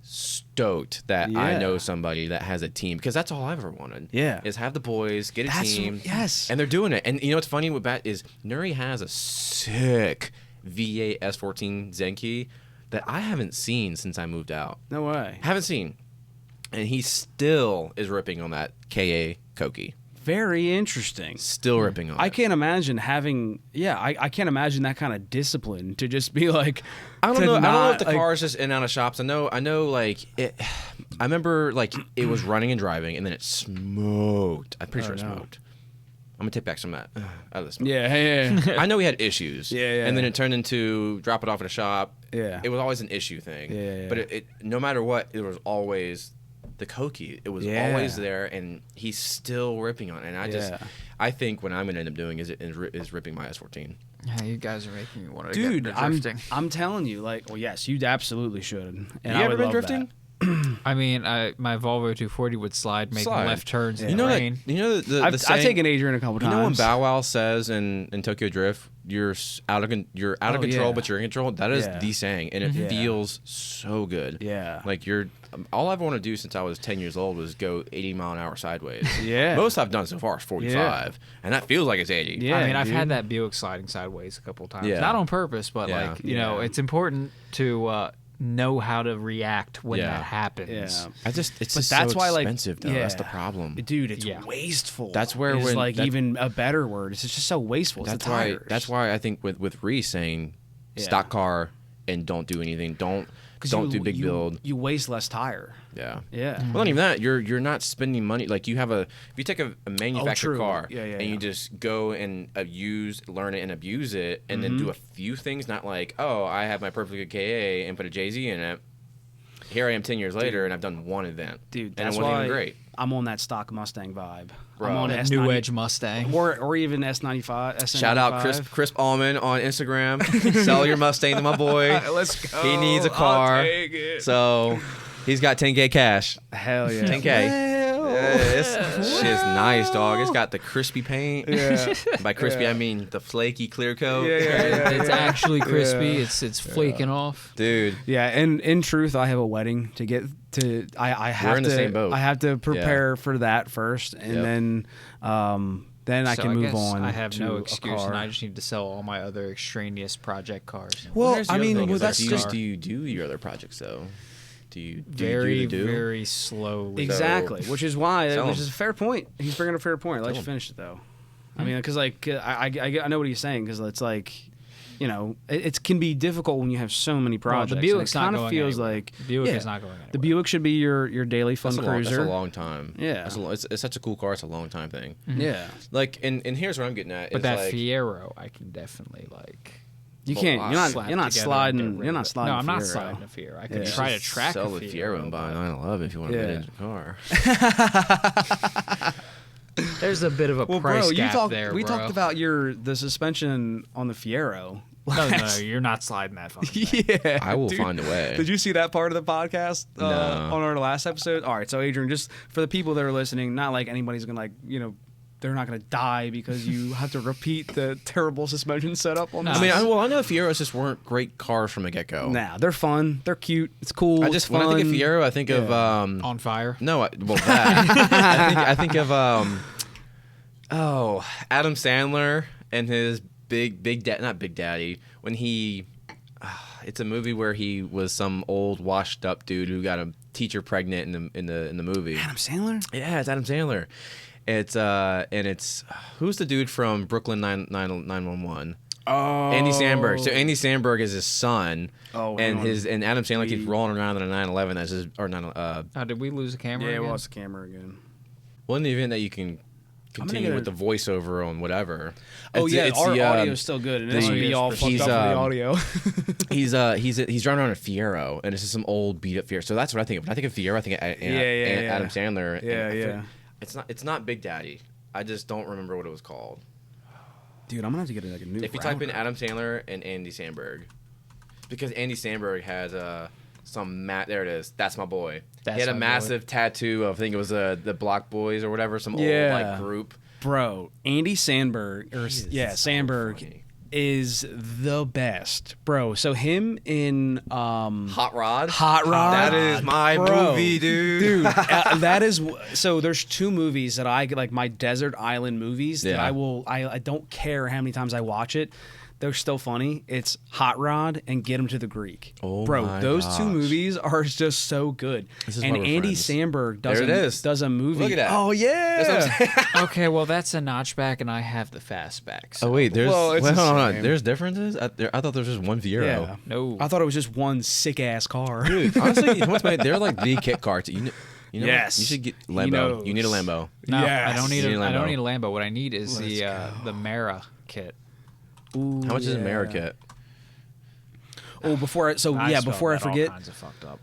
stoked that I know somebody that has a team, because that's all I've ever wanted. Yeah, is have the boys get a team. Yes, and they're doing it. And you know what's funny with that is Nuri has a sick V8 S14 Zenki that I haven't seen since I moved out. No way, haven't seen, and he still is ripping on that KA Koki. Very interesting. Still ripping on it. I can't imagine having, I can't imagine that kind of discipline to just be like, I don't know if the car is just in and out of shops. I know like it. I remember like it was running and driving, and then it smoked. I'm pretty sure it smoked. I'm gonna take back some of that out of the smoke. Yeah. I know we had issues. Yeah. And then it turned into drop it off at a shop. Yeah. It was always an issue thing. Yeah. But it no matter what, it was always the Koki. It was always there, and he's still ripping on it. And I think what I'm gonna end up doing is ripping my S14. Yeah, you guys are making me want to get into drifting. I'm telling you, like, well, yes, you absolutely should. And you ever been drifting? I mean, my Volvo 240 would slide making left turns in the rain. I've taken Adrian a couple times. You know when Bow Wow says in Tokyo Drift, you're out of control, but you're in control. That is the saying, and it feels so good. Yeah, like all I've wanted to do since I was 10 years old was go 80 mile an hour sideways. Yeah, most I've done so far is 45, and that feels like it's 80. Yeah, I mean, I've had that Buick sliding sideways a couple times, not on purpose, but you know, it's important to know how to react when that happens. Yeah, it's just so expensive though. That's the problem, dude. It's wasteful. That's where even a better word. It's just so wasteful. That's why I think with Reese saying stock car and don't do anything. Don't do big build. You waste less tire. Yeah. Mm-hmm. Well, not even that. You're not spending money. Like if you take a manufactured car and you just go and learn it and abuse it, and then do a few things, not like, oh, I have my perfectly good KA and put a JZ in it. Here I am 10 years later, and I've done one event. Dude, and it wasn't even great. I'm on that stock Mustang vibe. Bro, I'm on a new edge Mustang, or even S95. S95. Shout out Chris Allman on Instagram. Sell your Mustang to my boy. Let's go. He needs a car, I'll take it. so he's got 10K cash. Hell yeah, 10K. This shit's nice, dog. It's got the crispy paint. Yeah. By crispy, I mean the flaky clear coat. It's actually crispy. It's flaking off, dude. Yeah, and in truth, I have a wedding to get to. I have We're in the same boat. I have to prepare for that first, and then I can move on. I have to no a excuse, car. and I just need to sell all my other extraneous project cars. Well, I mean, that's just. Do you do your other projects though? Do you very slowly? Exactly, which is why, which is a fair point. He's bringing a fair point. Let's him. finish it though. I mean, because like I know what he's saying, because it's like, you know, it can be difficult when you have so many projects. Well, the Buick's not going feels anywhere. like The Buick is not going anywhere. The Buick should be your daily fun cruiser. That's a long time. Yeah, it's such a cool car. It's a long time thing. Mm-hmm. Yeah, like and here's what I'm getting at. But that like, Fiero, I can definitely like. You can't. You're not sliding. You're not sliding. No, I'm not Fiero. sliding a Fiero. I could try to track sell a the Fiero and buy a 911 if you want a mid-engine car. There's a bit of a price gap there, we bro. talked about the suspension on the Fiero. No, you're not sliding that fucking thing. Yeah, I will find a way. Did you see that part of the podcast No. on our last episode? All right, so Adrian, just for the people that are listening, not like anybody's gonna they're not gonna die because you have to repeat the terrible suspension setup on. I mean, I know Fieros just weren't great cars from the get-go. Nah, they're fun. They're cute. It's cool. When I it's fun. think of Fiero, I think of On fire. No, that. I think of Adam Sandler and his not Big Daddy, when he it's a movie where he was some old washed up dude who got a teacher pregnant in the movie. Adam Sandler? Yeah, it's Adam Sandler. It's and it's who's the dude from Brooklyn 911? Oh, Andy Samberg. So Andy Samberg is his son. Oh, and Adam Sandler keeps rolling around in a 911 as his did we lose the camera? Yeah, again? we lost the camera again. Well, in the event that you can continue with the voiceover on whatever. Oh yeah, our audio is still good, and it's be all fucked up for the audio. he's driving around a Fiero, and it's just some old beat up Fiero. So that's what I think of. When I think of Fiero, I think of Adam Sandler. Yeah. It's not Big Daddy. I just don't remember what it was called. Dude, I'm gonna have to get a new. If you type in Adam Sandler and Andy Samberg, because Andy Samberg has there it is. That's my boy. He had a massive tattoo of, I think it was the Block Boys or whatever, some old group. Bro, Andy Samberg Samberg is the best, bro. So him in Hot Rod. That is my movie, dude. That is so. There's two movies that I like, my desert island movies that I don't care how many times I watch it. They're still funny. It's Hot Rod and Get 'Em to the Greek. Oh, bro, those two movies are just so good. And Andy Samberg does a movie. Look at that. Oh yeah. Okay, well that's a notchback, and I have the fastback. So. Oh wait, hold on. There's differences. I thought there was just one Fiero. Yeah. No, I thought it was just one sick ass car. Dude, honestly, they're like the kit cars. You know, Yes. you should get Lambo. You need a Lambo. No, Yes. I don't need You need a Lambo. I don't need a Lambo. What I need is the Mara kit. Ooh, How much is a Mara kit? Oh, before I forget, all kinds of fucked up.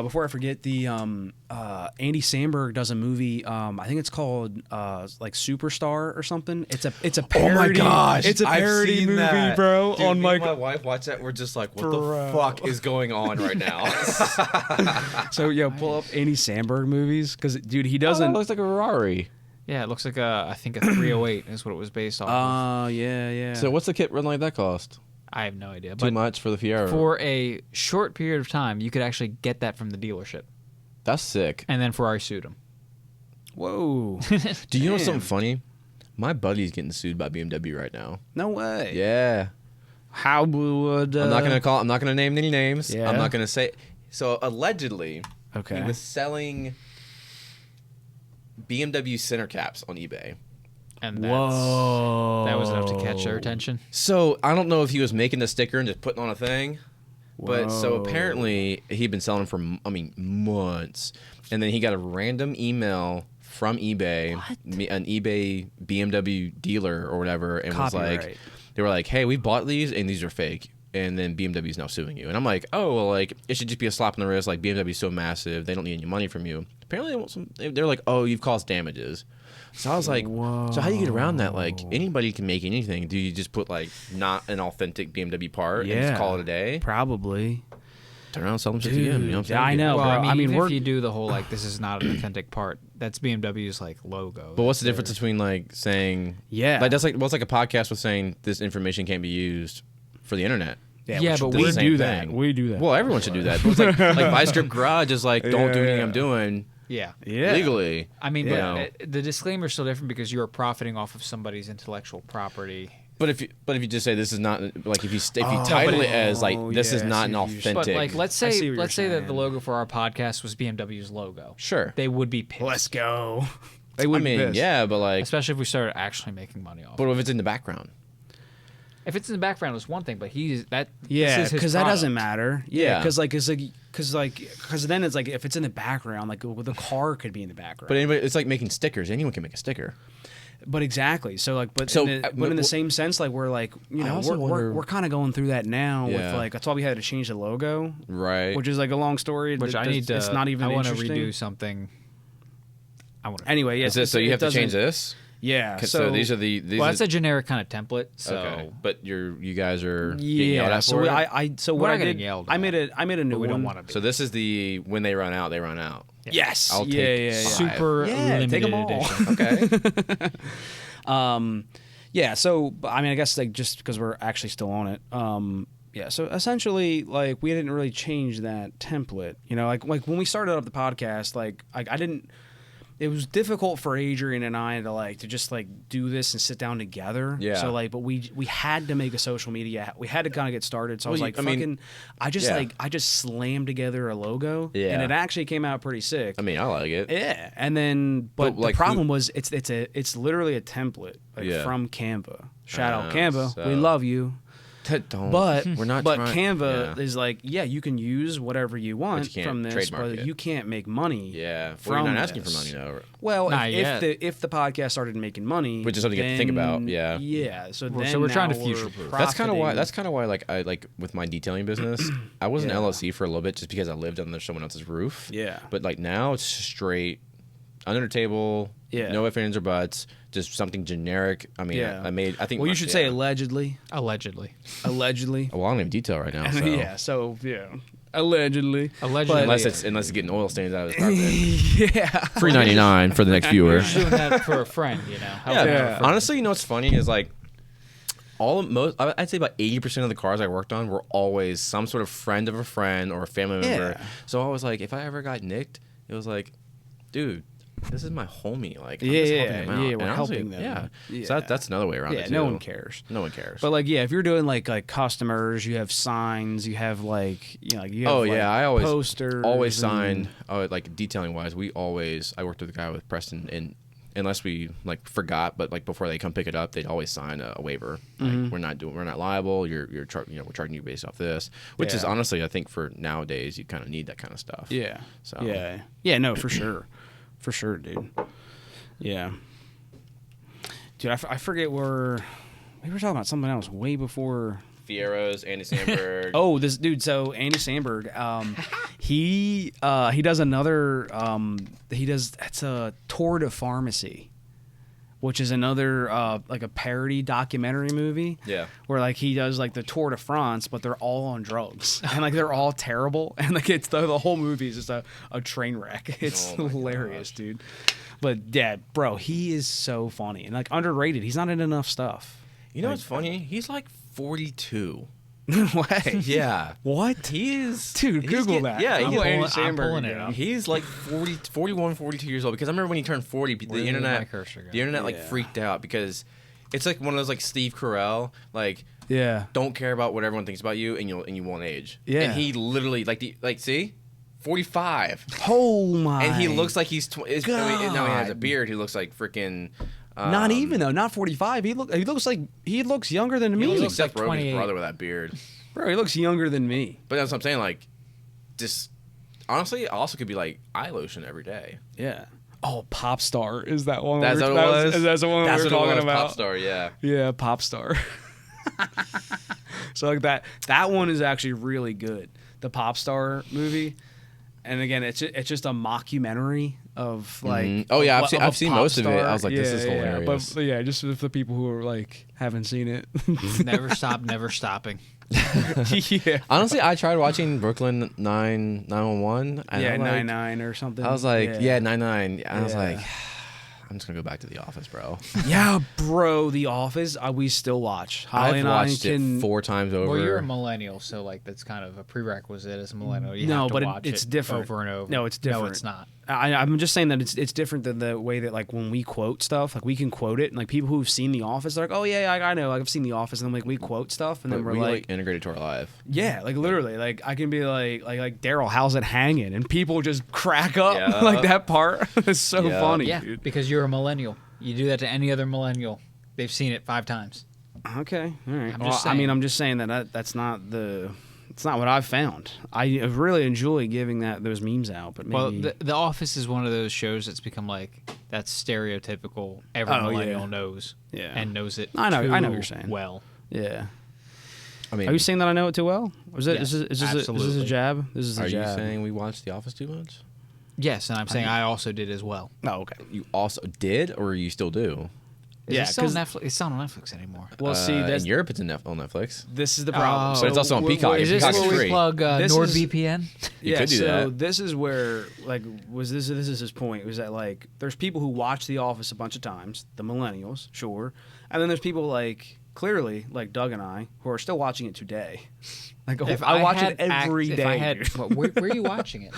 Before I forget, the Andy Samberg does a movie. I think it's called like Superstar or something. It's a parody. Oh my gosh, it's a parody I've seen movie, that. bro. Dude, on me like and my wife watch that. We're just like, what the fuck is going on right now? So yeah, pull up Andy Samberg movies because dude, he doesn't. It looks like a Ferrari. Yeah, it looks like I think a 308 is what it was based off of. Oh yeah. So what's the kit run like that cost? I have no idea. Too much for the Fiero. For a short period of time, you could actually get that from the dealership. That's sick. And then Ferrari sued him. Whoa. Do you know something funny? My buddy's getting sued by BMW right now. No way. Yeah. How would I'm not gonna name any names. Yeah. I'm not gonna say. So allegedly, Okay. he was selling BMW center caps on eBay. And that was enough to catch their attention. So I don't know if he was making the sticker and just putting on a thing, but so apparently he'd been selling them for months, and then he got a random email from eBay, an eBay BMW dealer or whatever, and was like, they were like, "Hey, we bought these and these are fake. and then BMW is now suing you. And I'm like, oh, well, like, it should just be a slap on the wrist. Like, BMW is so massive, they don't need any money from you. Apparently, they're like, oh, you've caused damages. So I was like, whoa. So how do you get around that? Like, anybody can make anything. Do you just put, like, not an authentic BMW part and just call it a day? Probably. Turn around and sell them shit again. You know what I'm saying? Yeah, I know, well, bro. I mean if you do the whole, like, this is not an authentic part, that's BMW's, like, logo. But what's the difference between, like, saying... Yeah. Like, that's like, well, it's like a podcast with saying this information can't be used for the internet. Yeah, but we do that. We do that. Well, everyone should do that. But it's like Vice Grip Garage is like, don't do anything I'm doing. Yeah. Legally. I mean, but the disclaimer is still different because you are profiting off of somebody's intellectual property. But if you just say this is not, like, if you title it as like this is not an authentic. But like let's say that the logo for our podcast was BMW's logo. Sure. They would be pissed. Let's go. They would be pissed. Yeah, but like, especially if we started actually making money off. But if it's in the background. If it's in the background, it's one thing, but because that doesn't matter. Yeah, because then it's like if it's in the background, like the car could be in the background. But anybody, it's like making stickers. Anyone can make a sticker. But exactly. So like, in the same sense, like we're like, you know, we're kind of going through that now with like that's why we had to change the logo, right? Which is like a long story. Which it's not even. I want to redo something. Anyway, yeah. So you have to change this. Yeah. So these are the. That's a generic kind of template. So, okay. But you guys are getting yelled at for it? So what I did, I made a new one. We don't want to be. So this is the when they run out, they run out. Yeah. Yes. I'll take 5. Super limited take them all. edition. Okay. Yeah. So I mean, I guess like just because we're actually still on it. Yeah. So essentially, like we didn't really change that template. You know, like when we started up the podcast, like I didn't. It was difficult for Adrian and I to just do this and sit down together. Yeah. So but we had to make a social media. We had to kind of get started. So I was I just slammed together a logo. Yeah. And it actually came out pretty sick. I mean, I like it. Yeah. And then, but the problem was it's literally a template from Canva. Shout out Canva. We love you. But we're not. But Canva is like, you can use whatever you want from this, but you can't make money. Yeah, you're not asking for money though. Well, if the podcast started making money, which is something to think about. Yeah, yeah. So we're trying to future proof. That's kind of why. Like I with my detailing business, I was an LLC for a little bit just because I lived under someone else's roof. Yeah, but like now it's straight under the table. Yeah, no ifs, ands, or buts. Just something generic. I mean, I think. Well, you should say allegedly. Allegedly. Well, I don't have detail right now. So. Allegedly. Unless it's getting oil stains out of his carpet. Yeah. $3.99 for the next viewer. You're doing that for a friend, you know. Yeah. Honestly, you know what's funny is like I'd say about 80% of the cars I worked on were always some sort of friend of a friend or a family member. So I was like, if I ever got nicked, it was like, dude, this is my homie. Like, I'm just helping him out. We're helping them. Yeah. So that's another way around it too. No one cares. No one cares. But like, if you're doing like customers, you have signs, you have you have I always posters. Always sign. Like detailing wise, I worked with a guy with Preston, and unless we forgot, but like before they come pick it up, they'd always sign a waiver. Like, we're not liable. We're charging you based off this, which is honestly, I think for nowadays, you kind of need that kind of stuff. Yeah. So no, for sure. For sure, dude. Yeah. Dude, I forget we were talking about something else way before. Fiero's, Andy Samberg. Oh, this dude. So Andy Samberg, he does another. It's a Tour de Pharmacy, which is another like a parody documentary movie. Yeah. Where he does the Tour de France, but they're all on drugs and they're all terrible and it's the whole movie is just a train wreck. It's hilarious, dude. But yeah, bro, he is so funny and underrated. He's not in enough stuff. You know what's funny? He's 42. Way. Yeah. What? He is. Dude, Google that. Yeah, I'm pulling it up. He's 41, 42 years old. Because I remember when he turned 40, the internet freaked out because it's like one of those Steve Carell, don't care about what everyone thinks about you and you won't age. Yeah. And he literally see? 45. Oh my. And he looks like he's now he has a beard. He looks like freaking not even though, not 45. He looks younger than me. He looks like Seth Rogen's brother with that beard. Bro, he looks younger than me. But that's what I'm saying. Just honestly, also could be eye lotion every day. Yeah. Oh, Pop Star is that one? That's what it was. That's the one we were talking about. Pop Star, yeah. Yeah, Pop Star. So like that one is actually really good. The pop star movie, and again, it's just a mockumentary of like. Oh yeah, I've seen most of it. I was like, this is hilarious. But yeah, just for the people who are like haven't seen it. Never stop, never stopping. Yeah. Honestly, I tried watching Brooklyn 911. Yeah, 99 or something. I was like, 99. I was like, I'm just gonna go back to The Office, bro. Yeah, bro, The Office. We still watch. Holly I've watched it 4 times over. Well, you're a millennial, so like that's kind of a prerequisite as a millennial. You have to watch it's different over and over. No, it's different. No, it's not. I'm just saying that it's different than the way that like when we quote stuff, like we can quote it, and like people who've seen The Office, they're like, oh yeah, I know, like, I've seen The Office, and then like we quote stuff, and then we're like integrated to our life. Yeah, like literally, like I can be like Daryl, how's it hanging, and people just crack up like that part. It's so funny. Yeah, dude. Because you're a millennial. You do that to any other millennial. They've seen it 5 times. Okay, all right. I'm just saying that's not the. It's not what I've found. I really enjoy giving those memes out, but maybe... Well, the Office is one of those shows that's become like that's stereotypical. Every millennial knows, and knows it. I know what you're saying. Well, yeah. I mean, are you saying that I know it too well? Is this a jab? This is a jab. Are you saying we watched The Office too much? Yes, and I'm saying I also did as well. Oh, okay. You also did, or you still do? It's still on Netflix. It's not on Netflix anymore. Well, see, in Europe it's on Netflix. This is the problem. But it's also on Peacock. Is this where we plug NordVPN? You could do that. This is where this is his point. Was that like there's people who watch The Office a bunch of times, the millennials, sure, and then there's people like clearly like Doug and I who are still watching it today. Like I watch it every day. Where are you watching it?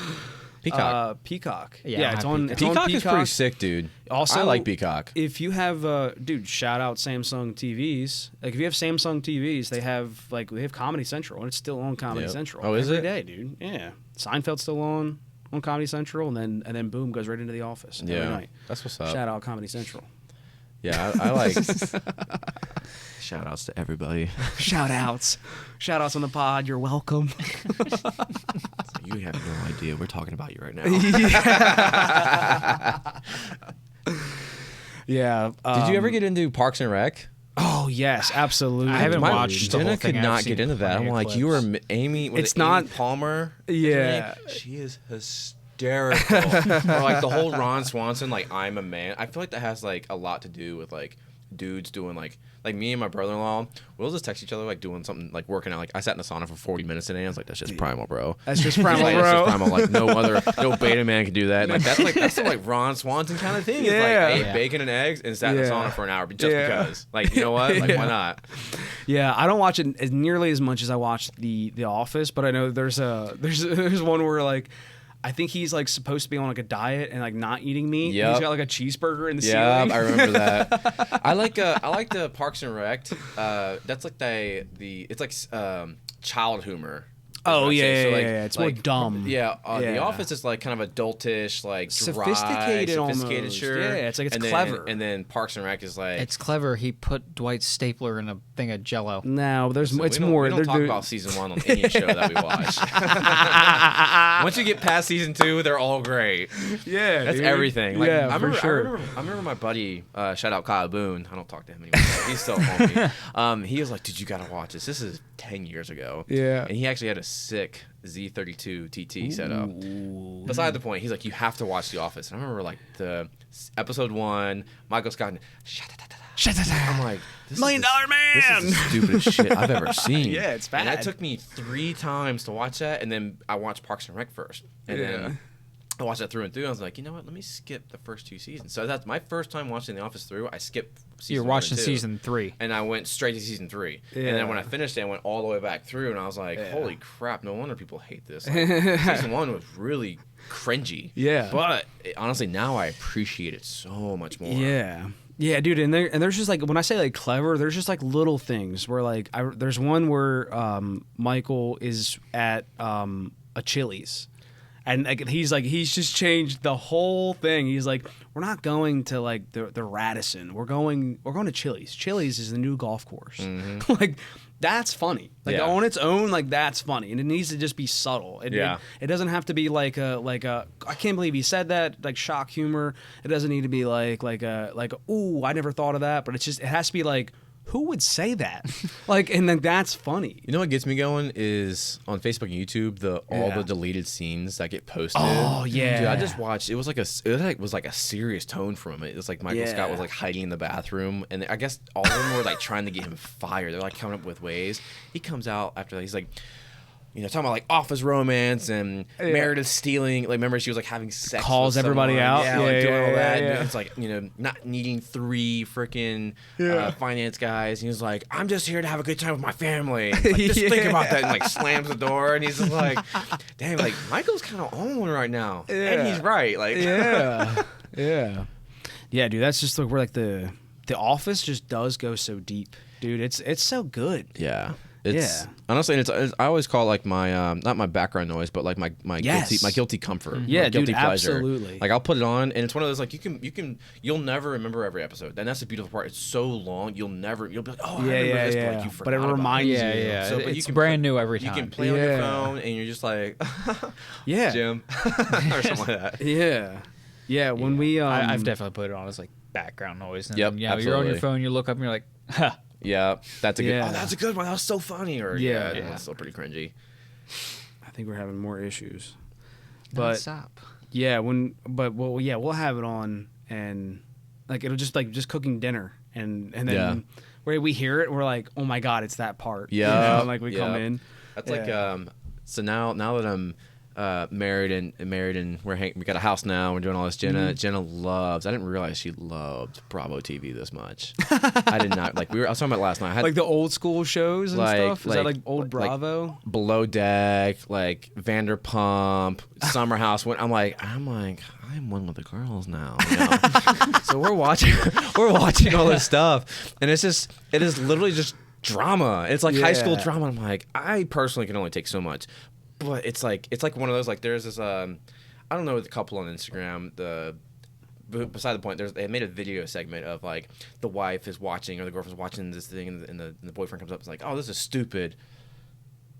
Peacock. Peacock. Yeah, it's on Peacock. Peacock Is pretty sick, dude. Also, I like Peacock. If you have, dude, shout out Samsung TVs. Like, if you have Samsung TVs, they have Comedy Central, and it's still on Comedy Central. Oh, is every it? day, dude. Yeah, Seinfeld's still on Comedy Central, and then boom, goes right into The Office every night. That's what's up. Shout out Comedy Central. Yeah, I like. Shout outs to everybody. Shout outs on the pod. You're welcome. You have no idea. We're talking about you right now. Yeah. Did you ever get into Parks and Rec? Oh yes, absolutely. I haven't watched. Jenna could not get into that. I'm like, clips. You were Amy. It's not Amy Palmer. Yeah, she is hysterical. Or like the whole Ron Swanson, like I'm a man. I feel like that has like a lot to do with like dudes doing like me and my brother-in-law, we'll just text each other like doing something like working out. Like I sat in the sauna for 40 minutes today. I was like, that's just primal, bro. That's just primal, bro. That's just primal. Like no beta man can do that. Like that's the like Ron Swanson kind of thing. Yeah. It's like ate bacon and eggs and sat in the sauna for an hour, just because. Like you know what? Like why not? Yeah, I don't watch it as nearly as much as I watch the Office, but I know there's one where like. I think he's like supposed to be on like a diet and like not eating meat. Yep. He's got like a cheeseburger in the ceiling. Yeah, I remember that. I like the Parks and Rec. That's like it's like child humor. Oh yeah, so, like, it's more dumb. Yeah, The Office is like kind of adultish, like sophisticated almost. Sure. Yeah, it's like it's clever. And then Parks and Rec is like it's clever. He put Dwight's stapler in a thing of Jello. No, it's we more. We don't talk about season 1 on any show that we watch. Once you get past season 2, they're all great. Yeah, that's dude. everything. Like, yeah, I remember, for sure. I remember my buddy. Shout out Kyle Boone. I don't talk to him anymore. He's still homie. He was like, "Dude, you gotta watch this. This is 10 years ago." Yeah, and he actually had a sick Z32 TT set up. Beside the point, he's like, you have to watch The Office. And I remember like the episode 1, Michael Scott. I'm like, $1 Million Man. This is the stupidest shit I've ever seen. Yeah, it's bad. And that took me 3 times to watch that, and then I watched Parks and Rec first, and then I watched that through and through. I was like, you know what? Let me skip the first 2 seasons. So that's my first time watching The Office through. I skipped season 1 You're watching and 2, season 3. and I went straight to season 3. Yeah. And then when I finished it, I went all the way back through, and I was like, holy crap! No wonder people hate this. Like, season 1 was really cringy. Yeah. But honestly, now I appreciate it so much more. Yeah. Yeah, dude, and there's just like when I say like clever, there's just like little things where like there's one where Michael is at a Chili's. And like he's just changed the whole thing. He's like, we're not going to like the Radisson. We're going to Chili's. Chili's is the new golf course. Mm-hmm. Like that's funny. Like on its own, like that's funny, and it needs to just be subtle. It doesn't have to be like a I can't believe he said that, like shock humor. It doesn't need to be like ooh, I never thought of that. But it has to be like, who would say that? Like, and then that's funny. You know what gets me going is on Facebook and YouTube, all the deleted scenes that get posted. Oh yeah, dude, I just watched. It was like a serious tone from it. It was like Michael Scott was like hiding in the bathroom, and I guess all of them were like trying to get him fired. They're like coming up with ways. He comes out after that. He's like, talking about like office romance and Meredith stealing. Like, remember she was like having sex. Calls with everybody someone. out. Yeah, doing all that. Yeah. It's like not needing 3 freaking finance guys. And he's like, I'm just here to have a good time with my family. And like, just think about that. And like slams the door. And he's just like, damn, like Michael's kind of on one right now. Yeah. And he's right. Like, yeah, dude. That's just like where like the Office just does go so deep, dude. It's so good. Yeah. Honestly, I always call it like my not my background noise, but like my guilty comfort. Yeah, my guilty dude, pleasure. Absolutely. Like I'll put it on, and it's one of those like you'll never remember every episode, and that's the beautiful part. It's so long, you'll be like, oh, I remember this, but like you forgot. But it reminds you. Yeah. So, it's brand new every time. You can play on your phone, and you're just like, Jim, or something like that. Yeah. When we I've definitely put it on as like background noise. And yep, then, you're on your phone, you look up, and you're like, huh. Yeah, that's a good. Oh, that's a good one. That was so funny. Or it's still pretty cringy. I think we're having more issues. But stop. Yeah, we'll have it on, and like it'll just cooking dinner, and then where we hear it, we're like, oh my god, it's that part. Yeah, like we come in. That's like so now that I'm married and we got a house now. We're doing all this. Jenna loves. I didn't realize she loved Bravo TV this much. I did not. Like I was talking about last night. Like the old school shows and stuff. Is that like old Bravo? Like Below Deck, like Vanderpump, Summer House. I'm like I'm one with the girls now. So we're watching all this stuff, and it is literally just drama. It's like high school drama. I'm like, I personally can only take so much. But it's like one of those, like there's this I don't know, the couple on Instagram, beside the point, they made a video segment of like the wife is watching or the girlfriend's watching this thing, and the boyfriend comes up and is like, oh, this is stupid,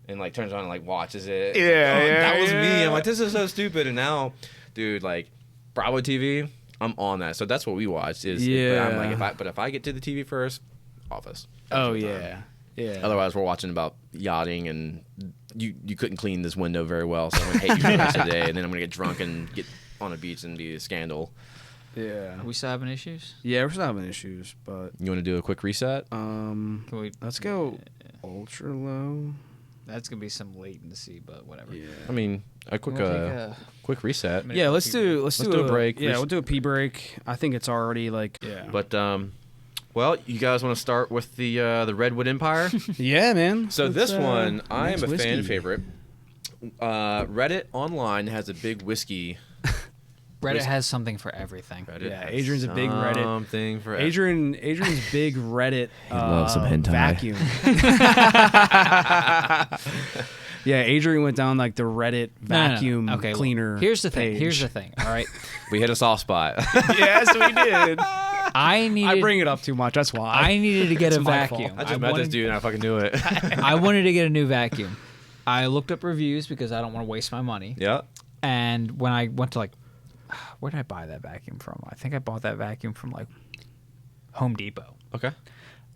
and like turns on and like watches it. That was me. I'm like, this is so stupid. And now, dude, like Bravo TV, I'm on that. So that's what we watched. But I'm like, if I get to the TV first, Office. Yeah. Otherwise, we're watching about yachting, and you couldn't clean this window very well, so I'm gonna hate you for the rest of the day, and then I'm gonna get drunk and get on a beach and be a scandal. Yeah. Are we still having issues? Yeah, we're still having issues, but you want to do a quick reset? Let's go ultra low. That's gonna be some latency, but whatever. Yeah. I mean, a quick reset. Yeah, let's do a break. Yeah, we'll do a pee break. I think it's already like But well, you guys want to start with the Redwood Empire? Yeah, man. So this one, I am a fan favorite. Reddit online has a big whiskey. Reddit has something for everying. Adrian's a big Reddit. Something for everything. Adrian's big Reddit. He loves some hentai. Vacuum. Yeah, Adrian went down like the Reddit vacuum cleaner. Well, here's the page. thing. All right, we hit a soft spot. Yes, we did. I bring it up too much. That's why I needed to get a vacuum. I just met this dude and I fucking knew it. I wanted to get a new vacuum. I looked up reviews because I don't want to waste my money. Yeah. And when I went to like, where did I buy that vacuum from? I think I bought that vacuum from like Home Depot. Okay.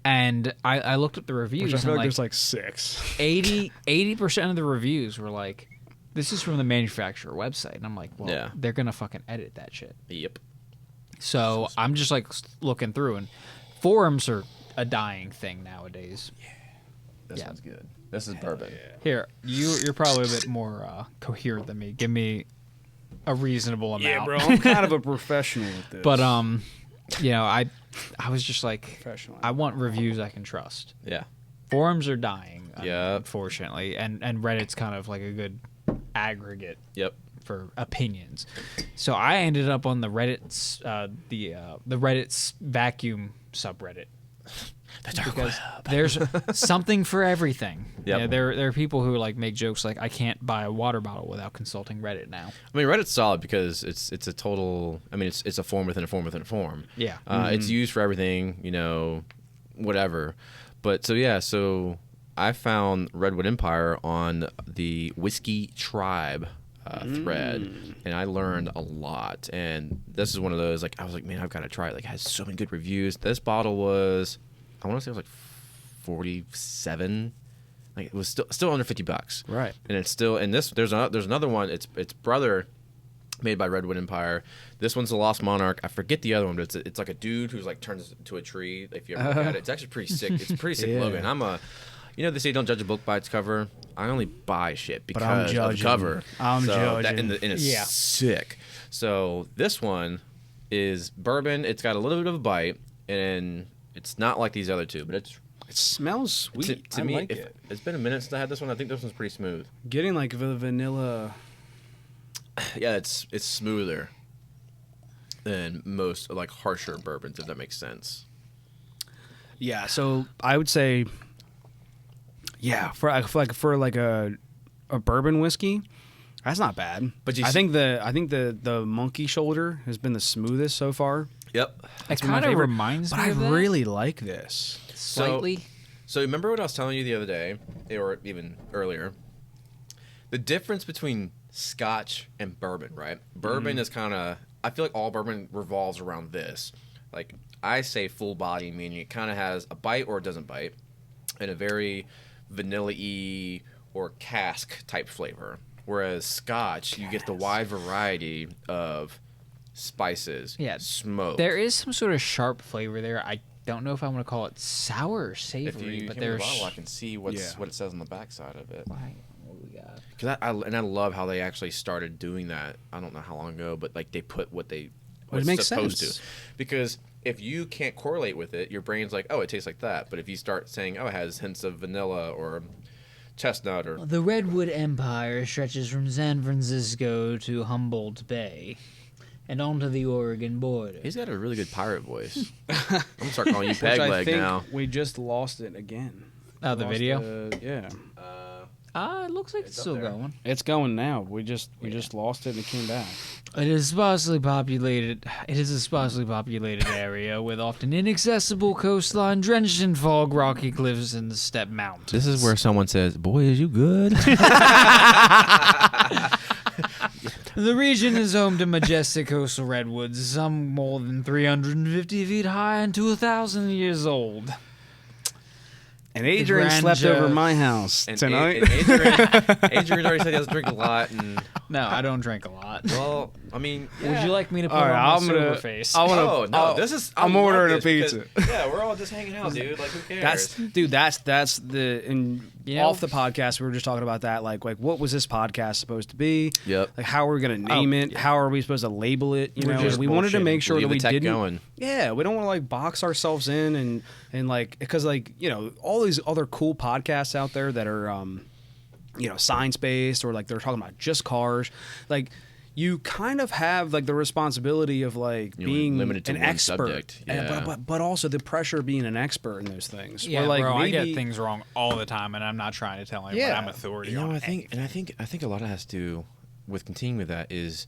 And I looked up the reviews. Which I feel and like there's like 6. 80% of the reviews were like, this is from the manufacturer website. And I'm like, well, they're going to fucking edit that shit. Yep. So I'm just like looking through, and forums are a dying thing nowadays. Yeah. This one's good. This is bourbon. Yeah. Here, you're probably a bit more coherent than me. Give me a reasonable amount. Yeah, bro. I'm kind of a professional at this. But I was just like, I want reviews I can trust. Yeah. Forums are dying, unfortunately, and Reddit's kind of like a good aggregate. Yep. For opinions. So I ended up on the Reddit's the Reddit's vacuum subreddit. Because there's something for everything. Yep. Yeah, there are people who like make jokes like, I can't buy a water bottle without consulting Reddit now. I mean, Reddit's solid because it's a total. I mean, it's a form within a form within a form. Yeah. It's used for everything, whatever. But so I found Redwood Empire on the Whiskey Tribe thread, and I learned a lot. And this is one of those, like, I was like, man, I've got to try it. Like, it has so many good reviews. This bottle was I want to say it was like 47. Like it was still under $50. Right. And it's still, and there's another one. It's brother, made by Redwood Empire. This one's the Lost Monarch. I forget the other one, but it's like a dude who's like turns into a tree. If you ever look at it, it's actually pretty sick. It's a pretty sick logo. And they say don't judge a book by its cover. I only buy shit because of the cover. I'm judging. And it's sick. So this one is bourbon. It's got a little bit of a bite, and it's not like these other two, but it smells sweet. To me, it's been a minute since I had this one. I think this one's pretty smooth. Getting like the vanilla. Yeah, it's smoother than most like harsher bourbons, if that makes sense. Yeah, so I would say, for a bourbon whiskey, that's not bad. But I think the monkey shoulder has been the smoothest so far. Yep, it kind of reminds me of that. I really like this slightly. So remember what I was telling you the other day, or even earlier? The difference between Scotch and bourbon, right? Bourbon is kind of, I feel like all bourbon revolves around this. Like, I say full body, meaning it kind of has a bite or it doesn't bite, and a very vanilla-y or cask type flavor. Whereas Scotch, you get the wide variety of spices, smoke. There is some sort of sharp flavor there. I don't know if I want to call it sour or savory, but there's. The bottle, I can see what it says on the back side of it. What we got? Because I love how they actually started doing that. I don't know how long ago, but like they put what it's supposed to. Because if you can't correlate with it, your brain's like, oh, it tastes like that. But if you start saying, oh, it has hints of vanilla or chestnut or the Redwood Empire stretches from San Francisco to Humboldt Bay and onto the Oregon border. He's got a really good pirate voice. I'm gonna start calling you Pegleg now. We just lost it again. Oh, the video? Yeah. It looks like it's still going. It's going now. We just lost it and it came back. It is sparsely populated. It is a sparsely populated area with often inaccessible coastline, drenched in fog, rocky cliffs, and steppe mountains. This is where someone says, "Boy, is you good." The region is home to majestic coastal redwoods, some more than 350 feet high and to 1,000 years old. And Adrian slept over my house tonight. Adrian already said he doesn't drink a lot. No, I don't drink a lot. Well, I mean, would you like me to put on my sober face? I'm ordering a pizza. Yeah, we're all just hanging out, dude. Like, who cares? That's off the podcast. We were just talking about that. Like, what was this podcast supposed to be? Yep. Like, how are we going to name it? Yeah. How are we supposed to label it? We wanted to make sure that we didn't. Going. Yeah, we don't want to like box ourselves in and like because like all these other cool podcasts out there that are science based or like they're talking about just cars, like you kind of have like the responsibility of like being limited to an one expert, subject. Yeah. but also the pressure of being an expert in those things. Yeah, like bro, I get things wrong all the time, and I'm not trying to tell anyone I'm authority. I think a lot of it has to do with continuing with that is.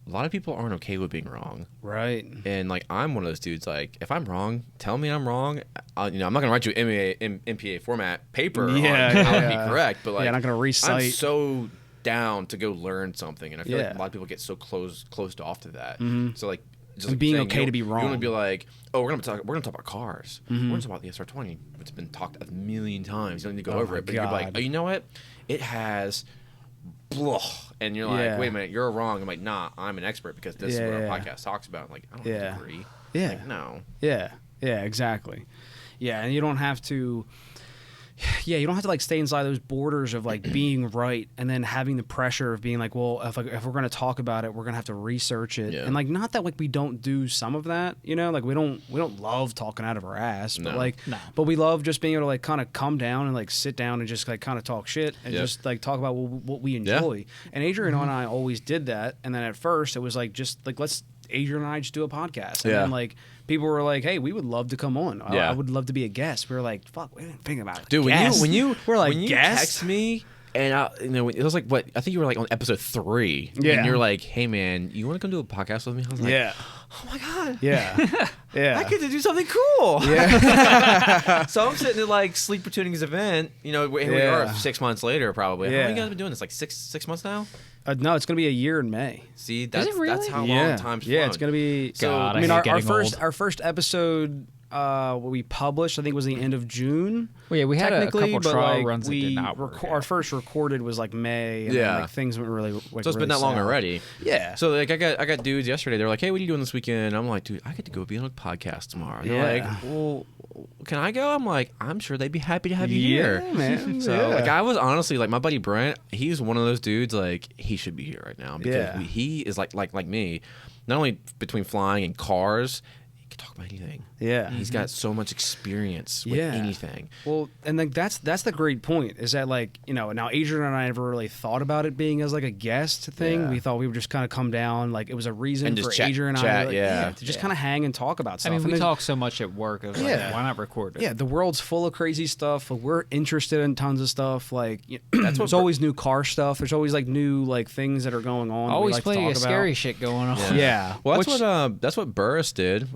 A lot of people aren't okay with being wrong. Right. And, like, I'm one of those dudes, like, if I'm wrong, tell me I'm wrong. I'm not going to write you MPA format paper on how to be correct. But, like, I'm not going to recite. I'm so down to go learn something. And I feel like a lot of people get so closed off to that. Mm-hmm. So, like, just and being okay to be wrong. You want to be like, oh, we're going to talk about cars. Mm-hmm. We're going to talk about the SR20. It's been talked a million times. You don't need to go over it. But you're like, oh, you know what? It has... Blah. And you're like, wait a minute, you're wrong. I'm like, nah, I'm an expert because this is what our podcast talks about. I'm like, I don't agree. Yeah. Like, no. Yeah. Yeah, exactly. Yeah, and you don't have to like stay inside those borders of like being right and then having the pressure of being like, well, if we're going to talk about it, we're going to have to research it. And like not that like we don't do some of that, like we don't love talking out of our ass, but but we love just being able to like kind of come down and like sit down and just like kind of talk shit and just like talk about what we enjoy. Yeah. And Adrian and I always did that, and then at first it was like just like let's Adrian and I just do a podcast, and then like people were like, "Hey, we would love to come on. I would love to be a guest." We were like, "Fuck, we didn't think about it." Dude, when you guest? text me, and it was like what I think you were like on episode 3, and you're like, "Hey, man, you want to come do a podcast with me?" I was like, "Oh my god, I get to do something cool." Yeah. So I'm sitting at like Sleeper Tuning's event. We are 6 months later, probably. How long you guys been doing this? Like six months now. No, it's going to be a year in May. See, that's how long time's flown. Yeah, it's going to be. So God, I mean, our first episode what we published, I think, was the end of June. Well, yeah, we had a couple trial runs that did not work. Our first recorded was like May, and then, like, things went really. Like, so it's been that long already. Yeah. So like I got dudes yesterday. They're like, "Hey, what are you doing this weekend?" And I'm like, "Dude, I get to go be on a podcast tomorrow." And they're like, "Well, can I go?" I'm like, "I'm sure they'd be happy to have you here." Man. So like I was honestly like my buddy Brent. He's one of those dudes like he should be here right now because he is like me. Not only between flying and cars, he can talk about anything. Yeah. He's got so much experience with anything. Well, and like that's the great point is that, like, you know, now Adrian and I never really thought about it being as like a guest thing. Yeah. We thought we would just kind of come down, like it was a reason for Adrian and I to just kind of hang and talk about stuff. I mean, we talk so much at work. It was like, why not record it? Yeah, the world's full of crazy stuff. We're interested in tons of stuff. Like that's there's always new car stuff. There's always like new like things that are going on. Always plenty of scary shit going on. Yeah. Well, that's what Burris did.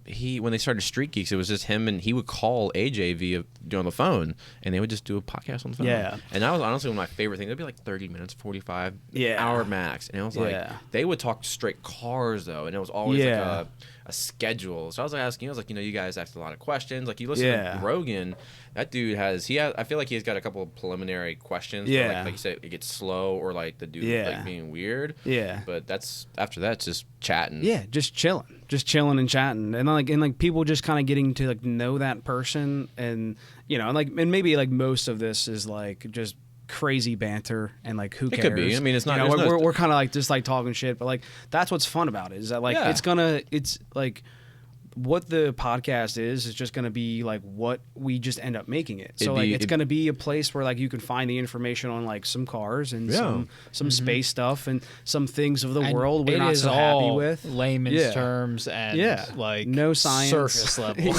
He when they started Street Geeks, it was just him, and he would call AJ via on the phone, and they would just do a podcast on the phone. Yeah. And that was honestly one of my favorite things. It'd be like 30 minutes, 45 hour max. And it was like they would talk straight cars though, and it was always like a schedule. So I was like asking, I was like, you know, you guys asked a lot of questions. Like you listen to Rogan, that dude I feel like he's got a couple of preliminary questions. Yeah. Like you said, it gets slow or like the dude like being weird. Yeah. But after that, it's just chatting. Yeah, just chilling and chatting, and like people just kind of getting to like know that person, and you know, and maybe like most of this is like just crazy banter and like who cares? It could be. I mean, it's not. You know, we're kind of like just like talking shit, but like that's what's fun about it is that like it's like what the podcast is just going to be like what we just end up making it. So like it's going to be a place where like you can find the information on like some cars and some space stuff and some things of the world we're not so happy with. Layman's terms and like no science, surface level.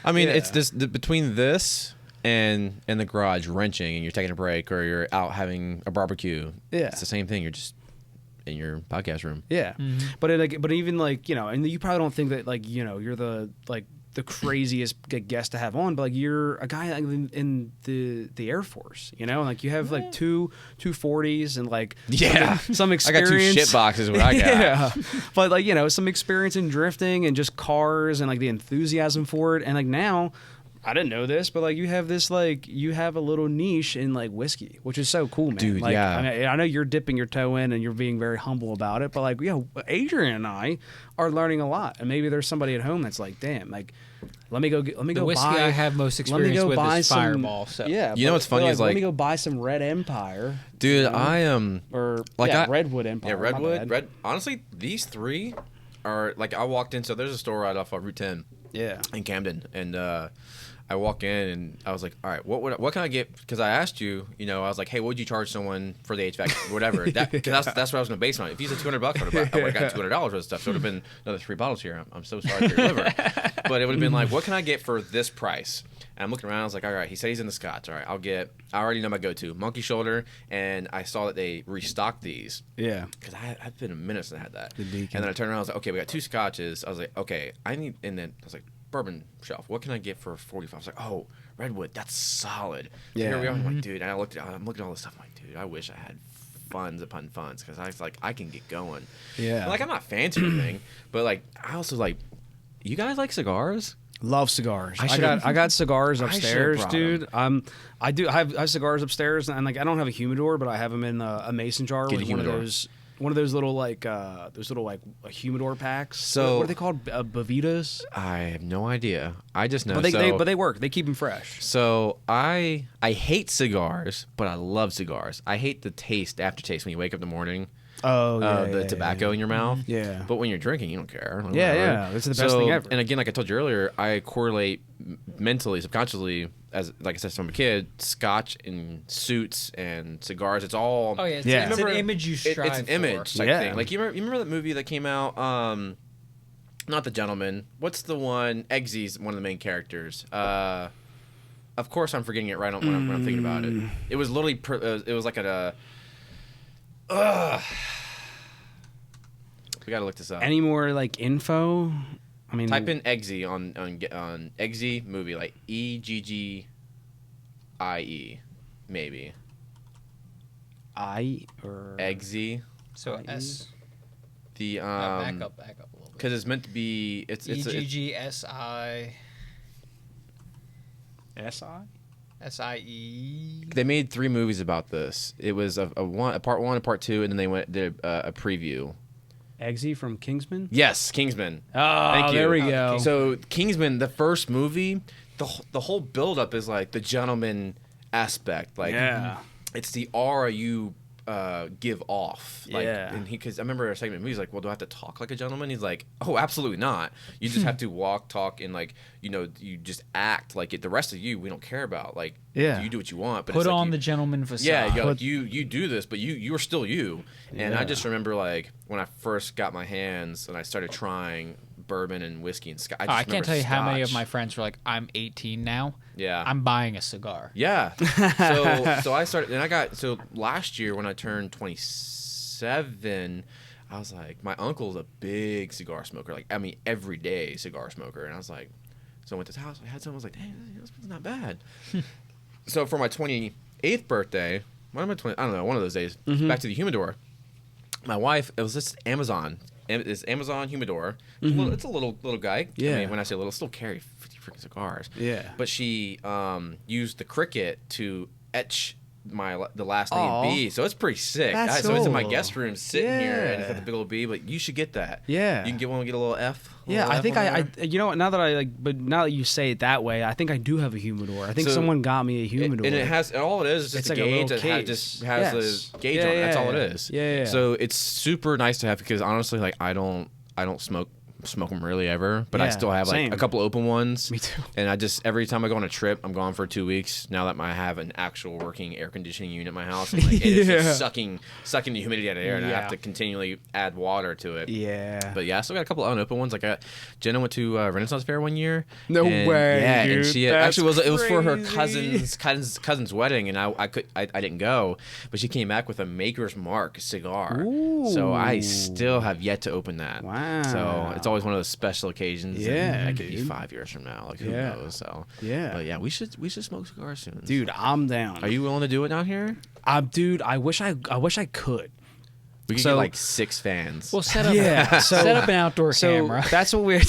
I mean, it's this between this and in the garage wrenching and you're taking a break or you're out having a barbecue. Yeah, it's the same thing. You're just in your podcast room. Yeah. But even like, you know, and you probably don't think that like, you know, you're the craziest guest to have on, but like you're a guy in the Air Force, you know, like you have like two 240s and like some experience. I got 2 shit boxes what I got. But like, you know, some experience in drifting and just cars and like the enthusiasm for it. And like now, I didn't know this, but like you have this like you have a little niche in like whiskey, which is so cool, man. Dude, like, I know you're dipping your toe in and you're being very humble about it, but like Adrian and I are learning a lot, and maybe there's somebody at home that's like, damn, like let me go the whiskey I have most experience with is Fireball. So yeah, you know what's funny is like let me go buy some Red Empire, dude. You know? I am Redwood Empire. Yeah, Red. Honestly, these 3 are like I walked in. So there's a store right off of Route 10. Yeah, in Camden, and I walk in and I was like, all right, what can I get? Because I asked you, you know, I was like, hey, what would you charge someone for the HVAC, whatever? That's what I was going to base it on. If you said $200, I would have got $200 worth of stuff. So it would have been another 3 bottles here. I'm so sorry for your liver. But it would have been like, what can I get for this price? And I'm looking around. I was like, all right, he said he's in the Scotch. All right, I already know my go-to, Monkey Shoulder. And I saw that they restocked these. Yeah. Because I've been a minute since I had that. And then I turned around. I was like, okay, we got 2 Scotches. I was like, okay, and then I was like, bourbon shelf. What can I get for 45? I was like, oh, Redwood, that's solid. So here we are. I'm like, dude, and I'm looking at all this stuff. I'm like, dude, I wish I had funds upon funds because I was like, I can get going. Yeah. But like, I'm not fancy or anything, but like, I also like, you guys like cigars? Love cigars. I got cigars upstairs, dude. I have cigars upstairs, and like I don't have a humidor, but I have them in a mason jar with one of those little like humidor packs. So what are they called? Bavitas? I have no idea. I just know. But they work. They keep them fresh. So I hate cigars, but I love cigars. I hate the aftertaste when you wake up in the morning. The tobacco in your mouth. Yeah. But when you're drinking, you don't care. It's the best thing ever. And again, like I told you earlier, I correlate mentally, subconsciously, as like I said from a kid, Scotch and suits and cigars. It's all. Oh yeah. It's an image you strive for. It's an image type thing. Like you remember that movie that came out? Not The Gentleman. What's the one? Eggsy's one of the main characters. Of course, I'm forgetting it right when I'm thinking about it. It was literally. It was like we gotta look this up. Any more like info? I mean, type in Eggsy on Eggsy movie, like EGGIE, maybe. I or Eggsy. So S. The back up a little bit. because it's meant to be. It's EGGSI. SIE. They made 3 movies about this. It was a part 1, a part 2, and then they did a preview. Eggsy from Kingsman? Yes, Kingsman. Oh, thank you. There we go. So Kingsman, the first movie, the whole build-up is like the gentleman aspect. Like, it's the aura you give off. Like, and because I remember a segment of the movie, he's like, well, do I have to talk like a gentleman? He's like, oh, absolutely not. You just have to walk, talk, and like, you just act like it. The rest of you, we don't care about. Like, you do what you want. But put it's like on the gentleman facade. Yeah, like you do this, but you're still you. And I just remember like when I first got my hands and I started trying bourbon and whiskey and scotch. I can't tell you how many of my friends were like, I'm 18 now. Yeah. I'm buying a cigar. Yeah. So I started, and so last year when I turned 27, I was like, my uncle's a big cigar smoker. Like, I mean, everyday cigar smoker. And I was like, so I went to his house, I had some, I was like, dang, this is not bad. So for my 28th birthday, one of those days, back to the humidor, my wife, it was this Amazon humidor. It's a little guy. Yeah. I mean, when I say little, still carry 50 freaking cigars. Yeah. But she used the Cricut to etch the last name B, so it's pretty sick. So it's in my guest room sitting here, and it's got the big old B. But you should get that. Yeah. You can get one, get a little F. I think I you know what? Now that you say it that way, I think I do have a humidor. I think someone got me a humidor, and it has all it is just a gauge that just has the gauge on it. That's all it is. Yeah. So it's super nice to have because honestly, like I don't smoke them really ever, but I still have like a couple open ones. Me too. And I just every time I go on a trip, I'm gone for 2 weeks. Now that I have an actual working air conditioning unit in my house, and like, it is just sucking the humidity out of the air, and I have to continually add water to it. Yeah. But I still got a couple unopened ones. Like Jenna went to Renaissance Fair one year. No way. Yeah, dude, and she it was for her cousin's wedding, and I didn't go, but she came back with a Maker's Mark cigar. Ooh. So I still have yet to open that. Wow. So it's always one of those special occasions. Yeah, that could be 5 years from now. Like who knows? So but we should smoke cigars soon. Dude, I'm down. Are you willing to do it out here? Dude, I wish I could. We could get like 6 fans. Well, set up set up an outdoor camera. That's what we're.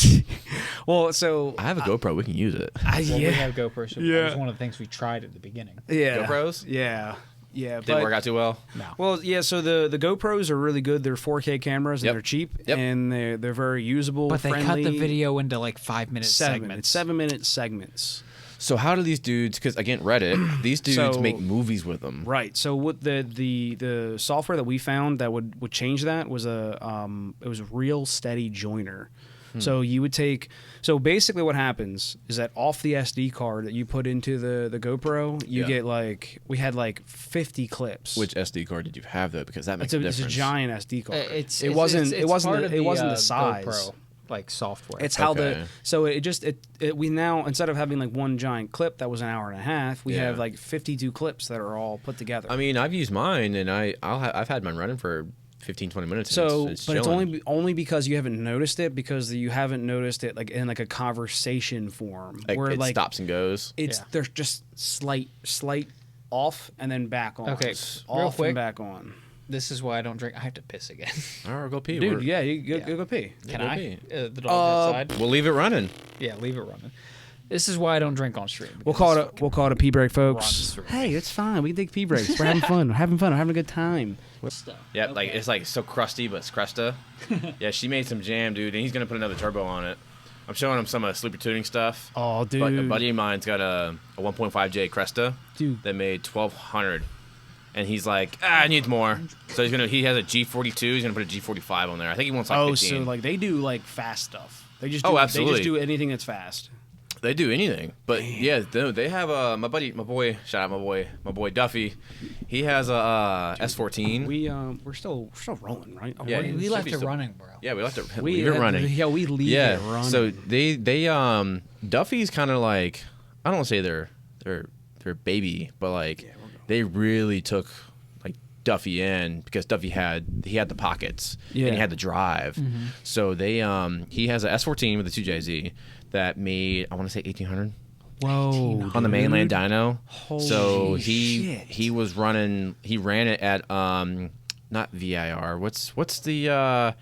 Well, so I have a GoPro. We can use it. We have GoPros. So that was one of the things we tried at the beginning. Yeah. GoPros. Yeah. Didn't work out too well. No. Well, yeah. So the GoPros are really good. They're 4K cameras and they're cheap and they're very usable. But they friendly. cut the video into like 5-minute segments. 7-minute segments. So how do these dudes? Because again, Reddit. These dudes make movies with them. Right. So what the software that we found that would change that was it was a Real Steady Joiner. So you would take. So basically, what happens is that off the SD card that you put into the GoPro, you get we had 50 clips. Which SD card did you have though? Because that makes a difference. It's a giant SD card. It wasn't the size. GoPro, software. It's how we now, instead of having one giant clip that was an hour and a half, we have 52 clips that are all put together. I mean, I've used mine, and I've had mine running for 15-20 minutes. So, it's but it's only because you haven't noticed it, because you haven't noticed it in a conversation form where it stops and goes. There's just slight off and then back on. Okay, off real quick, and back on. This is why I don't drink. I have to piss again. All right, go pee, dude. You go pee. Can I? Pee. The dog's outside. We'll leave it running. Yeah, leave it running. This is why I don't drink on stream. We'll call it a pee break, folks. Hey, it's fine. We can take pee breaks. We're having fun. We're having a good time. Yeah, it's so crusty, but it's Cresta. Yeah, she made some jam, dude, and he's gonna put another turbo on it. I'm showing him some Sleeper Tuning stuff. Oh, dude. But a buddy of mine's got a 1.5J Cresta, dude, that made 1,200, and he's like, I need more. So he has a G42. He's gonna put a G45 on there. I think he wants 15. So they do fast stuff. They just absolutely. They just do anything that's fast. They do anything, but they have my boy Duffy. He has a S14. We're still rolling, right? Yeah, we left it running, bro. Yeah, we left it. Leave it running. Yeah, we leave it running. So they Duffy's kind of like, I don't want to say they're baby, but they really took Duffy in because Duffy had the pockets and he had the drive. Mm-hmm. So he has a S14 with a 2JZ that made, I want to say 1,800. Whoa! On the mainland dyno. Holy shit. He was running. He ran it at not VIR. What's the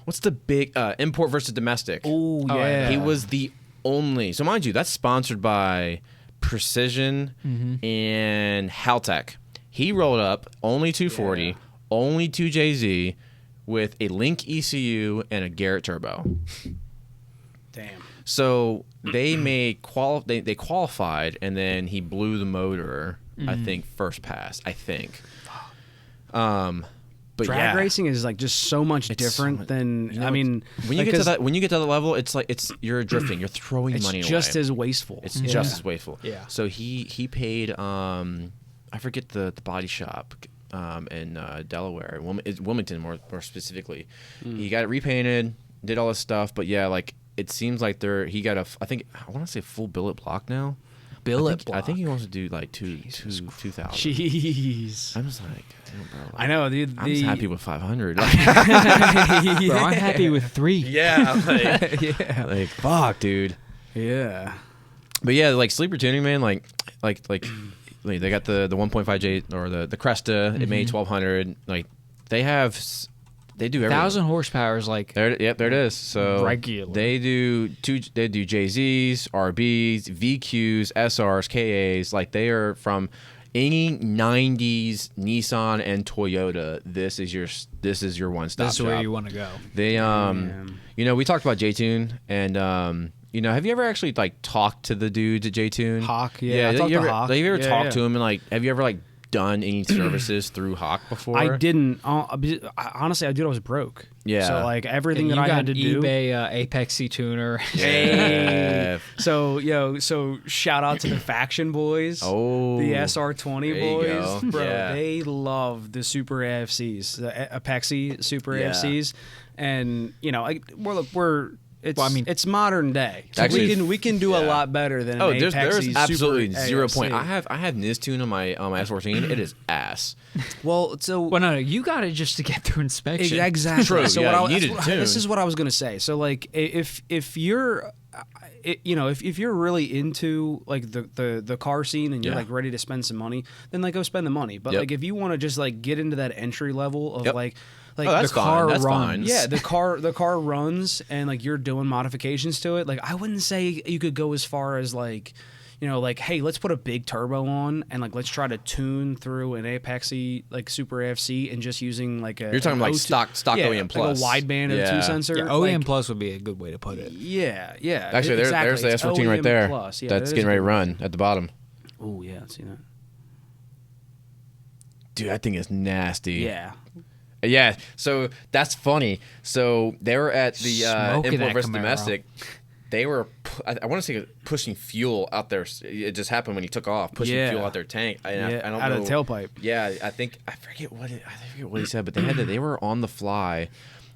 what's the big import versus domestic? Oh yeah. He was the only. So mind you, that's sponsored by Precision and Haltech. He rolled up only 240, only 2JZ with a Link ECU and a Garrett turbo. Damn. So they they qualified, and then he blew the motor. I think first pass. I think. But drag racing is like just so much different than I mean. When you get to that level, it's like you're drifting. You're throwing money away. It's just as wasteful. It's just as wasteful. Yeah. So he paid I forget the body shop in Delaware, Wilmington more specifically. He got it repainted, did all this stuff, but yeah, like it seems like he got I want to say full billet block now. Block. I think he wants to do like 2,000. Jeez. I'm just like, damn, bro. Like, I know, dude. I'm just happy with 500. Bro, I'm happy with 3. Yeah. Like, fuck, dude. Yeah. But yeah, like sleeper tuning, man. Like they got the 1.5J or the Cresta. It made 1,200. Like they do everything. 1,000 horsepower is like there. Yep, there it is. So regular. They do JZs, RBs, VQs, SRs, KAs. Like they are from any 90s Nissan and Toyota. This is your one stop. This is where you want to go. They we talked about J-Tune and have you ever actually like talked to the dudes at J-Tune? Hawk, yeah. I talked to Hawk. Have you ever talked to him and like have you ever like done any services through Hawk before? I didn't. Honestly, I was broke. Yeah. So like everything that I had to do. eBay Apex C tuner. Yeah. So shout out to the Faction boys. Oh. The SR20 boys. Bro, yeah. they love the Super AFCs, the Apexi Super AFCs, and it's modern day. So actually, we can do a lot better than an there's absolutely Super 0 AFC. point. I have Nistune on my S14. It is ass. Well, no, you got it just to get through inspection. Exactly. True. So yeah, this is what I was gonna say. So like if you're if you're really into like the car scene and you're like ready to spend some money, then like go spend the money. But like if you want to just like get into that entry level of like the car runs. Fine. Yeah, the car runs and like you're doing modifications to it. Like I wouldn't say you could go as far as like, hey, let's put a big turbo on and like let's try to tune through an Apexi like Super AFC and just using like a You're talking about like stock OEM Plus, like a wideband or 2 sensor. Yeah, OEM Plus would be a good way to put it. Yeah. Actually, there's the S14 right there. Plus. Yeah, that's getting ready to run at the bottom. Oh yeah, I've seen that. Dude, that thing is nasty. Yeah. Yeah, so that's funny. So they were at the import versus domestic. They were, I want to say, pushing fuel out there. It just happened when he took off, pushing fuel out their tank. I don't out know. of the tailpipe. Yeah, I forget what he said, but they were on the fly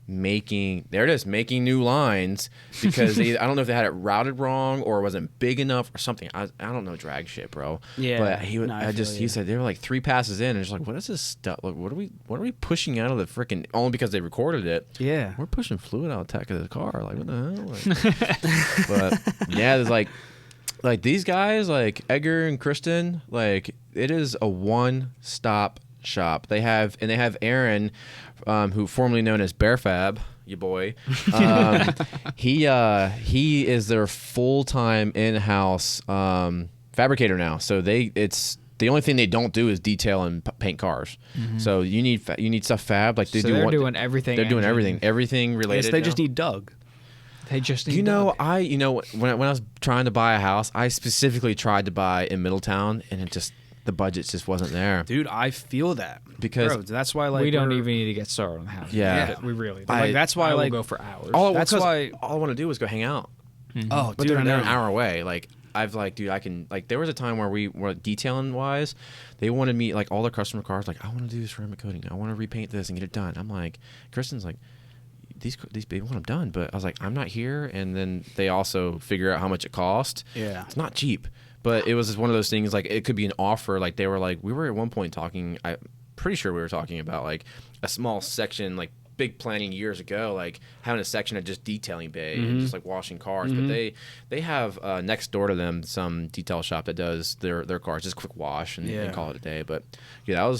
making new lines because I don't know if they had it routed wrong or wasn't big enough or something. I don't know drag shit, bro. Yeah. But he said they were like 3 passes in and it's like, what is this stuff? Like, what are we pushing out of the freaking, only because they recorded it. Yeah. We're pushing fluid out of the back of the car. Like, what the hell? Like, but yeah, there's like these guys, like Edgar and Kristen, like it is a one-stop shop. They have Aaron, who formerly known as Bear Fab, your boy. He is their full-time in-house fabricator now. So it's the only thing they don't do is detail and paint cars. Mm-hmm. So you need stuff fab. Like they're doing everything. They're doing everything related. Yes, they just need Doug. They just need Doug. When I was trying to buy a house, I specifically tried to buy in Middletown, and the budget just wasn't there. Dude, I feel that. Because bro, that's why like we don't even need to get started on the house. Yeah. We really don't. Like that's why I like will go for hours. That's why all I want to do is go hang out. Mm-hmm. Oh, but dude, they're an hour away. Like I've like, dude, I can like. There was a time where we were detailing wise, they wanted me like all the customer cars. Like I want to do ceramic coating. I want to repaint this and get it done. I'm like, Kristen's like, these people want them done, but I was like, I'm not here. And then they also figure out how much it cost. Yeah, it's not cheap. But it was just one of those things, like, it could be an offer. Like, they were like, we were at one point talking, I'm pretty sure we were talking about, like, a small section, like, big planning years ago, like, having a section of just detailing bay and just, like, washing cars. Mm-hmm. But they have next door to them some detail shop that does their cars, just quick wash and call it a day. But, yeah,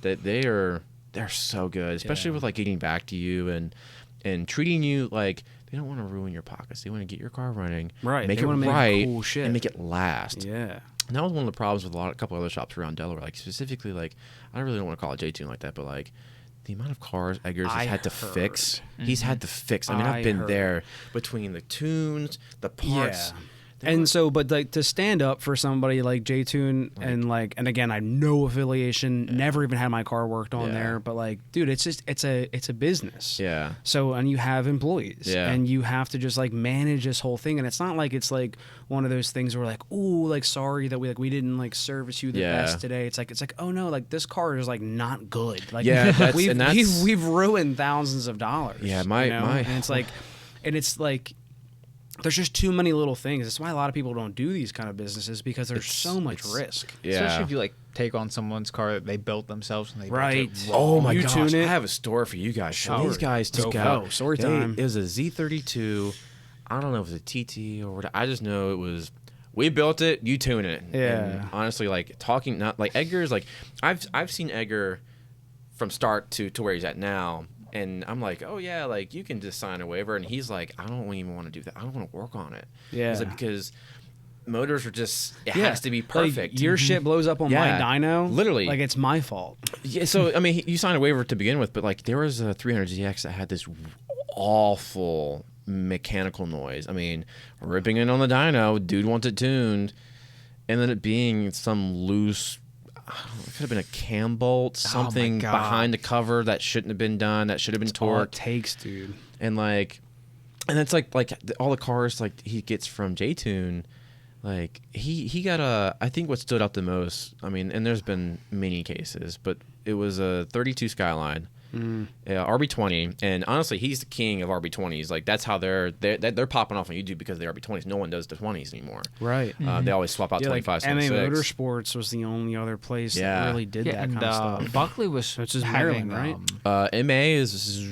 they're so good, especially with, like, getting back to you and and treating you like they don't want to ruin your pockets. They want to get your car running, right? Make they it right, make cool shit. and make it last. Yeah. And that was one of the problems with a couple other shops around Delaware. Like specifically, like I really don't want to call it J-Tune like that, but like the amount of cars Eggers has had to fix. He's had to fix. I mean, I've been there between the tunes, the parts. Yeah. And so, but like to stand up for somebody like J-Tune and again, I have no affiliation, never even had my car worked on there, but like, dude, it's a business. Yeah. So, and you have employees and you have to just like manage this whole thing. And it's not like it's like one of those things where like, ooh, like, sorry that we didn't like service you the best today. It's like, oh no, like this car is like not good. Like we've ruined thousands of dollars. Yeah. And it's like, there's just too many little things. That's why a lot of people don't do these kind of businesses because there's so much risk. Yeah. Especially if you like take on someone's car that they built themselves and they built it. Oh my gosh! I have a story for you guys. So these guys took out. Story time. It was a Z32. I don't know if it was a TT or what. I just know it was. We built it. You tune it. Yeah. And honestly, like talking, not like Edgar's. Like I've seen Edgar from start to where he's at now. And I'm like, oh, yeah, like, you can just sign a waiver. And he's like, I don't even want to do that. I don't want to work on it. Yeah. He's like, because motors are just, it has to be perfect. Like, your shit blows up on my dyno. Literally. Like, it's my fault. Yeah, so, I mean, you signed a waiver to begin with, but, like, there was a 300ZX that had this awful mechanical noise. I mean, ripping it on the dyno, dude wants it tuned, and then it being some loose, it could have been a cam bolt, something behind the cover that shouldn't have been done, that should have been torqued. All it takes, dude. And it's like all the cars like he gets from J-Tune, like he got I think what stood out the most, I mean, and there's been many cases, but it was a 32 Skyline. RB20, and honestly, he's the king of RB20s. Like that's how they're popping off on YouTube because the RB20s. No one does the 20s anymore. Right. They always swap out 25s. Like MA Motorsports was the only other place that really did that kind of stuff. Buckley was, which is Maryland, right? MA is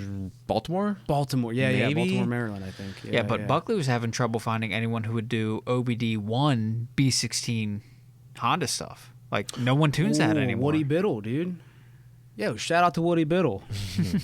Baltimore. Baltimore, yeah, Baltimore, Maryland, I think. Yeah, but Buckley was having trouble finding anyone who would do OBD1 B16 Honda stuff. Like no one tunes that anymore. Woody Biddle, dude. Yo, shout out to Woody Biddle.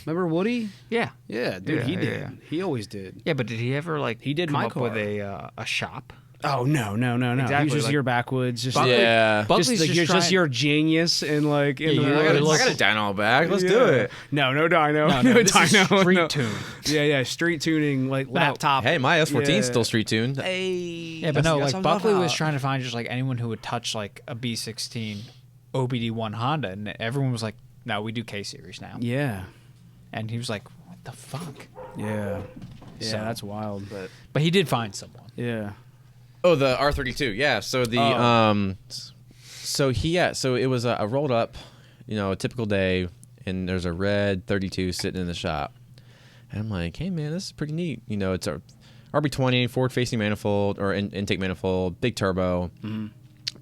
Remember Woody? Yeah. Yeah, dude, he did. Yeah. He always did. Yeah, but did he ever come my up car with a shop? Oh no! Exactly. He was just your backwoods. Just Buckley's just your genius and like. I got a dyno back. Let's do it. No dyno. No dyno. Street tune. Yeah. Street tuning like laptop. Hey, my S14's still street tuned. Hey. Yeah, but no, like Buckley was trying to find just like anyone who would touch like a B16 OBD1 Honda, and everyone was like, "No, we do K series now." Yeah. And he was like, "What the fuck?" Yeah. Yeah, so, that's wild. But he did find someone. Yeah. Oh, the R32. Yeah. So the so it was a rolled up, a typical day, and there's a red 32 sitting in the shop, and I'm like, hey man, this is pretty neat. It's a RB20 forward facing manifold or intake manifold, big turbo,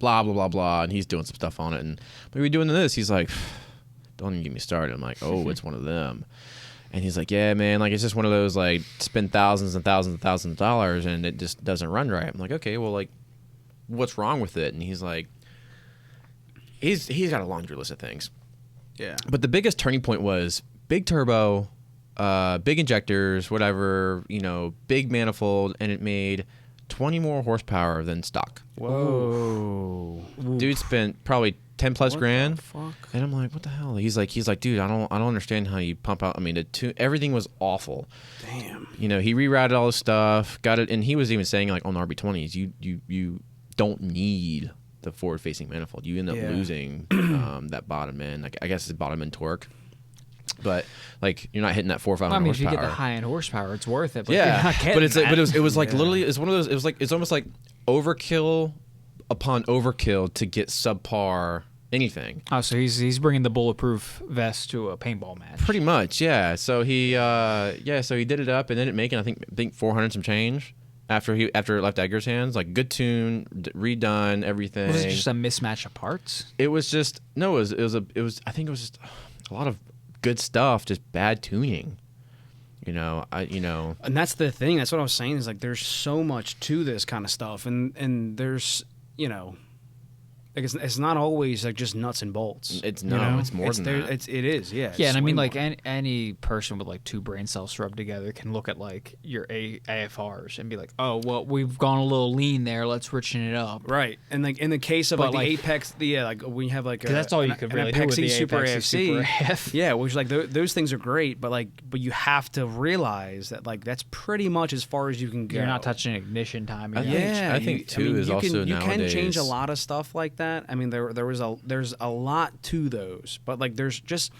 blah blah blah blah, and he's doing some stuff on it, and what are we doing this? He's like, don't even get me started. I'm like, oh, it's one of them. And he's like, yeah, man, like it's just one of those like spend thousands and thousands and thousands of dollars and it just doesn't run right. I'm like, okay, well, like, what's wrong with it? And he's like, he's got a laundry list of things. Yeah. But the biggest turning point was big turbo, big injectors, whatever, big manifold, and it made 20 more horsepower than stock. Whoa. Dude spent probably 10 plus grand. Fuck? And I'm like, what the hell? He's like, dude, I don't understand how you pump out. I mean, everything was awful. Damn. He rerouted all this stuff, got it, and he was even saying like on the RB20s, you don't need the forward facing manifold. You end up losing that bottom end. Like I guess it's bottom end torque. But like you're not hitting that 4 or 5 horsepower. If you get the high end horsepower, it's worth it. But it was like literally it's one of those. It was like it's almost like overkill upon overkill to get subpar anything. Oh, so he's bringing the bulletproof vest to a paintball match. Pretty much, yeah. So he did it up and ended up making I think 400 some change after it left Edgar's hands. Like good tune, redone everything. Was it just a mismatch of parts? It was just I think it was just a lot of good stuff, just bad tuning. And that's the thing. That's what I was saying. Is like there's so much to this kind of stuff, and there's like it's not always like just nuts and bolts. It's no, it's more than that. It is, yeah. Yeah, and I mean, like any person with like 2 brain cells rubbed together can look at like your AFRs and be like, oh, well, we've gone a little lean there. Let's richen it up. Right, and like in the case of like the Apex, like when you have like that's all you could really do with the Super Apex AFC, Super AF. yeah, which like those things are great, but you have to realize that like that's pretty much as far as you can go. You're not touching ignition time. I think too is also you nowadays. You can change a lot of stuff like that. I mean, there's a lot to those, but like there's just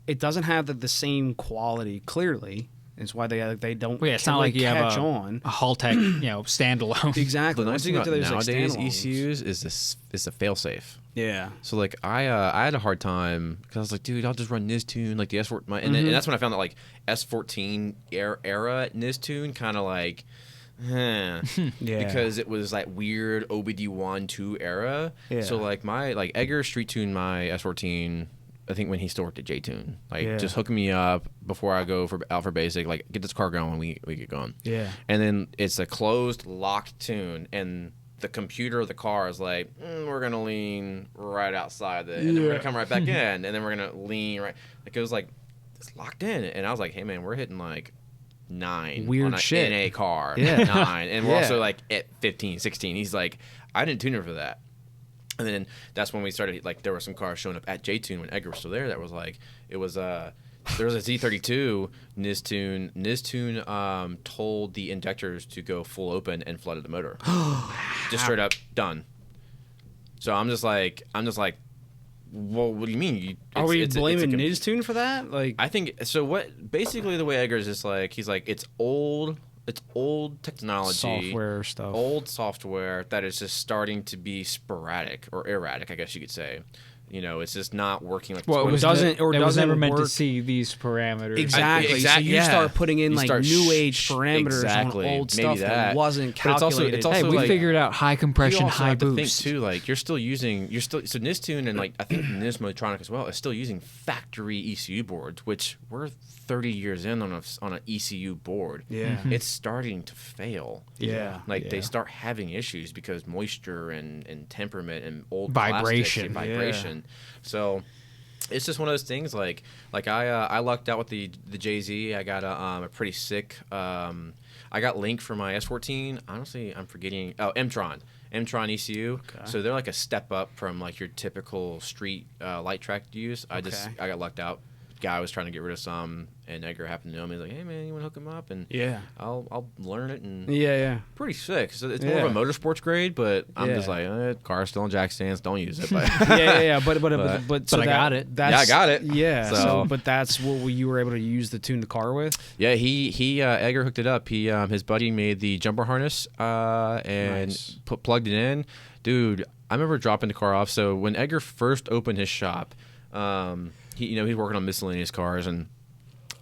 it doesn't have the same quality. Clearly, it's why they don't. Well, yeah, it's not like you have a Haltech, standalone. Exactly. The nice thing about nowadays like ECUs is a failsafe. Yeah. So like I had a hard time because I was like, dude, I'll just run Nistune like the S4, and that's when I found that like S14 era Nistune kind of like. Yeah, because it was like weird OBD1 2 era. Yeah. So like Edgar street tuned my S14. I think when he still worked at J-Tune, just hooking me up before I go out for basic, like get this car going, we get going. Yeah, and then it's a closed locked tune, and the computer of the car is like, we're gonna lean right outside it, and then we're gonna come right back in, and then we're gonna lean right. Like it was like it's locked in, and I was like, hey man, we're hitting like 9 weird on shit in a car. 9, and we're also like at 15, 16. He's like, I didn't tune her for that. And then that's when we started, like, there were some cars showing up at J-Tune when Edgar was still there that was like, it was, there was a Z32 Nistune. Nistune told the injectors to go full open and flooded the motor. Just straight up done. So I'm just like, well, what do you mean? Are we blaming Nistune for that? Like, I think so. What basically the way Edgar is just like he's like it's old technology, old software that is just starting to be sporadic or erratic, I guess you could say. It's just not working like. Well, it was never meant to see these parameters. Exactly. So you start putting in new age parameters on old stuff that wasn't calculated. It's also we figured out high compression, high boost. To think too, like you're still so Nistune and like I think Nismotronic as well is still using factory ECU boards, which we're 30 years in on an ECU board. Yeah, it's starting to fail. Yeah, they start having issues because moisture and temperament and old vibration. So it's just one of those things. Like I lucked out with the JZ. I got a pretty sick. I got Link for my S14. Honestly, I'm forgetting. Oh, M-Tron ECU. Okay. So they're like a step up from like your typical street light track use. I got lucked out. Guy was trying to get rid of some, and Edgar happened to know me. He's like, "Hey man, you want to hook him up?" And I'll learn it. And pretty sick. So it's more of a motorsports grade, but I'm just like, car's still in jack stands. Don't use it. But But I got it. I got it. Yeah. So but that's what you were able to use to tune the car with. Yeah. He Edgar hooked it up. His buddy made the jumper harness and plugged it in. Dude, I remember dropping the car off. So when Edgar first opened his shop. He's working on miscellaneous cars, and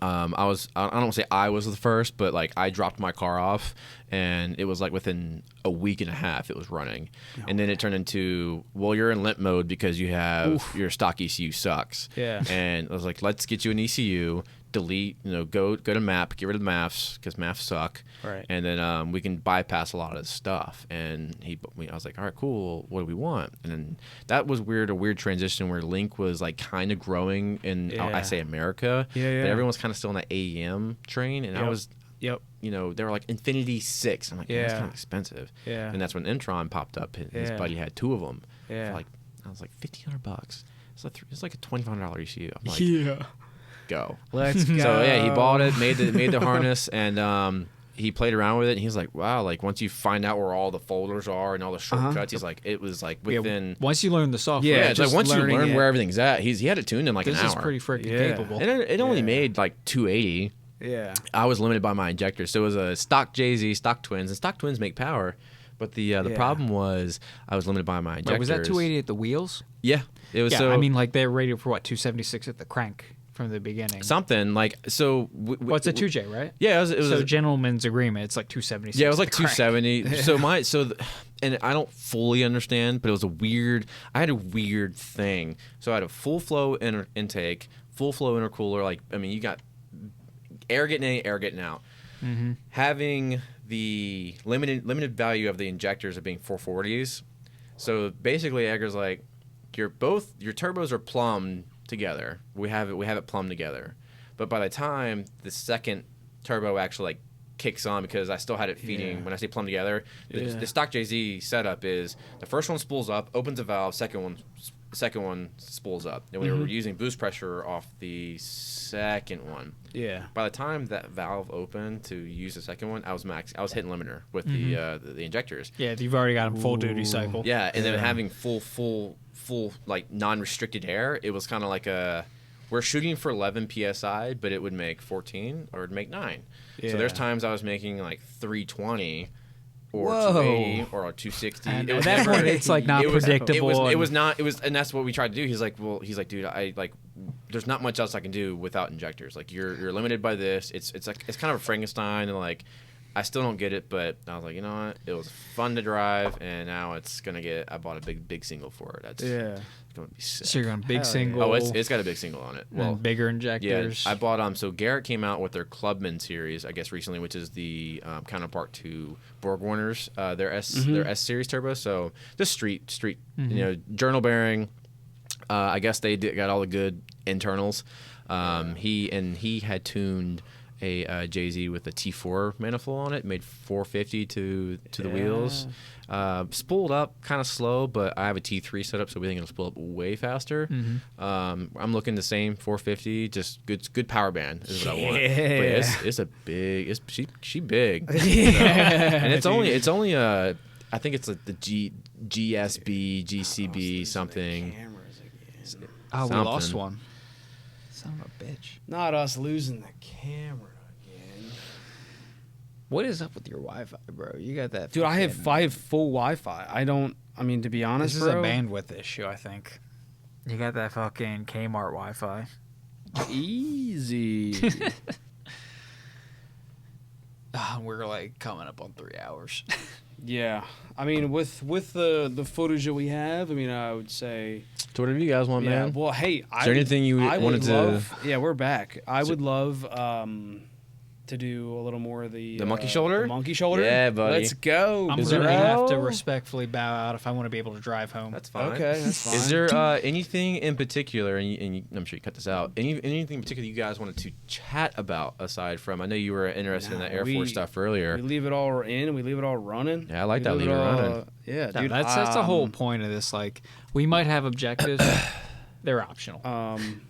I don't want to say I was the first, but like I dropped my car off, and it was like within a week and a half it was running, and then it turned into you're in limp mode because you have your stock ECU sucks. Yeah, and I was like, let's get you an ECU. Delete, go to map, get rid of the maps because maps suck. Right. And then we can bypass a lot of this stuff. And I was like, all right, cool. What do we want? And then that was a weird transition where Link was like kind of growing in, I say America. Yeah. But everyone was kind of still on that AEM train. And I was, they were like Infinity 6. I'm like, that's kind of expensive. Yeah. And that's when Intron popped up. His buddy had 2 of them. Yeah. I was like, $1,500. It's like a $2,500 ECU. I'm like, yeah. Go. Let's go. So yeah, he bought it, made the harness, and he played around with it. And he's like, wow, like once you find out where all the folders are and all the shortcuts, he's like, it was like within. Once you learn the software, it's like once you learn where everything's at, he had it tuned in like an hour. This is pretty freaking capable. And it only made like 280. Yeah. I was limited by my injector, so it was a stock JZ, stock twins, and stock twins make power. But the problem was I was limited by my injectors. Wait, was that 280 at the wheels? Yeah, it was. Yeah, so, I mean, like they're rated for what 276 at the crank. From the beginning, something like so. It's a 2J, right? Yeah, it was so gentleman's agreement. It's like 276. Yeah, it was like 270. And I don't fully understand, but it was I had a weird thing. So I had a full flow intake, full flow intercooler. Like you got air getting in, air getting out. Mm-hmm. Having the limited value of the injectors of being 440s. So basically, Edgar's like, your turbos are plumbed together. We have it plumbed together. But by the time the second turbo actually like kicks on, because I still had it feeding. When I say plumbed together, the stock JZ setup is the first one spools up, opens a valve, second one spools up, and we were using boost pressure off the second one. Yeah. By the time that valve opened to use the second one, I was hitting limiter with the injectors. Yeah, you've already got a full duty cycle. Yeah, and then having full like non-restricted air, it was kind of like we're shooting for 11 psi, but it would make 14 or it'd make 9. Yeah. So there's times I was making like 320 or 280 or 260. And at that point, it's like not predictable. It was not. It was, and that's what we tried to do. He's like, dude, I like. There's not much else I can do without injectors. Like you're limited by this. It's like it's kind of a Frankenstein, and like I still don't get it, but I was like, you know what? It was fun to drive, and now it's gonna get. I bought a big single for it. That's it's gonna be sick. So you're going big single. Oh, it's got a big single on it. Well, and bigger injectors. Yeah, I bought so Garrett came out with their Clubman series, I guess recently, which is the counterpart to BorgWarner's their S series turbo. So just street, journal bearing. I guess they got all the good internals. He had tuned a JZ with a T4 manifold on it, made 450 to the wheels. Spooled up kind of slow, but I have a T3 set up, so we think it'll spool up way faster. I'm looking the same 450, just good power band is what I want. But it's a big. She big. And it's only I think it's like the GSB GCB something. Oh, we lost one. Son of a bitch. Not us losing the camera again. What is up with your Wi-Fi, bro? You got that. Dude, I have 5 full Wi-Fi. I mean, to be honest, this is a bandwidth issue, I think. You got that fucking Kmart Wi-Fi. Easy. We're like coming up on 3 hours. Yeah. I mean, with the footage that we have, I mean, I would say... So whatever you guys want, man. Well, hey, is there anything you wanted to... Yeah, we're back. I would love to do a little more of the monkey shoulder? The monkey shoulder? Yeah, buddy. Let's go. I'm going to have to respectfully bow out if I want to be able to drive home. That's fine. Okay, that's fine. Is there anything in particular, and I'm sure you cut this out, anything in particular you guys wanted to chat about aside from, I know you were interested in that Air Force stuff earlier. We leave it all in, we leave it all running. Yeah, I like that, leave it running. Yeah, no, dude. That's the whole point of this. Like, we might have objectives. They're optional.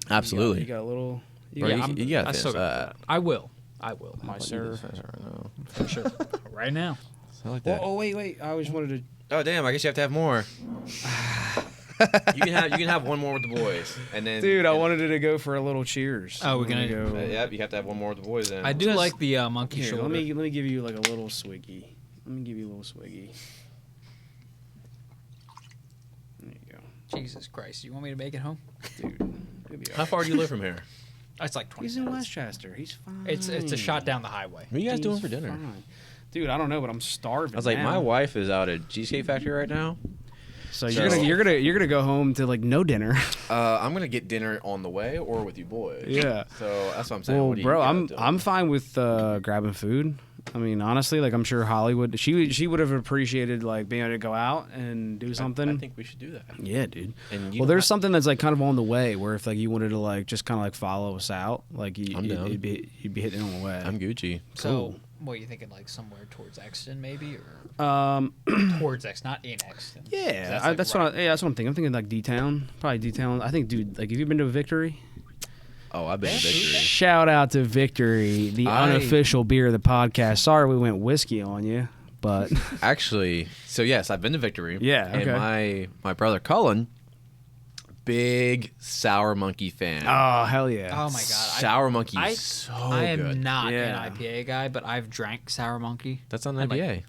Absolutely. You got a little... You got this. I will. My sir. For sure. Right now. I like that. Oh, wait. I always wanted to... Oh, damn. I guess you have to have more. you can have one more with the boys. And then... Dude, I wanted it to go for a little cheers. Oh, we're going to go... Yep, you have to have one more with the boys then. I do like the monkey shoulder. Let me give you like a little swiggy. There you go. Jesus Christ. You want me to make it home? Dude. How far do you live from here? It's like 20 He's minutes. in Westchester. He's fine. It's a shot down the highway. What are you guys doing for dinner? Fine. Dude, I don't know, but I'm starving. I was like, now. my wife is out at Cheesecake Factory right now. So you're gonna go home to like no dinner. I'm gonna get dinner on the way or with you boys. Yeah. So that's what I'm saying. Well, bro, I'm fine with grabbing food. I mean, honestly, like I'm sure Holly would. She would have appreciated like being able to go out and do something. I think we should do that. Yeah, dude. And there's something that's like kind of on the way where if like you wanted to like just kind of like follow us out, like you'd be hitting on the way. I'm Gucci. So, what are you thinking? Like somewhere towards Exton, maybe, or towards Exton, not in Exton. Yeah, that's what I'm thinking. I'm thinking like D-Town, probably D-Town. I think, dude, like have you been to Victory? Oh, I've been to Victory. Shout out to Victory, the unofficial beer of the podcast. Sorry we went whiskey on you, but actually, so yes, I've been to Victory. Yeah, okay. And my brother Cullen, big Sour Monkey fan. Oh hell yeah! Oh my god, Sour Monkey is so good. I am not an IPA guy, but I've drank Sour Monkey. That's not an IPA.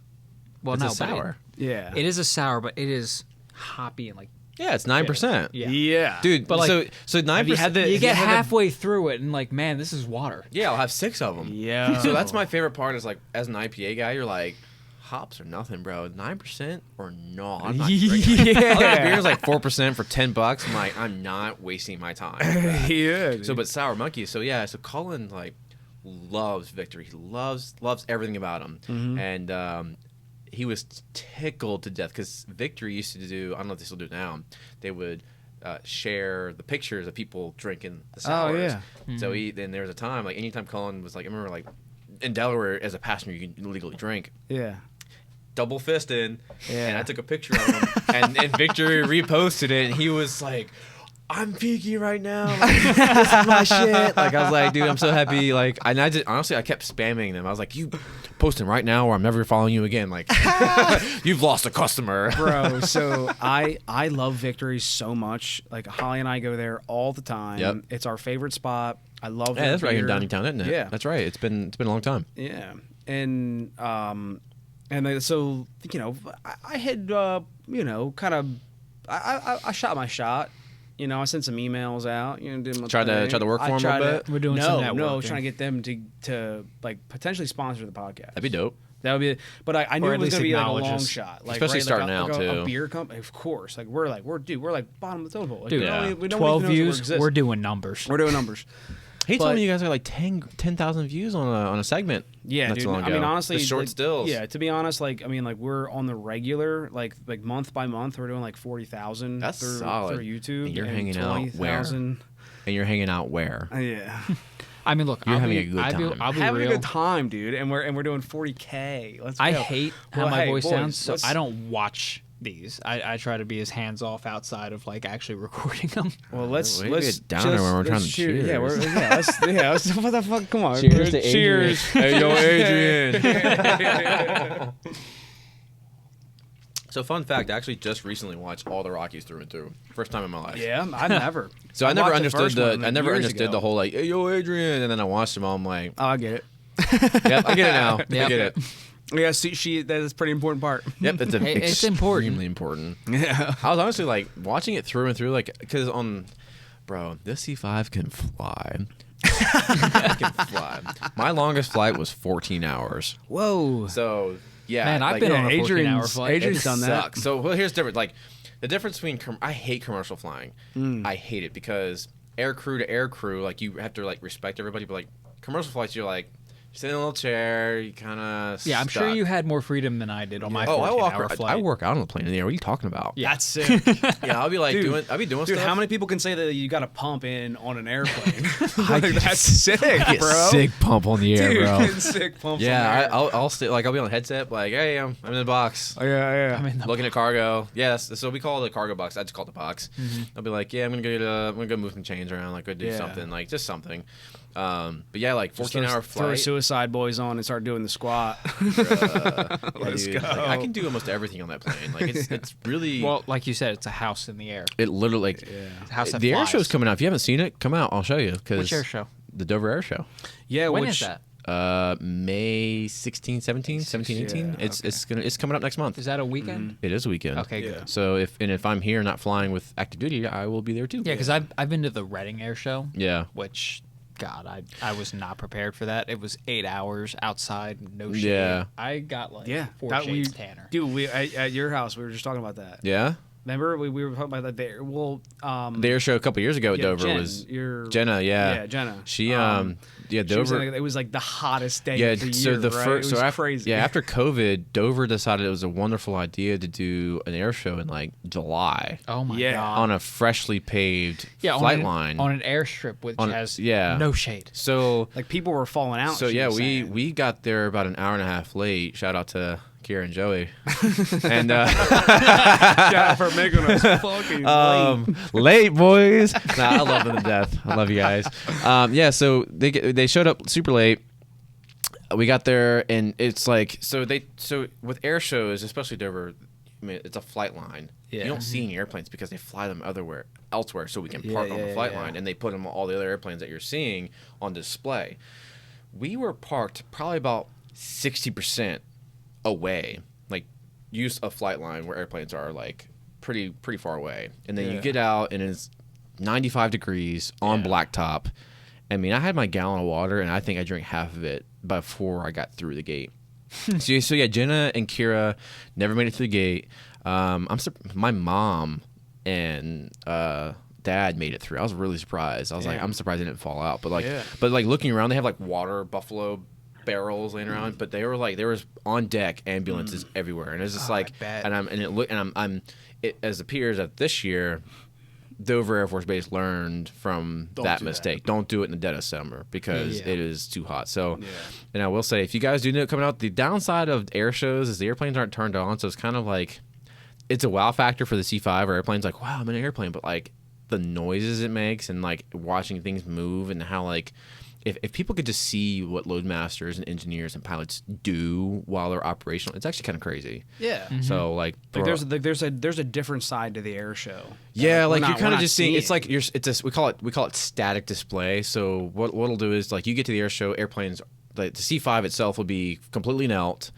Well, it's no, a sour. It is a sour, but it is hoppy and like. Yeah, it's 9%. Yeah. Dude, but like, so 9%. You get halfway through it and like, man, this is water. Yeah, I'll have 6 of them. Yeah. So that's my favorite part is like, as an IPA guy, you're like, hops are nothing, bro. 9% or no, I'm not drinking. Other beers like 4% for $10. I'm like, I'm not wasting my time. Yeah. So, but Sour Monkey. So yeah, so Cullen like loves Victory. He loves everything about him. And he was tickled to death because Victory used to do, I don't know if they still do it now, they would share the pictures of people drinking the sours. Oh, yeah. Mm-hmm. So then there was a time, like anytime Colin was like, I remember like in Delaware as a passenger you can legally drink. Yeah. Double fisting, and I took a picture of him, and Victor reposted it, and he was like, "I'm peaking right now. Like, this is my shit." Like I was like, "Dude, I'm so happy." Like, and honestly, I kept spamming them. I was like, "You posting right now, or I'm never following you again." Like, you've lost a customer, bro. So I love Victory so much. Like Holly and I go there all the time. Yep. It's our favorite spot. I love. Yeah, that's right here in beer. Downingtown, isn't it? Yeah, that's right. It's been a long time. Yeah, and so I had kind of I shot my shot. I sent some emails out. Did my Tried to work for them a little bit. We're doing some networking. No, trying to get them to like potentially sponsor the podcast. That'd be dope. That would be, but I knew it was going to be like a long us. shot, like, especially starting out too. A beer company, of course. Like we're bottom of the totem pole. Like, dude, we 12 views. We're doing numbers. We're doing numbers. He told me you guys got like 10,000 views on a segment. Yeah, dude. I mean, honestly, the short stills. Yeah, to be honest, we're on the regular, like month by month, we're doing like 40,000. That's through YouTube. And you're hanging out where? And you're hanging out where? Yeah. I mean, look, you're having a good time. I'll be having real. a good time, dude, and we're doing 40K. Let's go. I hate how my voice sounds, so let's... I don't watch these. I try to be as hands off outside of like actually recording them. Well, let's get down there when we're trying to cheers. Yeah, let's what the fuck? Come on, cheers to Adrian. Hey, yo, Adrian. So, fun fact, I actually just recently watched all the Rockies through and through. First time in my life. Yeah, I never. So I never understood the the whole like, hey, yo, Adrian, and then I watched them all. I'm like, oh, I get it. Yep, I get it now. Yep. I get it. Yeah, see, that is a pretty important part. Yep, that's it's extremely important. Yeah, I was honestly like watching it through and through, like because bro, this C5 can fly. It can fly. My longest flight was 14 hours. Whoa. So. Yeah, man, I've been on a 14-hour flight. Adrian's done that. So here's the difference. Like the difference between I hate commercial flying. I hate it because air crew to air crew, like you have to like respect everybody. But like commercial flights, you're like sit in a little chair, you kind of I'm sure you had more freedom than I did on my 14-hour flight. I work out on the plane in the air. What are you talking about? Yeah, that's sick. Yeah, I'll be like doing stuff. Dude, how many people can say that you got to pump in on an airplane? Like, that's sick, bro. Sick pump on the air, bro. Sick pump. Yeah, I'll stay. Like I'll be on the headset, like, hey, I'm in the box. Oh, yeah. I'm in the looking at cargo. Yes, so we call it the cargo box. I just call it the box. Mm-hmm. I'll be like, yeah, I'm gonna go move some change around, like go do something, like just something. But yeah, like 14-hour flight. Throw Suicide Boys on and start doing the squat. Let's go. Like, I can do almost everything on that plane. Like it's really well, like you said, it's a house in the air. It literally house that the flies. air show's coming out. If you haven't seen it, come out. I'll show you. Which air show? The Dover Air Show. Yeah, when is that? May 16, 17, 18. Yeah, It's coming up next month. Is that a weekend? It is a weekend. Okay, good. So if I'm here not flying with active duty, I will be there too. Yeah, because I've been to the Reading Air Show. Yeah. Which, God, I was not prepared for that. It was 8 hours outside, no shade. Yeah. I got like 4 shades tanner. Dude, at your house, we were just talking about that. Yeah. Remember we were talking about that there. Well, the air show a couple years ago at Dover was Jenna. Yeah, Jenna. She Dover. It was like the hottest day. Yeah, of the so year, the right? first, it was crazy. Yeah, after COVID, Dover decided it was a wonderful idea to do an air show in like July. Oh my God! On a freshly paved flight line on an airstrip, which has no shade. So like people were falling out. So we got there about an hour and a half late. Shout out to Kira and Joey, and shout out for making us fucking late, boys. Nah, I love them to death. I love you guys. Yeah, so they showed up super late. We got there, and it's like so with air shows, especially Dover, I mean, it's a flight line. Yeah. You don't see any airplanes because they fly them elsewhere, so we can park on the flight line, and they put them all the other airplanes that you're seeing on display. We were parked probably about 60% away, like use a flight line where airplanes are like pretty far away, and then you get out and it's 95 degrees on blacktop. I mean, I had my gallon of water, and I think I drank half of it before I got through the gate. so yeah, Jenna and Kira never made it through the gate. My mom and Dad made it through. I was really surprised. I was like, I'm surprised they didn't fall out. But like looking around, they have like water buffalo barrels laying around, but there was on deck ambulances everywhere, and it's just as appears that this year, Dover Air Force Base learned from that mistake. Don't do it in the dead of summer because it is too hot. So, and I will say, if you guys do know it coming out, the downside of air shows is the airplanes aren't turned on, so it's kind of like it's a wow factor for the C5 or airplanes. Like, wow, I'm in an airplane, but like the noises it makes and like watching things move and how like. If people could just see what loadmasters and engineers and pilots do while they're operational, it's actually kind of crazy. Yeah. Mm-hmm. So like there's a different side to the air show. Yeah, like you're kind of just seeing. It's like we call it static display. So what it'll do is like you get to the air show, airplanes like the C5 itself will be completely knelt,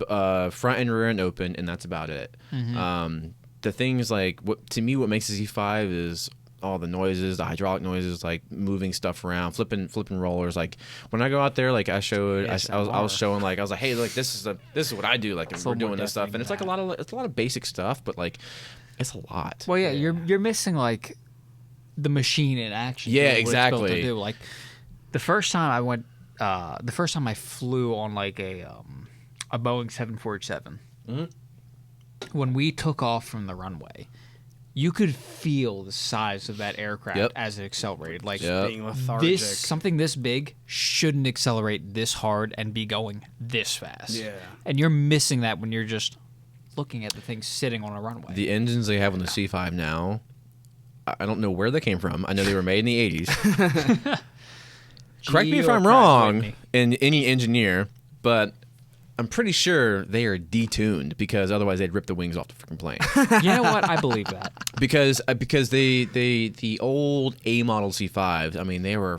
front and rear and open, and that's about it. Mm-hmm. The things like what makes the C5 is all the noises, the hydraulic noises, like moving stuff around, flipping rollers. Like when I go out there, like I was showing, like I was like, hey, like this is what I do. Like we're doing this stuff, and it's like a lot of basic stuff, but like it's a lot. Well, yeah, you're missing like the machine in action. Yeah, exactly. To do. Like the first time I flew on like a Boeing 747, when we took off from the runway. You could feel the size of that aircraft as it accelerated. Like being lethargic. Something this big shouldn't accelerate this hard and be going this fast. Yeah. And you're missing that when you're just looking at the thing sitting on a runway. The engines they have on the C5 now, I don't know where they came from. I know they were made in the 80s. Correct me if I'm wrong, in any engineer, but I'm pretty sure they are detuned because otherwise they'd rip the wings off the freaking plane. You know what? I believe that. Because the old A model C5s, I mean, they were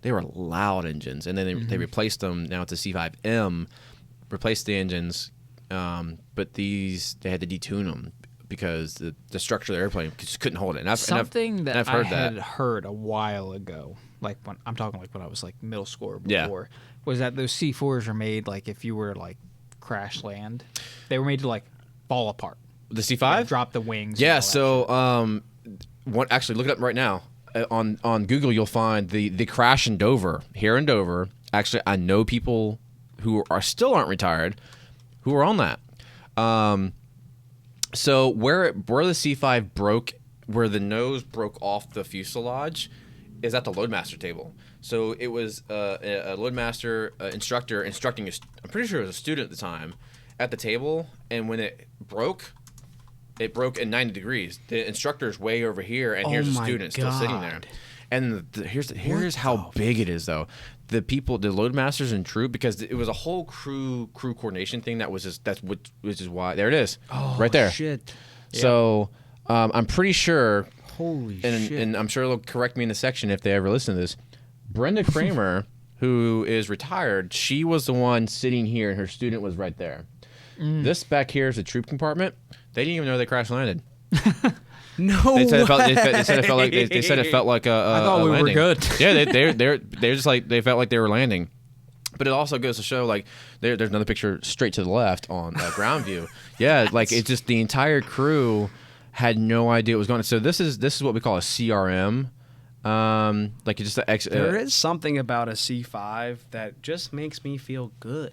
they were loud engines, and then they replaced them. Now it's a C5M, replaced the engines, but they had to detune them because the structure of the airplane just couldn't hold it. And I've heard a while ago, like when I'm talking like when I was like middle school or before. Was that those C4s are made like if you were to like crash land, they were made to like fall apart. The C5? Like, drop the wings. Yeah. So actually look it up right now on Google. You'll find the crash in Dover here in Dover. Actually, I know people who aren't retired who are on that. So where the C5 broke, where the nose broke off the fuselage, is at the loadmaster table. So it was a loadmaster instructor instructing I'm pretty sure it was a student at the time, at the table, and when it broke at 90 degrees. The instructor's way over here, and here's the student still sitting there. And here's how big it is, though. The loadmasters and troop, because it was a whole crew coordination thing which is why there it is, right there. Shit. So I'm pretty sure. Holy shit. And I'm sure they'll correct me in the section if they ever listen to this. Brenda Kramer, who is retired, she was the one sitting here, and her student was right there. This back here is the troop compartment. They didn't even know they crash landed. No they said way. They said it felt like a I thought we landing. were good. Yeah, they're just like they felt like they were landing. But it also goes to show, like, there's another picture straight to the left on ground view. Yeah, like it's just the entire crew had no idea what was going on. So this is what we call a CRM. Like it's just there is something about a C5 that just makes me feel good.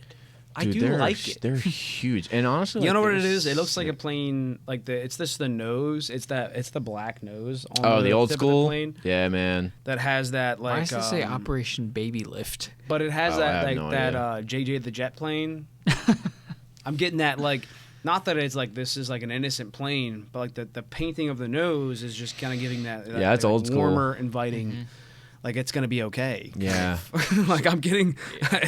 Dude, I do like it. They're huge, and honestly, you know what it is? It looks like a plane. Like the nose. It's the black nose. On the old school plane. Yeah, man. That has that like. Why does it say Operation Baby Lift? But it has that JJ the jet plane. I'm getting that like. Not that it's like this is like an innocent plane, but like the painting of the nose is just kind of giving that it's old school, warmer, inviting, like it's gonna be okay. Yeah, like I'm getting,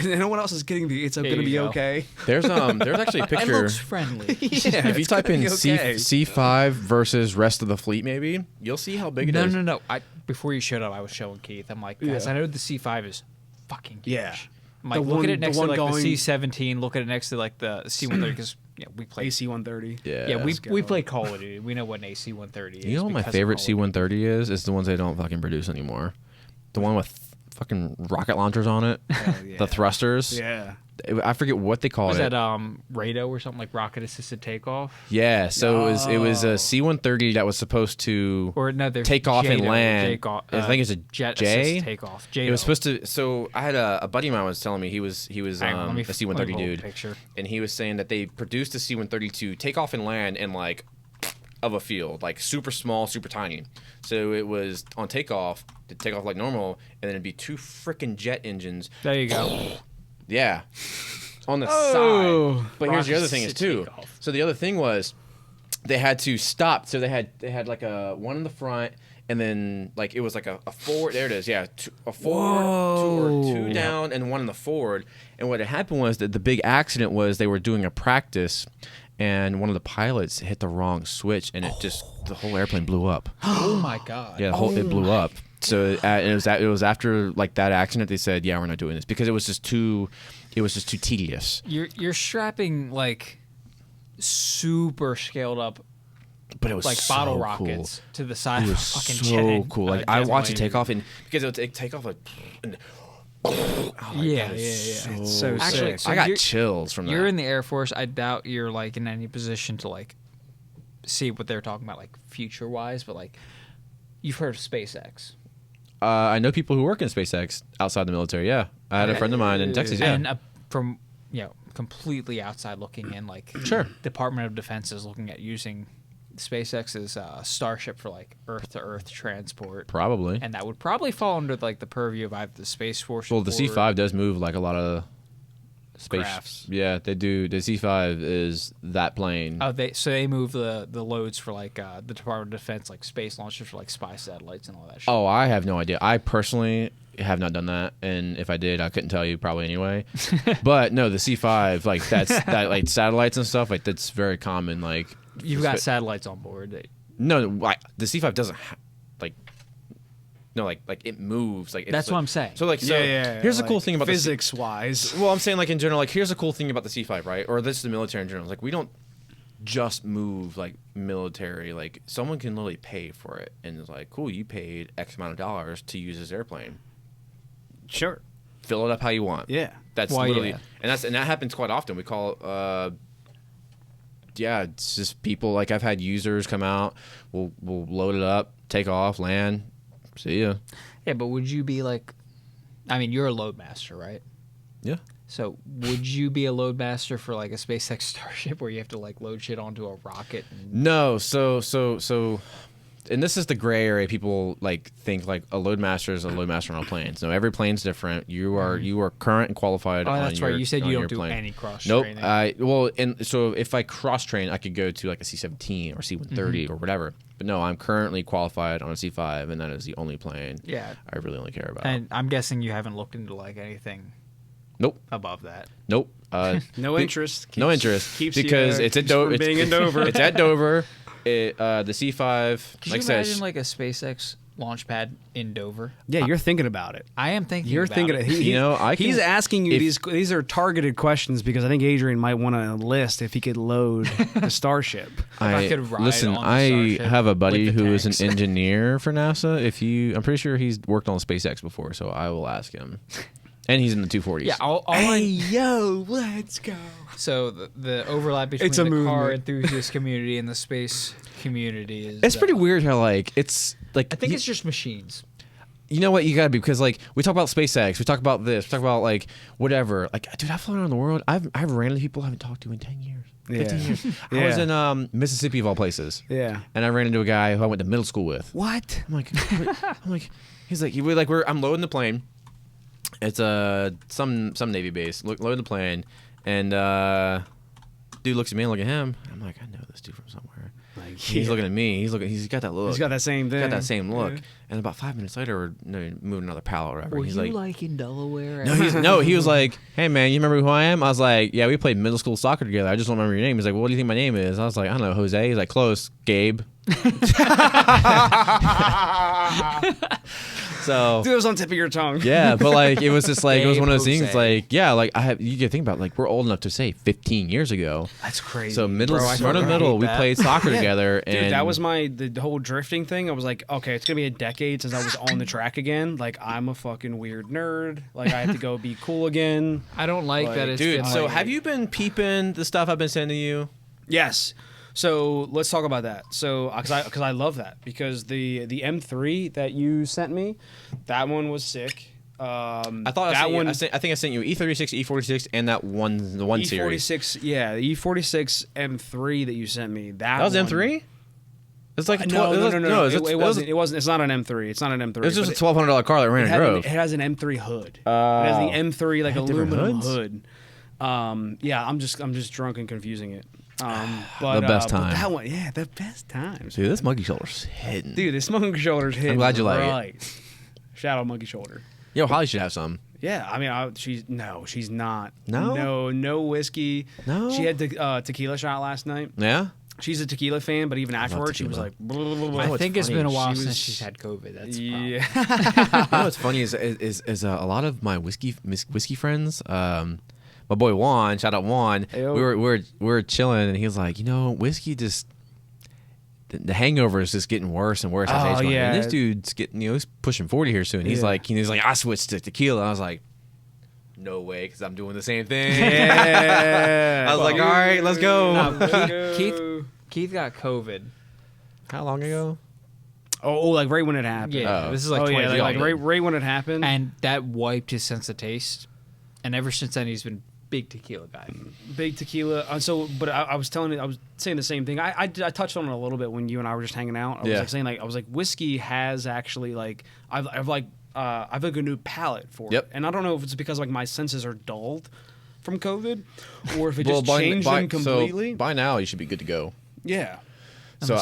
no one else is getting the it's gonna be okay. There's actually a picture. It looks friendly. Yeah, if you type in C5 versus rest of the fleet, maybe you'll see how big it is. No. Before you showed up, I was showing Keith. I'm like, guys, I know the C5 is fucking huge. Yeah. I'm like, look at it next to like the C-17. Look at it next to like the C-130 because we play AC-130. Yeah, we play Call of Duty. We know what an AC-130 is. You know what my favorite C-130 is? It's the ones they don't fucking produce anymore. The one with fucking rocket launchers on it. Yeah. The thrusters. Yeah. I forget what they called it. Was that RATO or something, like rocket assisted takeoff? Yeah, so it was a C-130 that was supposed to take off and land. I think it's a jet J takeoff. It was supposed to. So I had a buddy of mine was telling me he was a C-130 dude, and he was saying that they produced a C-130 to take off and land in like of a field, like super small, super tiny. So it was on takeoff to take off like normal, and then it'd be 2 freaking jet engines. There you go. Yeah, on the side. But here's the other thing is too. So the other thing was they had to stop. So they had like a one in the front, and then like it was like a forward. There it is. Yeah, a forward, two down, and one in the forward. And what had happened was that the big accident was they were doing a practice, and one of the pilots hit the wrong switch, and it just the whole airplane blew up. Oh my god! Yeah, it blew up. So it was after like that accident they said, yeah, we're not doing this because it was just too tedious. You're strapping like super scaled up, but it was like so bottle cool. rockets to the side. It was of fucking so cool. Like I watched it take off, and because it would take off like. It's so actually, sick. I got chills from that. You're in the Air Force. I doubt you're like in any position to like see what they're talking about like future wise, but like you've heard of SpaceX. I know people who work in SpaceX outside the military. Yeah, I had a friend of mine in Texas. Yeah, and from completely outside looking in, like sure, Department of Defense is looking at using SpaceX's Starship for like Earth-to-Earth transport. Probably, and that would probably fall under like the purview of either the Space Force. Well, the C5 does move like a lot of space crafts. Yeah, they do. The C5 is that plane. Oh, they move the loads for like the Department of Defense, like space launchers for like spy satellites and all that shit. Oh, I have no idea. I personally have not done that, and if I did, I couldn't tell you probably anyway. But no, the C5, like that like satellites and stuff, like that's very common. Like you've got satellites on board. No, like the C5 doesn't like it moves. Like that's what I'm saying. So here's the cool thing about physics wise. Well, I'm saying like in general, like here's the cool thing about the C5, right? Or this is the military in general. Like we don't just move like military. Like someone can literally pay for it, and it's like, cool, you paid X amount of dollars to use this airplane. Sure. Fill it up how you want. Yeah. That's literally, and that happens quite often. We call it's just people like I've had users come out. We'll load it up, take off, land. See ya. Yeah, but would you be like, I mean, you're a loadmaster, right? Yeah. So would you be a loadmaster for like a SpaceX Starship where you have to like load shit onto a rocket? No. So, and this is the gray area. People like think like a loadmaster is a loadmaster on planes. No, every plane's different. You are current and qualified. Oh, that's right. You said you don't do any cross training. Nope. And so if I cross train, I could go to like a C-17 or C-130 or whatever. But no, I'm currently qualified on a C-5, and that is the only plane. Yeah. I really only care about. And I'm guessing you haven't looked into like anything. Nope. Above that. Nope. No interest. No interest. Because it's at Dover. Being in Dover. It's at Dover. The C5. Could you imagine like a SpaceX launch pad in Dover? Yeah, you're thinking about it. I am thinking. You're thinking it. He's asking you these are targeted questions because I think Adrian might want to enlist if he could load the Starship. I could ride listen, on the I Starship have a buddy with the who tanks. is an engineer for NASA. I'm pretty sure he's worked on SpaceX before, so I will ask him. And he's in the 240s. Yeah, let's go. So the overlap between the car enthusiast community and the space community is. It's pretty weird how like it's like. I think it's just machines. You know what? You gotta be because like we talk about SpaceX, we talk about this, we talk about like whatever. Like, dude, I've flown around the world. I've ran into people I haven't talked to in 10 years. 15 years. I was in Mississippi of all places. Yeah. And I ran into a guy who I went to middle school with. What? I'm like, he's like, I'm loading the plane. It's some Navy base. Loading the plane, and dude looks at me and look at him. I'm like, I know this dude from somewhere. Like, he's looking at me. He's got that look. He's got that same thing. He's got that same look. Yeah. And about 5 minutes later, we're moving another pallet or whatever. Were he's you like in Delaware? He was like, hey man, you remember who I am? I was like, yeah, we played middle school soccer together. I just don't remember your name. He's like, well, what do you think my name is? I was like, I don't know, Jose. He's like, close, Gabe. So dude, it was on the tip of your tongue. Yeah, but like it was just like it was one of those things. Like like you can think about like we're old enough to say 15 years ago. That's crazy. So middle, we played soccer together. Dude, and that was the whole drifting thing. I was like, okay, it's gonna be a decade since I was on the track again. Like I'm a fucking weird nerd. Like I have to go be cool again. I don't like that. It's dude. So like, have you been peeping the stuff I've been sending you? Yes. So let's talk about that. So because I love that because the M3 that you sent me, that one was sick. I thought I think I sent you E36, E46, and the one series. E46, yeah, the E46 M3 that you sent me. That was one, M3. It's like no. It wasn't. It's not an M3. It's not an M3. It's just a $1,200 car that ran and drove. It has an M3 hood. It has the M3 like aluminum hood. Yeah, I'm just drunk and confusing it. But the best time. But that one, yeah, the best times. Dude, this monkey shoulder's hitting. Dude, this monkey shoulder's hitting. I'm glad you like it. Shout out monkey shoulder. Yo, Holly should have some. Yeah, I mean, she's not. No? No whiskey. No? She had tequila shot last night. Yeah? She's a tequila fan, but even afterwards, she was like, blah, blah, blah, blah. I think it's been a while since she's had COVID. That's yeah. You know what's funny is a lot of my whiskey friends, my boy Juan, shout out Juan, we were chilling, and he was like, whiskey just, the hangover is just getting worse and worse as age goes. And this dude's getting, he's pushing 40 here soon. He's like, I switched to tequila. And I was like, no way, because I'm doing the same thing. Yeah. I was like, all right, let's go. Keith got COVID. How long ago? Oh, like right when it happened. Yeah, this is like 20 yeah, like right when it happened. And that wiped his sense of taste. And ever since then, he's been big tequila guy. Big tequila. But I was saying the same thing. I touched on it a little bit when you and I were just hanging out. I was like whiskey has actually like I've like a new palate for it. And I don't know if it's because like my senses are dulled from COVID or if it just changed them completely. So by now you should be good to go. Yeah. So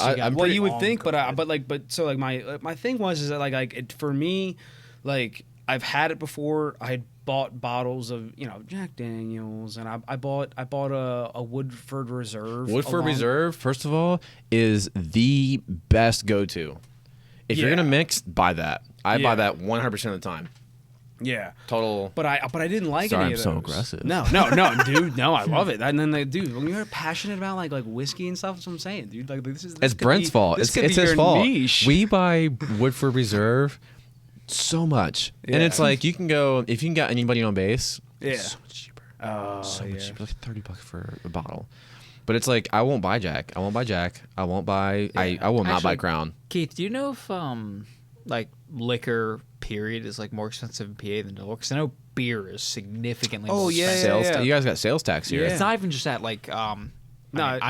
you would think, but my thing was is that like for me, like I've had it before. I had bought bottles of Jack Daniels, and I bought a Woodford Reserve. Woodford Reserve, first of all, is the best go-to. If you're gonna mix, buy that. I buy that 100% of the time. Yeah, total. But I didn't like any of those. I'm so aggressive. No, dude. No, I love it. And then, dude, when you're passionate about like whiskey and stuff, that's what I'm saying, dude. Like this it's Brent's fault. It's his fault. Niche. We buy Woodford Reserve so much, and it's like you can go if you can get anybody on base. Yeah, so much cheaper. Oh, so much cheaper. Like $30 for a bottle. But it's like I won't buy Jack. I won't buy. I will not buy Crown. Keith, do you know if like liquor period is like more expensive in PA than Delaware? Because I know beer is significantly more expensive. You guys got sales tax here. Yeah. It's not even just that. Like I'm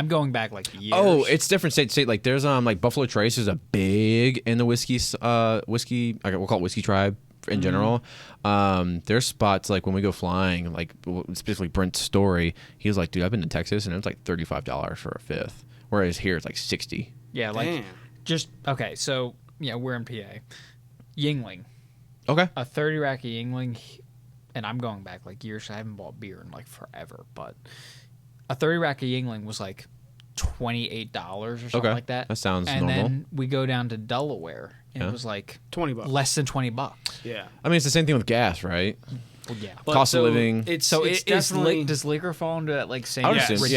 going back like years. Oh, it's different state to state. Like there's like Buffalo Trace is a big in the whiskey. We'll call it whiskey tribe in general. There's spots like when we go flying, like specifically Brent's story. He was like, dude, I've been to Texas and it's like $35 for a fifth, whereas here it's like $60. Yeah, like okay. So yeah, we're in PA. Yuengling. Okay. A 30 rack of Yuengling, and I'm going back like years. I haven't bought beer in like forever, but a 30 rack of Yuengling was like $28 or something like that. That sounds normal. And then we go down to Delaware, and it was like $20, less than $20. Yeah. I mean, it's the same thing with gas, right? Well, yeah. Cost of living. It's definitely does liquor fall into that like same? I think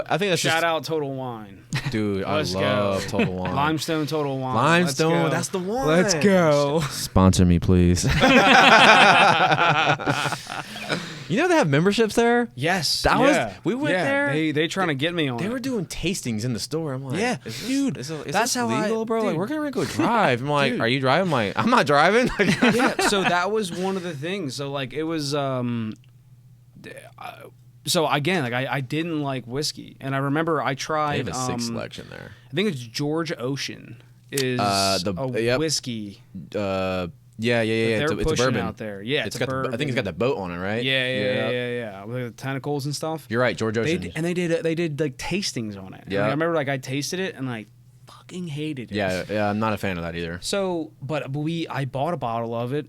that's shout out Total Wine, dude. I love Total Wine. Limestone Total Wine. Limestone, that's the one. Let's go. Sponsor me, please. You know they have memberships there. Yes, we went there. They trying to get me on. They were doing tastings in the store. I'm like, dude, is that's how legal, bro. Dude. Like we're gonna go drive. I'm like, are you driving? I'm like, I'm not driving. Yeah. So that was one of the things. So like it was. So again, like I didn't like whiskey, and I remember I tried. They have a sick selection there. I think it's George Ocean is whiskey. Yeah. It's a bourbon out there. Yeah, it's got. I think it's got the boat on it, right? Yeah. With the tentacles and stuff. You're right, George Ocean. They did like tastings on it. Yeah, I remember like I tasted it and like fucking hated it. Yeah, I'm not a fan of that either. So, but I bought a bottle of it,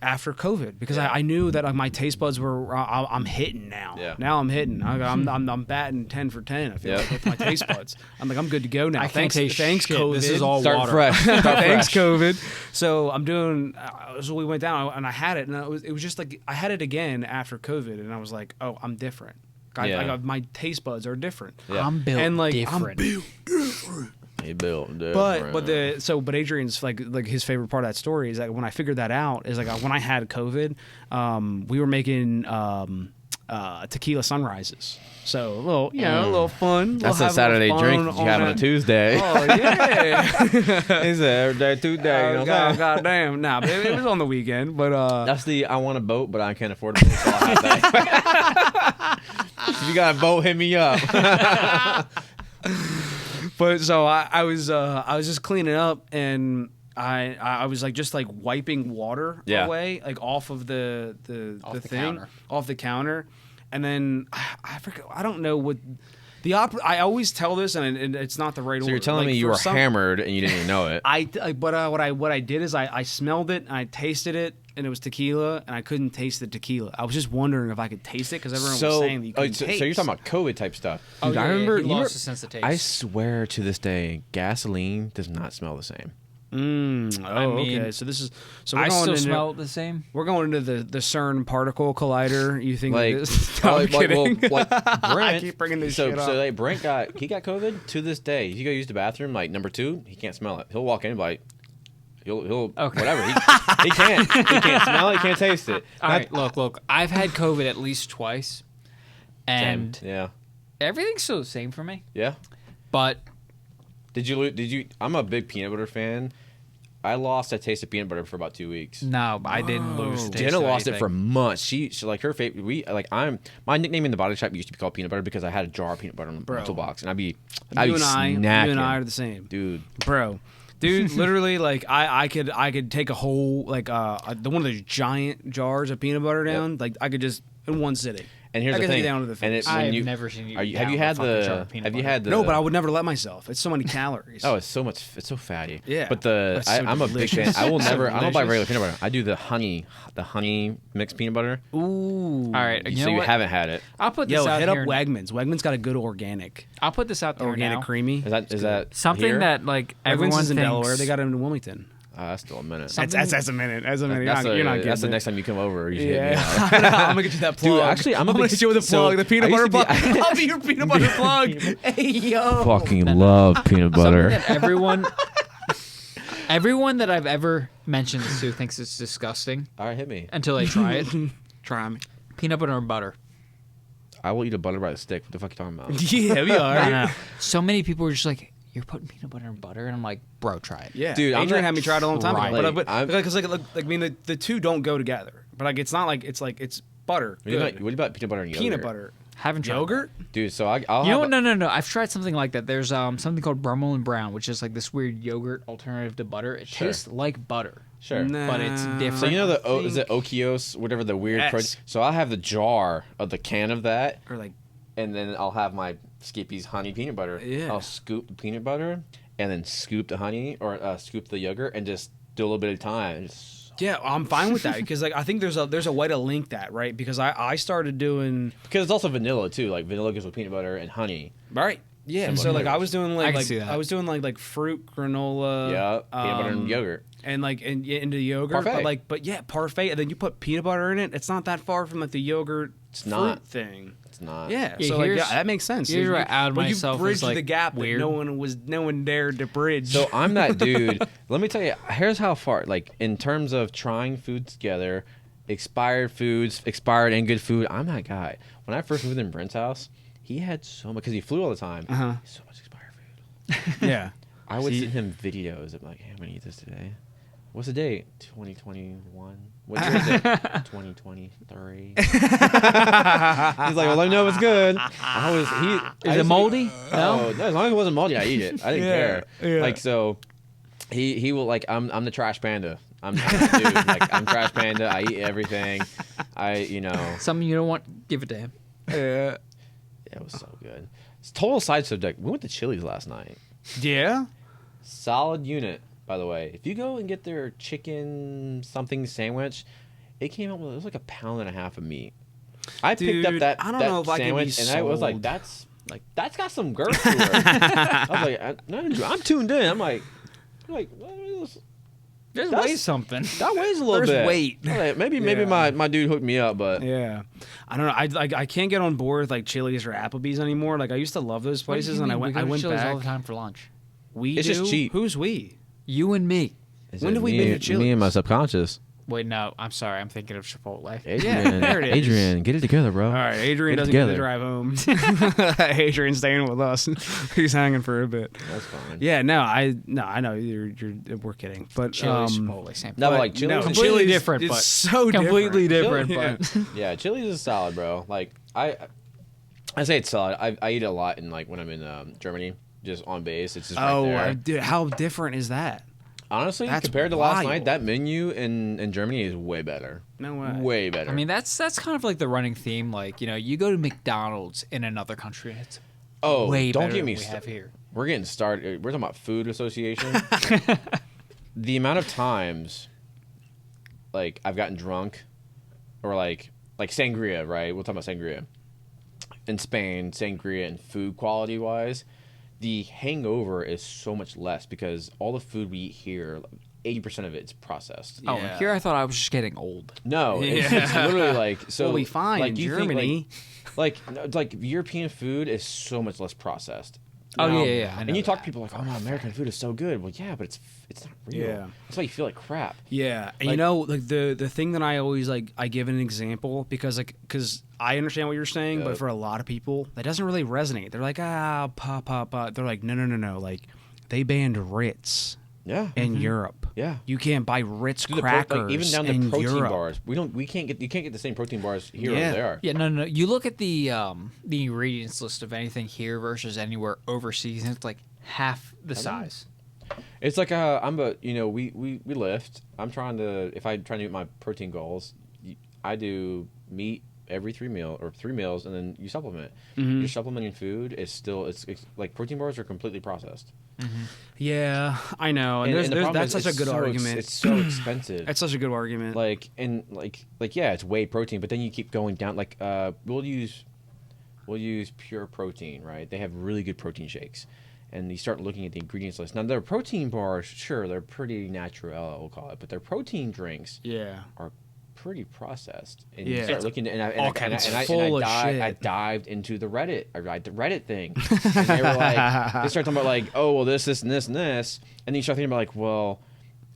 after COVID because I knew that my taste buds were I'm hitting now. Yeah. Now I'm hitting. I'm batting 10 for 10. I feel like with my taste buds. I'm like I'm good to go now. Thanks COVID. This is all Start water. Fresh. Thanks COVID. So I'm doing. So we went down and I had it, and it was just like I had it again after COVID, and I was like, oh, I'm different. My taste buds are different. Yeah. I'm built different. He built different. But Adrian's like his favorite part of that story is like when I figured that out is like when I had COVID, we were making tequila sunrises. So a little fun. That's a Saturday drink that you have on a Tuesday. Oh yeah, it's every day Tuesday. God damn. Nah, but it was on the weekend. But that's the I want a boat, but I can't afford a boat. So I'll have that. If you got a boat, hit me up. But so I was just cleaning up and I was like just like wiping water away like off of the thing off the counter, and then I forget, I don't know what I always tell this and it's not the right order. So you're telling me you were hammered and you didn't even know it. What I did is I smelled it and I tasted it and it was tequila and I couldn't taste the tequila. I was just wondering if I could taste it because everyone was saying that you couldn't taste. So you're talking about COVID type stuff. Dude, I remember he lost his sense of taste. I swear to this day, gasoline does not smell the same. Okay. So this is I still smell the same. We're going into the CERN particle collider. You think like this? I'm kidding. Brent, I keep bringing this shit up. So like Brent got COVID to this day. If you go use the bathroom, like number 2, he can't smell it. He'll walk in and be like, he'll whatever. He can't smell it. He can't taste it. All right, look. I've had COVID at least twice, and everything's still the same for me. Yeah, but. Did you? I'm a big peanut butter fan. I lost a taste of peanut butter for about 2 weeks. No, I didn't lose the taste. Jenna lost it for months. She like her favorite. My nickname in the body shop used to be called peanut butter because I had a jar of peanut butter in the toolbox, and I'd be snacking. You and I are the same, dude. Dude, literally, like I could take a whole one of those giant jars of peanut butter down. Like I could just in one sitting. And here's the thing. Down to the face. I've never seen you. Have you had the? No, but I would never let myself. It's so many calories. Oh, it's so fatty. Yeah. But I'm a big fan. I will never. I don't buy regular peanut butter. I do the honey mixed peanut butter. Ooh. All right. You haven't had it. I'll put this out hit here. up Wegmans. Wegmans got a good organic. I'll put this out there organic now. creamy. Is that something here? that like everyone Wegmans is in thinks... Delaware. They got it in Wilmington. That's still a minute. That's a minute. You're not getting That's the it. next time you come over. You hit me I'm gonna get you that plug. Dude, actually, I'm gonna get you with a plug. The peanut butter plug. I'll be your peanut butter plug. Hey yo. Fucking love peanut butter. Everyone that I've ever mentioned this to thinks it's disgusting. All right, hit me until they try it. Try me. Peanut butter or butter. I will eat a butter by the stick. What the fuck are you talking about? Yeah, we are. No. So many people were just like, you're putting peanut butter in butter, and I'm like, bro, try it. Yeah, dude. Adrian had me try it a long time ago. But because I mean, the two don't go together. But like, it's not like it's butter. What about peanut butter and yogurt? Peanut butter. Haven't tried yogurt, dude. So I'll. No. I've tried something like that. There's something called Brummel and Brown, which is like this weird yogurt alternative to butter. It tastes like butter. Sure. But it's different. So you know is it Okios, whatever the weird protein? So I'll have the jar of the can of that, or like, and then I'll have my Skippy's honey peanut butter. Yeah. I'll scoop the peanut butter and then scoop the honey or scoop the yogurt and just do a little bit of time. Yeah, I'm fine with that because like I think there's a way to link that, right? Because I started doing because it's also vanilla too. Like vanilla goes with peanut butter and honey. Right. Yeah. So like I was doing I was doing like fruit granola. Yeah. Peanut butter and yogurt. And like into yogurt, parfait. but parfait, and then you put peanut butter in it. It's not that far from like the yogurt fruit thing. It's not. Yeah. So like that makes sense. Here's where I out myself. You bridged like the gap weird. that no one dared to bridge. So I'm that dude. Let me tell you. Here's how far. Like in terms of trying foods together, expired foods, expired and good food. I'm that guy. When I first moved in Brent's house, he had so much because he flew all the time. So much expired food. Yeah. I would send him videos of like, hey, I'm gonna eat this today. What's the date? 2021. What year is it? 2023. He's like, well, let me know if it's good. Is it moldy? No, as long as it wasn't moldy, I eat it. I didn't care. Yeah. Like so, he will like. I'm the trash panda. I'm the dude. Like I'm trash panda. I eat everything. Something you don't want, give it to him. Yeah. It was so good. It's total side subject. We went to Chili's last night. Yeah. Solid unit. By the way, if you go and get their chicken something sandwich, it came out with, it was like 1.5 pounds of meat. I picked up that sandwich, and I was like, that's got some girth to it. I was like, I'm tuned in. I'm like, what is this? There's weighs something. That weighs a little bit. There's weight. Like, maybe my dude hooked me up, but yeah, I don't know. I can't get on board with like Chili's or Applebee's anymore. Like I used to love those places, and I went Chili's back all the time for lunch. It's just cheap. Who's we? You and me. When did we meet at Chili's? Me and my subconscious. Wait, no, I'm sorry. I'm thinking of Chipotle. Adrian, there it is. Adrian, get it together, bro. All right, Adrian doesn't get to drive home. Adrian's staying with us. He's hanging for a bit. That's fine. Yeah, I know we're kidding, but Chili's, Chipotle, same. No, but like Chili's, completely different, but so completely different. But yeah, Chili's is solid, bro. Like I say it's solid. I eat it a lot in like when I'm in Germany, just on base. It's just right there. Dude, how different is that? Honestly, That's compared to wild. last night, that menu in Germany is way better. No way. Way better. I mean, that's kind of like the running theme. Like, you go to McDonald's in another country, and it's way don't better get me than we have here. We're getting started. We're talking about food association. The amount of times, like, I've gotten drunk, or like sangria, right? We'll talk about sangria. In Spain, sangria and food quality wise, the hangover is so much less because all the food we eat here, 80% of it's processed. Oh, and here I thought I was just getting old. No, it's literally like so. Well, we find like, in you Germany, think, like European food is so much less processed. Oh, Now, yeah. And you talk to people like, "Oh no, American food is so good." Well, yeah, but it's not real. Yeah. That's why you feel like crap. Yeah, and Like- like the thing that I always I give an example because I understand what you're saying, but for a lot of people that doesn't really resonate. They're like, pa. They're like, no. Like they banned Ritz in Europe. Yeah. You can't buy Ritz Dude, crackers even down in to protein Europe. bars. You can't get the same protein bars here as they are. Yeah, no. You look at the ingredients list of anything here versus anywhere overseas, and it's like half the size. It's like we lift. I'm trying to meet my protein goals, I do meat every 3 meals, and then you supplement. Mm-hmm. Your supplementing food is still it's like protein bars are completely processed. Mm-hmm. Yeah, I know. And the problem that's is such a good argument. It's so expensive. That's such a good argument. Like it's whey protein, but then you keep going down. Like we'll use pure protein, right? They have really good protein shakes, and you start looking at the ingredients list. Now their protein bars, sure, they're pretty natural, we'll call it, but their protein drinks are pretty processed. And you start looking at I dived into the Reddit. I read the Reddit thing. And they were like, they start talking about like, oh well, this, and this, and this. And then you start thinking about like, well,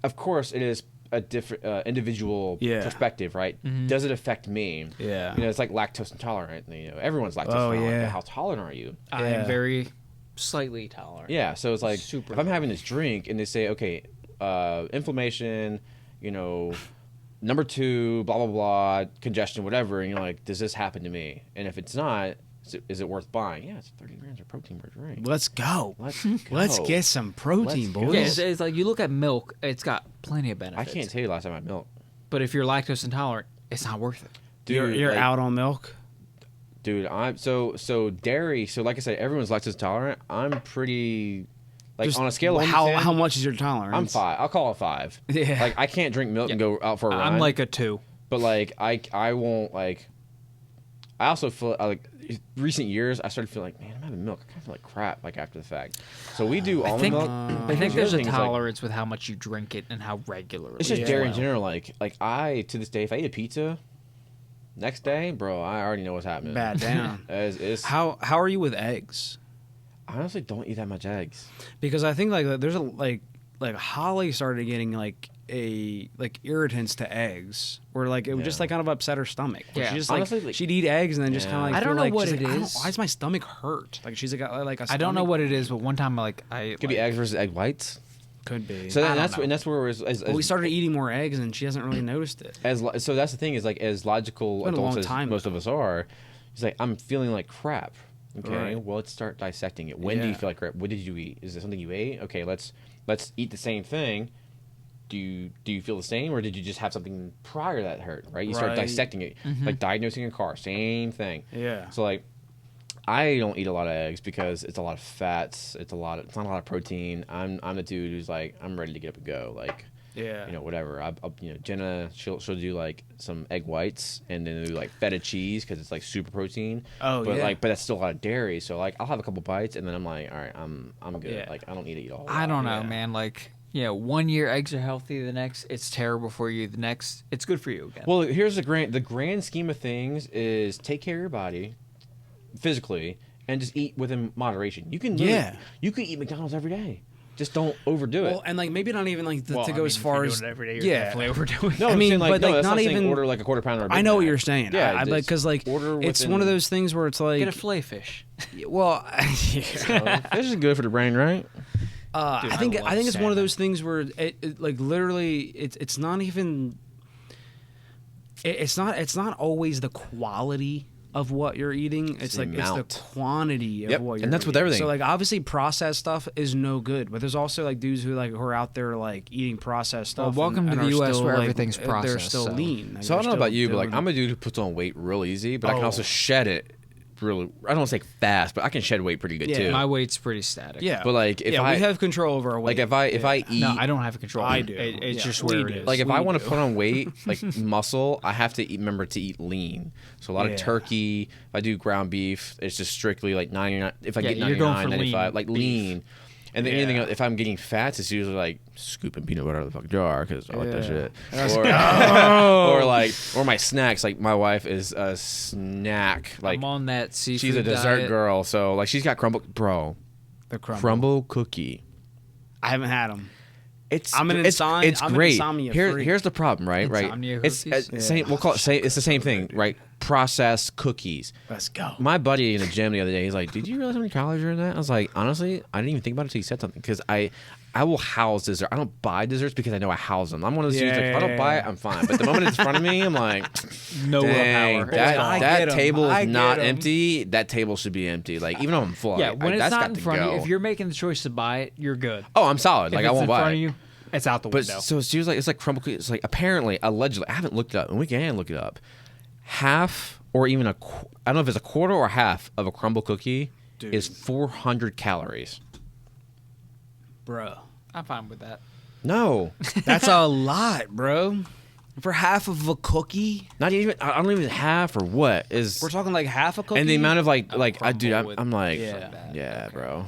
of course it is a different individual perspective, right? Mm-hmm. Does it affect me? Yeah. It's like lactose intolerant. Everyone's lactose intolerant. Yeah. But how tolerant are you? I am very slightly tolerant. Yeah. So it's like, if I'm having this drink and they say, okay, inflammation, number 2, blah, blah, blah, congestion, whatever. And you're like, does this happen to me? And if it's not, is it worth buying? Yeah, it's 30 grams of protein per drink. Let's go. Let's get some protein, boys. Yeah, it's like you look at milk, it's got plenty of benefits. I can't tell you the last time I had milk. But if you're lactose intolerant, it's not worth it. Dude, you're out on milk? Dude, I'm so dairy. So like I said, everyone's lactose intolerant. I'm pretty... Like on a scale of 1 to 10, how much is your tolerance? I'm 5. I'll call it 5. Yeah. Like I can't drink milk and go out for a run. I'm like a 2. But like I won't like. I also feel like recent years I started feeling like, man, I'm having milk. I kind of feel like crap like after the fact. So we do almond milk. I think there's a tolerance with how much you drink it and how regularly. It's just dairy in general. Like I to this day, if I eat a pizza, next day, bro, I already know what's happening. Bad down. How are you with eggs? I honestly don't eat that much eggs because I think like there's a like Holly started getting like irritants to eggs where like it would just like kind of upset her stomach. Yeah, she just honestly, like she'd eat eggs and then just kind of like I don't know what it is. Why does my stomach hurt? Like she's got like a. I don't know what it is, but one time could be eggs versus egg whites. Could be. So that's where we started eating more eggs and she hasn't really noticed it. So that's the thing is like as logical adults as most of us are, it's like I'm feeling like crap. Okay, well let's start dissecting it. When do you feel like crap? What did you eat? Is it something you ate? Okay, let's eat the same thing. Do you feel the same, or did you just have something prior that hurt? Right, you start dissecting it, like diagnosing a car. Same thing. Yeah. So like, I don't eat a lot of eggs because it's a lot of fats. It's not a lot of protein. I'm the dude who's like I'm ready to get up and go. Like Yeah. Whatever. Jenna, she'll do like some egg whites and then do like feta cheese because it's like super protein. Oh, but yeah. but that's still a lot of dairy. So like I'll have a couple bites and then I'm like, all right, I'm good. Yeah. Like I don't need to eat a whole I lot. don't know, man. Like, 1 year eggs are healthy. The next, it's terrible for you. The next, it's good for you again. Well, here's the grand scheme of things is take care of your body physically and just eat within moderation. You can you can eat McDonald's every day. Just don't overdo it. Well, and like maybe not even like to go as far as every day. You're definitely overdoing. No, I mean, but no, like that's not even order like a quarter pounder. I know what you're saying. Yeah, I like because like it's one of those things where it's like Get a fillet fish. well, This is good for the brain, right? I think it's one of those things where it like literally it's not even it's not always the quality of what you're eating. It's like it's the quantity of what you're and that's eating. with everything. So like obviously processed stuff is no good, but there's also like dudes who are out there like eating processed stuff. Well, welcome to the U.S. where everything's They're processed, still so. lean. So I don't know about you, but like I'm a dude who puts on weight real easy, but I can also shed it really. I don't want to say fast, but I can shed weight pretty good too. My weight's pretty static. Yeah, But like if we have control over our weight. like if I eat, No, I don't have control. I do. It's just we where do. it is. like if We I want to do. put on weight, like muscle, I have to remember to eat lean. So a lot of turkey. If I do ground beef, it's just strictly like 99. If I get you're going 99, for 95, lean like beef. lean. And then anything else, if I'm getting fats, it's usually like scooping peanut butter out of the fucking jar because I like that shit. Or my snacks. Like my wife is a snack. Like I'm on that seafood she's a dessert diet. girl, so like she's got crumble crumble cookie. I haven't had them. It's I'm an it's great. insomnia freak. Here's the problem, right? Insomnia It's cookies? same. We'll call it same. It's the same thing, right? Processed cookies. Let's go. My buddy in the gym the other day, he's like, "Did you realize how many calories are in that?" I was like, "Honestly, I didn't even think about it until you said something." Because I will house dessert. I don't buy desserts because I know I house them. I'm one of those dudes like, if I don't buy it, I'm fine. But the moment it's in front of me, I'm like, No dang, willpower. that table is not empty. That table should be empty. Like even though I'm full, Yeah, when it's that's not got in to front of go. you, if you're making the choice to buy it, you're good. Oh, I'm solid. Like if I it's won't in buy front it. of you, it's out the But window. so she was like, it's like crumble cookies. It's like apparently, allegedly, I haven't looked it up, and we can look it up. Half or even I don't know if it's a quarter or half of a crumble cookie is 400 calories. Bro. I'm fine with that. No, That's a lot, bro. For half of a cookie? not even. I don't even half or what is. We're talking like half a cookie? And the amount of like crumble with I'm like, Yeah. yeah, bro.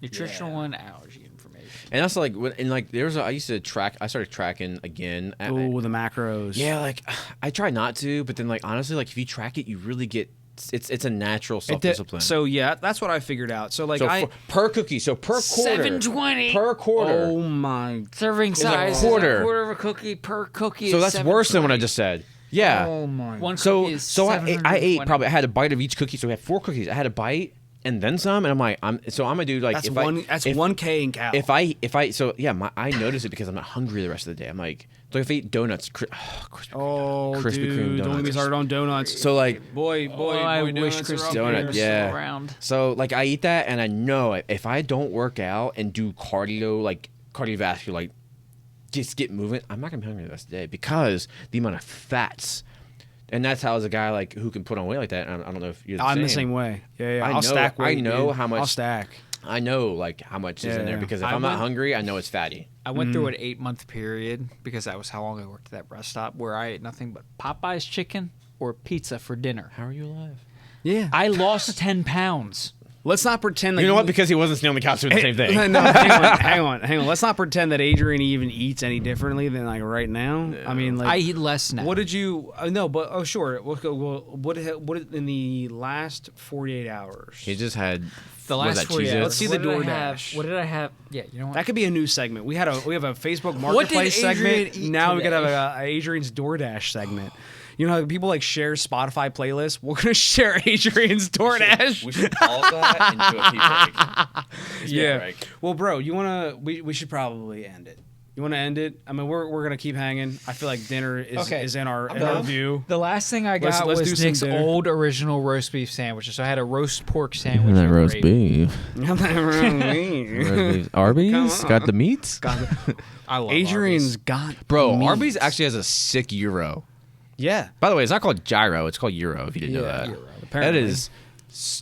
Nutritional and allergy information. And also like, I started tracking again. Ooh, the macros. Yeah, like I try not to, but then like honestly, like if you track it, you really get it's a natural self-discipline. So yeah, that's what I figured out. So like per cookie, so per quarter, 720 per quarter. Oh my. Serving a size quarter. is a quarter of a cookie per cookie. So is that's worse than what I 720. just said. Yeah. Oh my. One So cookie is so I ate 720. probably I had a bite of each cookie. So we had 4 cookies. I had a bite and then some, and I'm like I'm a dude like That's if one. I, That's if, 1K in cal. If I so yeah, I notice it because I'm not hungry the rest of the day. I'm like, so if I eat donuts, Krispy Krispy Kreme Don't get me donuts. started on donuts. So like boy, I wish donuts are Krispy up donut, there. Kreme's yeah. still around. So like I eat that, and I know if I don't work out and do cardio, like cardiovascular, like just get moving, I'm not gonna be hungry the rest of the day because the amount of fats. And that's how as a guy like who can put on weight like that. I don't know if you're I'm the same way. Yeah. I I'll know- stack weight. I know dude. how much- I'll stack. I know like how much is in there Yeah. because if I I'm not went- hungry, I know it's fatty. I went through an 8-month period because that was how long I worked at that rest stop where I ate nothing but Popeye's chicken or pizza for dinner. How are you alive? Yeah. I lost 10 pounds. Let's not pretend. Like You know what? Because he wasn't sitting on the couch doing the same thing. No, hang on. Let's not pretend that Adrian even eats any differently than like right now. I mean, like I eat less now. What did you? No, but sure. We'll go. Well, what in the last 48 hours? He just had the what was last that, 4 Cheez-Its? years. Let's see the DoorDash. What did I have? Yeah, you know what? That could be a new segment. We have a Facebook What did Marketplace Adrian segment. eat Now we could have today? a Adrian's DoorDash segment. You know how people like share Spotify playlists? We're gonna share Adrian's DoorDash. We should pause that and do a pee break. Yeah. Well, bro, you wanna? We should probably end it. You want to end it? I mean, we're gonna keep hanging. I feel like dinner is in our view. The last thing I Let's got do was some Nick's dinner. old original roast beef sandwiches. So I had a roast pork sandwich. that with roast gravy. beef. Arby's got the meats. I love Adrian's Arby's. got Bro, meat. Arby's actually has a sick gyro. Yeah. By the way, it's not called gyro. It's called gyro. If you didn't know that, apparently. that is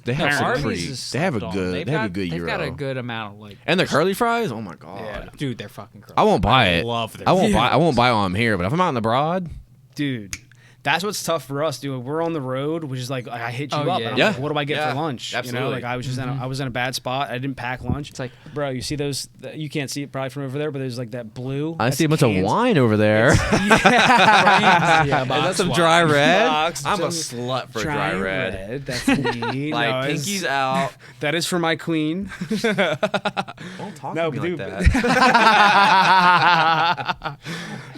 They have a good They've gyro. got a good amount of and the curly fries. Oh my god, yeah. Dude, they're fucking crazy. I won't buy it. Love them. I won't buy while I'm here. But if I'm out in the broad, dude. That's what's tough for us, dude. We're on the road, which is like I hit you up. And I'm like, what do I get for lunch? Absolutely. You know, like I was just I was in a bad spot. I didn't pack lunch. It's like, bro, you see those? You can't see it probably from over there, but there's like that blue. I see a bunch of wine over there. Is that some dry red? I'm a slut for dry red. That's neat. Like pinkies out. That is for my queen. Don't talk to me like that.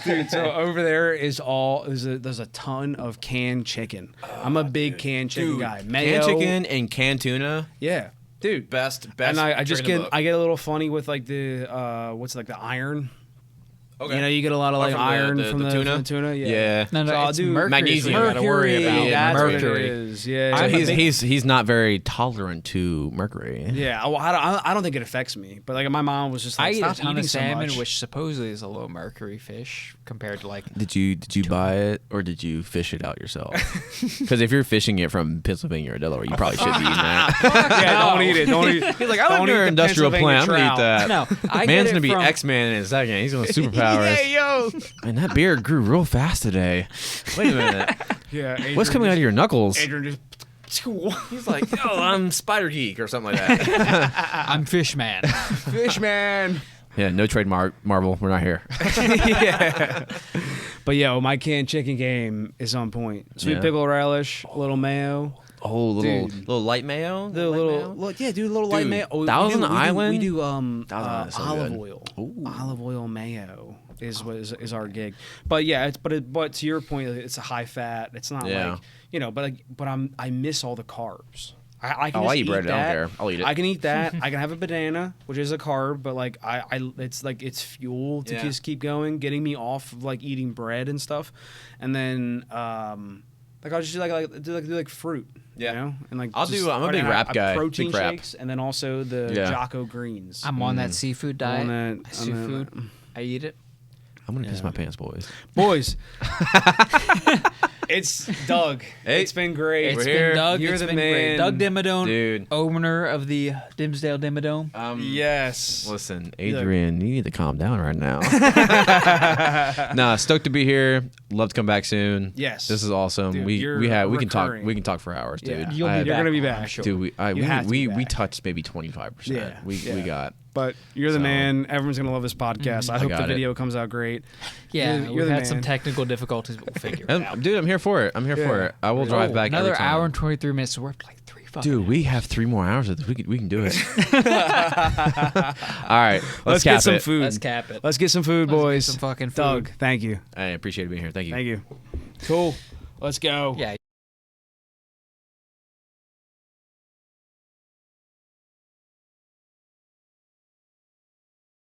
Dude, so over there is there's a ton of canned chicken. I'm a big canned chicken guy. Mayo, canned chicken and canned tuna. Yeah, dude, best. And I just get a little funny with like the the iron. Okay. You know, you get a lot of like iron from the tuna. Yeah. No, so it's mercury. Magnesium. You gotta worry about mercury. So he's not very tolerant to mercury. Yeah. Well, I don't think it affects me, but like my mom was just like, I eat a ton of salmon, so which supposedly is a low mercury fish compared to like. Did you buy it or did you fish it out yourself? Because if you're fishing it from Pennsylvania or Delaware, you probably should be eating that. Don't eat it. Don't eat it. He's like, I live near an industrial plant. I'm gonna eat that. No, man's gonna be X-Man in a second. He's gonna superpowers. Yeah, yo. And that beard grew real fast today. Wait a minute. Yeah. Adrian what's coming out of your knuckles? Adrian just. He's like, I'm Spider Geek or something like that. I'm Fishman. Fishman. Yeah, no trademark, Marvel. We're not here. Yeah. But my canned chicken game is on point. Sweet pickle relish, a little mayo. Oh, little light mayo. Little light mayo. Oh, Thousand Island. We do olive oil. Olive oil mayo is our gig. But yeah, but to your point, it's a high fat. It's not like but I miss all the carbs. I can eat bread. I don't care. I'll eat it. I can eat that. I can have a banana, which is a carb, but like it's fuel to just keep going, getting me off of like eating bread and stuff, and then I'll just do fruit. Yeah. You know? And like I'm a big wrap guy. Protein big wrap. shakes, and then also the Jocko greens. I'm on that seafood diet. Seafood. I eat it. I'm gonna piss my pants, boys. It's Doug. Hey. It's been great. It's been Doug. You're the man. Doug Dimmadome, dude. owner of the Dimsdale Dimmadome. Yes. Listen, Adrian, you need to calm down right now. Stoked to be here. Love to come back soon. Yes. This is awesome. Dude, we can talk for hours, dude. You're gonna be back. Sure. Dude, we touched maybe 25%. Yeah. We got. But you're the man. Everyone's going to love this podcast. I hope the video comes out great. Yeah, we've had some technical difficulties, but we'll figure it out. Dude, I'm here for it. I will drive back another every time. hour and 23 minutes. So we're like 3 fucking Dude, we have 3 more hours of this. We can do it. All right. Let's get some food. Let's cap it. Let's get some food, boys. Get some fucking food. Doug, thank you. I appreciate being here. Thank you. Thank you. Cool. Let's go. Yeah.